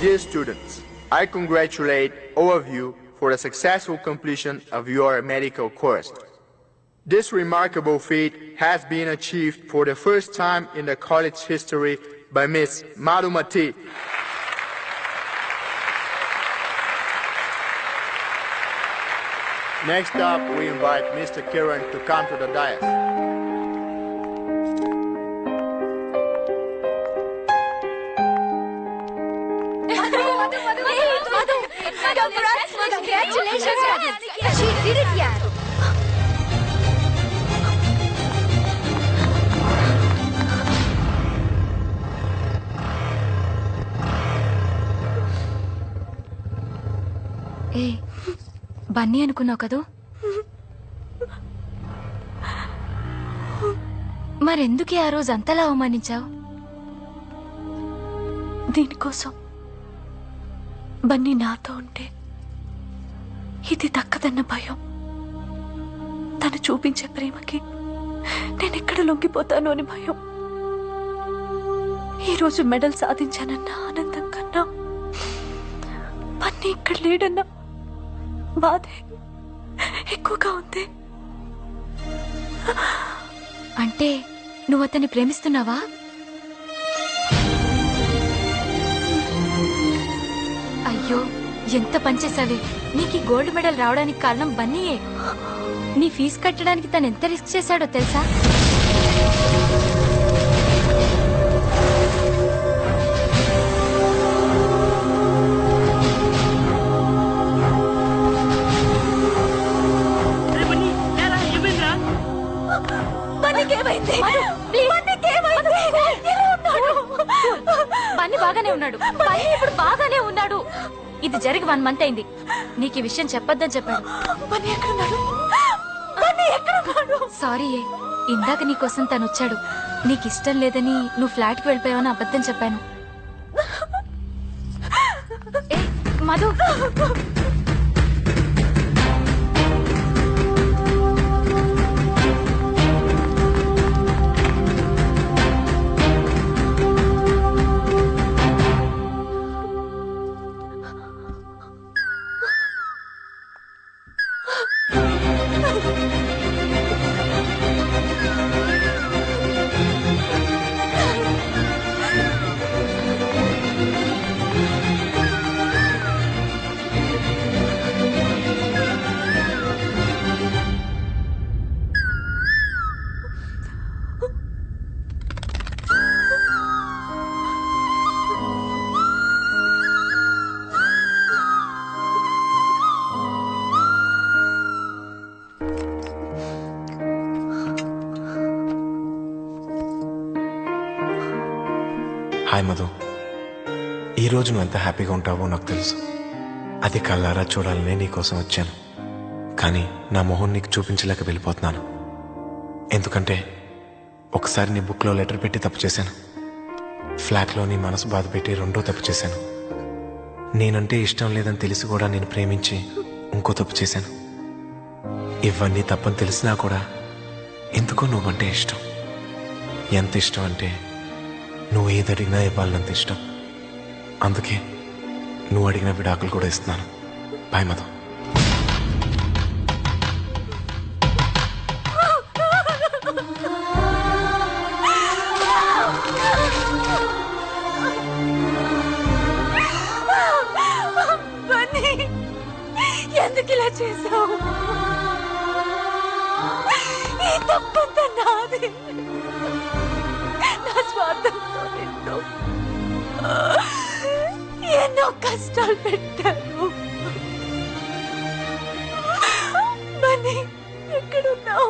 Dear students, I congratulate all of you for the successful completion of your medical course. This remarkable feat has been achieved for the first time in the college history by Miss Madhumati. Next up, we invite Mr. Kiran to come to the dais. ఏ బన్నీ అనుకున్నావు కదూ? మరెందుకే ఆ రోజు అంతలా అవమానించావు? దీనికోసం బన్నీ నాతో ఉంటే ఇది దక్కదన్న భయం, తను చూపించే ప్రేమకి నేనెక్కడ లొంగిపోతాను అని భయం. ఈరోజు మెడల్ సాధించానన్న ఆనందం కన్నా బన్నీ ఇక్కడ లేడన్న బాధే ఎక్కువగా ఉంది. అంటే నువ్వు అతన్ని ప్రేమిస్తున్నావా? అయ్యో, ఎంత పనిచేసావే. నీకు గోల్డ్ మెడల్ రావడానికి కారణం బన్నీయే. నీ ఫీజు కట్టడానికి తను ఎంత రిస్క్ చేశాడో తెలుసా? బన్నీ బాగానే ఉన్నాడు. బన్నీ ఇప్పుడు బాగానే ఉన్నాడు. ఇది జరిగి 1 మంత్ అయింది. నీకు ఈ విషయం చెప్పొద్దని చెప్పాడు. సారీ, ఇందాక నీకోసం తను వచ్చాడు. నీకు ఇష్టం లేదని నువ్వు ఫ్లాట్ కి వెళ్ళిపోయావని అబద్ధం చెప్పాను. ఏ మధు, హాయ్ మధు. ఈరోజు నువ్వు ఎంత హ్యాపీగా ఉంటావో నాకు తెలుసు. అది కళ్ళారా చూడాలనే నీకోసం వచ్చాను. కానీ నా మొహం నీకు చూపించలేక వెళ్ళిపోతున్నాను. ఎందుకంటే ఒకసారి నీ బుక్లో లెటర్ పెట్టి తప్పు చేశాను. ఫ్లాట్లో నీ మనసు బాధ పెట్టి 2వ తప్పు చేశాను. నేనంటే ఇష్టం లేదని తెలిసి కూడా నేను ప్రేమించి ఇంకో తప్పు చేశాను. ఇవన్నీ తప్పని తెలిసినా కూడా ఎందుకో నువ్వంటే ఇష్టం. ఎంత ఇష్టం అంటే నువ్వు ఏది అడిగినా ఇవ్వాలన్నంత ఇష్టం. అందుకే నువ్వు అడిగిన విడాకులు కూడా ఇస్తున్నాను. బాయ్ మధు. ఎందుకు ఇలా చేసావు? ఈ తప్పంతా నాది. నా స్వార్థంతో ఎన్నో కష్టాలు పెట్టాను. బన్నీ, ఎక్కడున్నావు?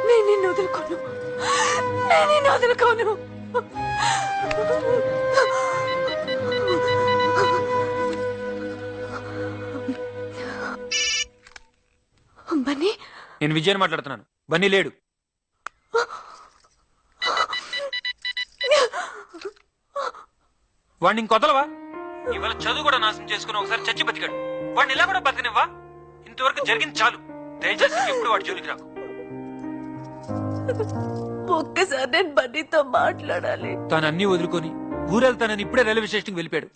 నేను నిన్ను వదులుకోను. నేను నిన్ను వదులుకోను. బన్నీ, నేను విజయన్ మాట్లాడుతున్నాను. బన్నీ లేడు. వాడిని ఇంకొదలవా? ఇవాళ చదువు కూడా నాశనం చేసుకుని ఒకసారి చచ్చి బతికాడు. వాడిని ఇలా కూడా బతికనివ్వా? ఇంతవరకు జరిగింది చాలు. దయచేసి ఎప్పుడు వాడి జోలికి రాకు. ఒక్కసారి నేను బన్నీతో మాట్లాడాలి. తాను అన్ని వదులుకొని ఊరెళ్తానని ఇప్పుడే రైల్వే స్టేషన్కి వెళ్ళిపోయాడు.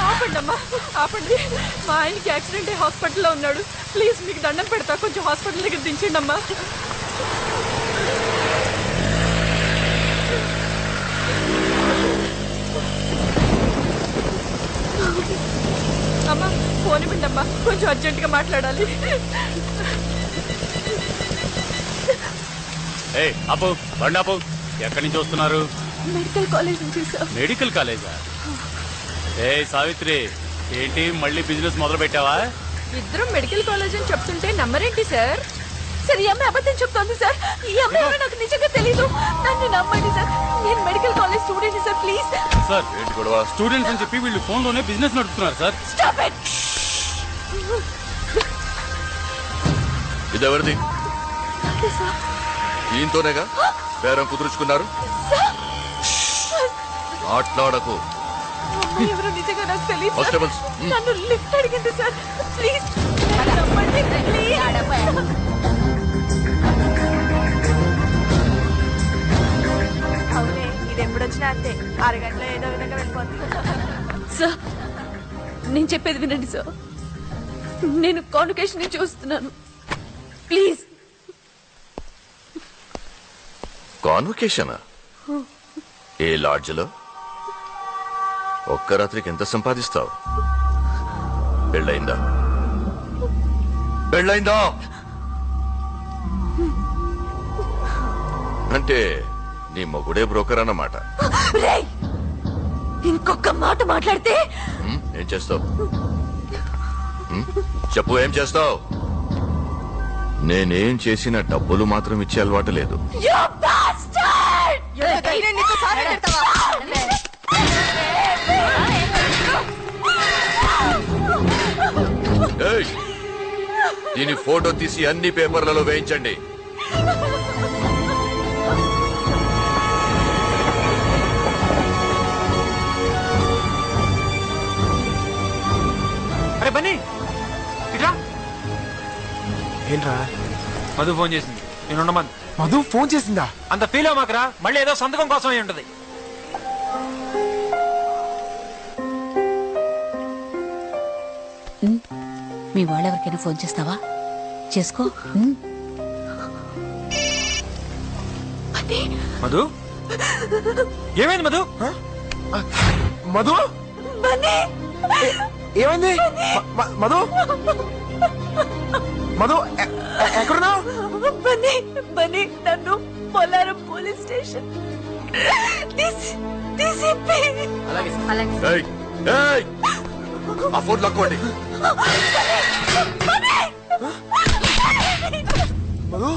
ఆపండి అమ్మా, ఆపండి. మా ఆయనకి యాక్సిడెంట్ అయ్యి హాస్పిటల్లో ఉన్నాడు. ప్లీజ్ మీకు దండం పెడతా, కొంచెం హాస్పిటల్ దగ్గర దించండి అమ్మా. అమ్మా ఫోన్ ఇవ్వండి అమ్మా, కొంచెం అర్జెంటుగా మాట్లాడాలి. అప్పు బండి అప్పు. ఎక్కడి నుంచి వస్తున్నారు? మెడికల్ కాలేజ్ నుంచి సార్. మెడికల్ కాలేజా? ఏ సావిత్రి, ఏంటి మళ్ళీ బిజినెస్ మొదలు పెట్టావా? ఇద్దరం మెడికల్ కాలేజ్ అని చెప్తుంటే నమ్మరేంటి సార్? సార్, ఈ అమ్మాయి అబద్ధం చెప్తోంది సార్. ఈ అమ్మాయి ఎవరో నాకు నిజంగా తెలీదు. నన్ను నమ్మండి సార్. నేను medical college student sir, please. Sir ఏంటి గొడవ? స్టూడెంట్స్ అని చెప్పి వీళ్ళు ఫోన్ లోనే బిజినెస్ నడుపుతున్నారు సార్. Stop it. ఇదెవరిది? ఈయనతోనేగా బేరం కుదుర్చుకున్నారు. మాట్లాడకు. ఎవరో నిజంగా నాకు తెలియదు. కానిస్టేబుల్స్, నన్ను లిఫ్ట్ అడిగింది సార్, ప్లీజ్. నమ్మండి ప్లీజ్. అవునే, ఇది ఎప్పుడొచ్చినా అంతే. 6 గంటల ఏదో విధంగా వెళ్ళిపోతుంది. సార్ నేను చెప్పేది వినండి సార్. నేను కాన్వకేషన్ నుంచి చూస్తున్నాను, ప్లీజ్. కాన్వకేషన్? ఏ లాడ్జ్లో? ఒక్క రాత్రికి ఎంత సంపాదిస్తావు? పెళ్ళయిందా? పెళ్ళయిందా? అంటే నీ మొగుడే బ్రోకర్ అన్నమాట. ఇంకొక మాట మాట్లాడితే ఏం చేస్తావు? చెప్పు, ఏం చేస్తావు? నేనేం చేసినా డబ్బులు మాత్రం ఇచ్చే అలవాటు లేదు. ఏయ్, దీని ఫోటో తీసి అన్ని పేపర్లలో వేయించండి. అరే బన్నీ ఇట్రా. ఏంట్రా? మధు ఫోన్ చేసింది, నేను ఉండమని. మధు ఫోన్ చేసిందా? అంత ఫీల్ అవ్వమాకరా, మళ్ళీ ఏదో సంతకం కోసం అయి ఉంటది. మీ వాళ్ళెవరికైనా ఫోన్ చేస్తావా? చేసుకో. మధు ఏమైంది? మధు మధు ఏమైంది? మధు మధు ఎక్కడున్నావు? బన్నీ నన్ను పోలారం పోలీస్ స్టేషన్ ఏయ్, ఏయ్, ఆ ఫోన్ లాక్కోండి. మధు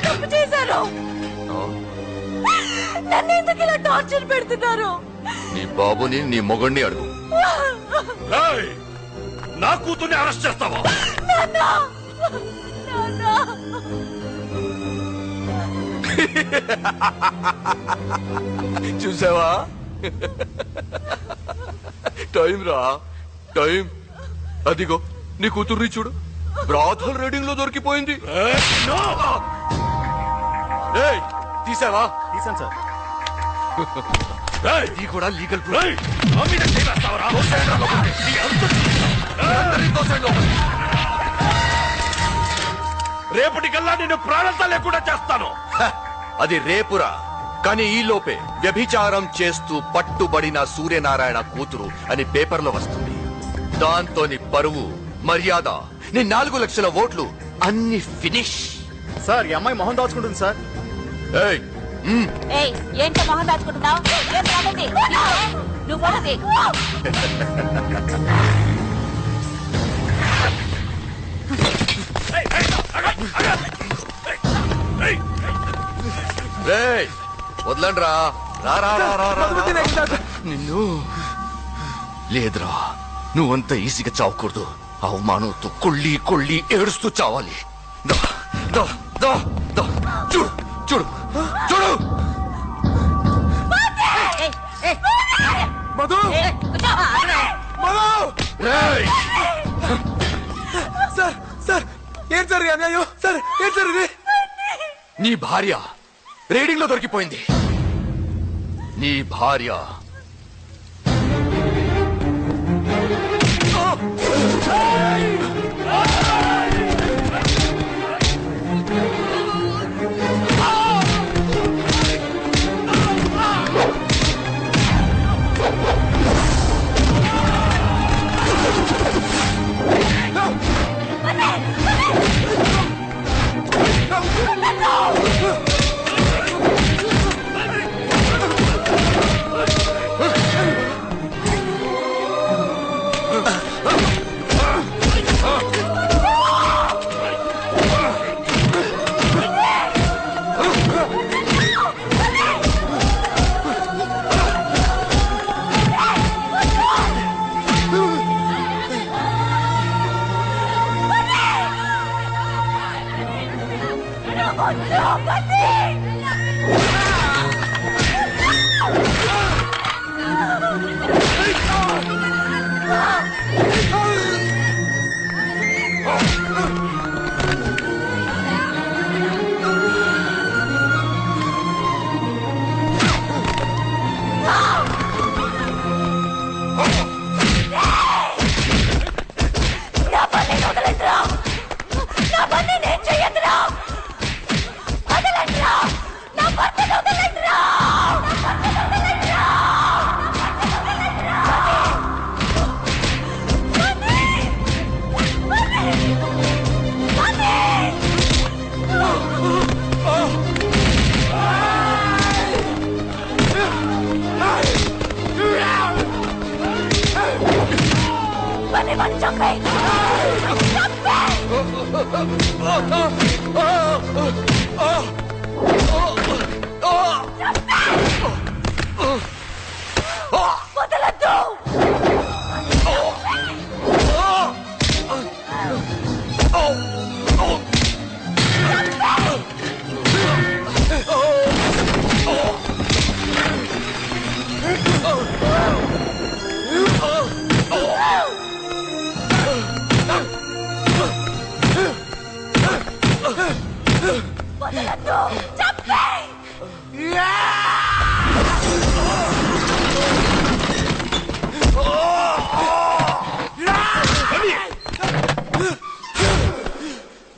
తప్పు చేశారు. నన్ను ఎందుకు ఇలా టార్చర్ పెడుతున్నారు? నీ బాబుని నీ మొగణ్ణి అడుగు. ఏయ్, నా కూతుర్ని అరెస్ట్ చేస్తావా? చూసావా? టైం రా, టైం. అదిగో నీ కూతుర్ని చూడు, బ్రాథల్ రీడింగ్ లో దొరికిపోయింది. ఏయ్, తీసావా? తీసాను సార్. ఇది కూడా లీగల్ ప్రూఫ్. రేపటికల్లా నిన్ను ప్రాణంతా లేకుండా చేస్తాను. అది రేపురా, కానీ ఈ లోపే వ్యభిచారం చేస్తూ పట్టుబడిన సూర్యనారాయణ కూతురు అని పేపర్లో వస్తుంది. దాంతో నీ పరువు, మర్యాద, నీ 4 లక్షల ఓట్లు అన్ని ఫినిష్. సార్, ఈ అమ్మాయి మొహం దాచుకుంటుంది సార్. ఏయ్, ఏంటో మొహం దాచుకుంటున్నావు? నువ్వు పోతుంది. వదలండి రా. నిన్ను లేదురా, నువ్వంత ఈజీగా చావకూడదు. అవమానంతో కొళ్ళి కొళ్ళి ఏడుస్తూ చావాలి. దా, దా, దా, దా. చూడు చూడు చూడు. మధు రేయ్, సార్ సార్ ఏం సార్ అన్యాయం? సార్ ఏం సార్ ఇది? నీ భార్య రీడింగ్ లో దొరికిపోయింది. నీ భార్య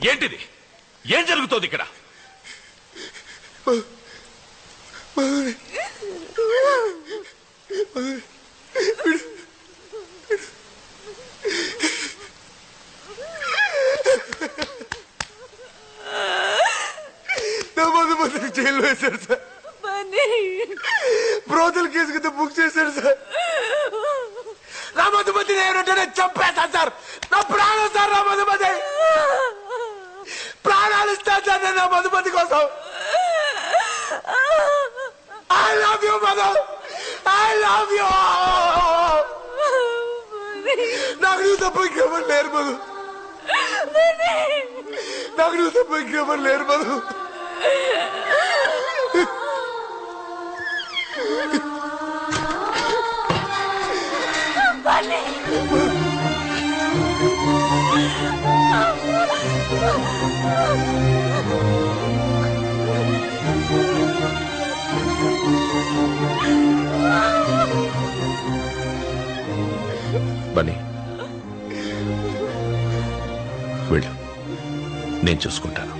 ఏంటిది? ఏం జరుగుతోంది ఇక్కడ? నా మధుమతిని జైల్లో వేశారు సార్. బ్రోతల్ కేసు కింద బుక్ చేశారు సార్. నా మధుమతిని ఏమంటే చంపేస్తాను సార్. నా ప్రాణం సార్. నా మధుమతి ప్రాణాలు ఇస్తాను సార్ నేను నా మధుమతి కోసం. I love you Madhu. I love you. నాకు నువ్వు తప్ప ఇంకెవరు లేరు మధు. నాకు నువ్వు తప్ప ఇంకెవరు లేరు మధు. బన్నీ, వెళ్ళు, నేను చూసుకుంటాను.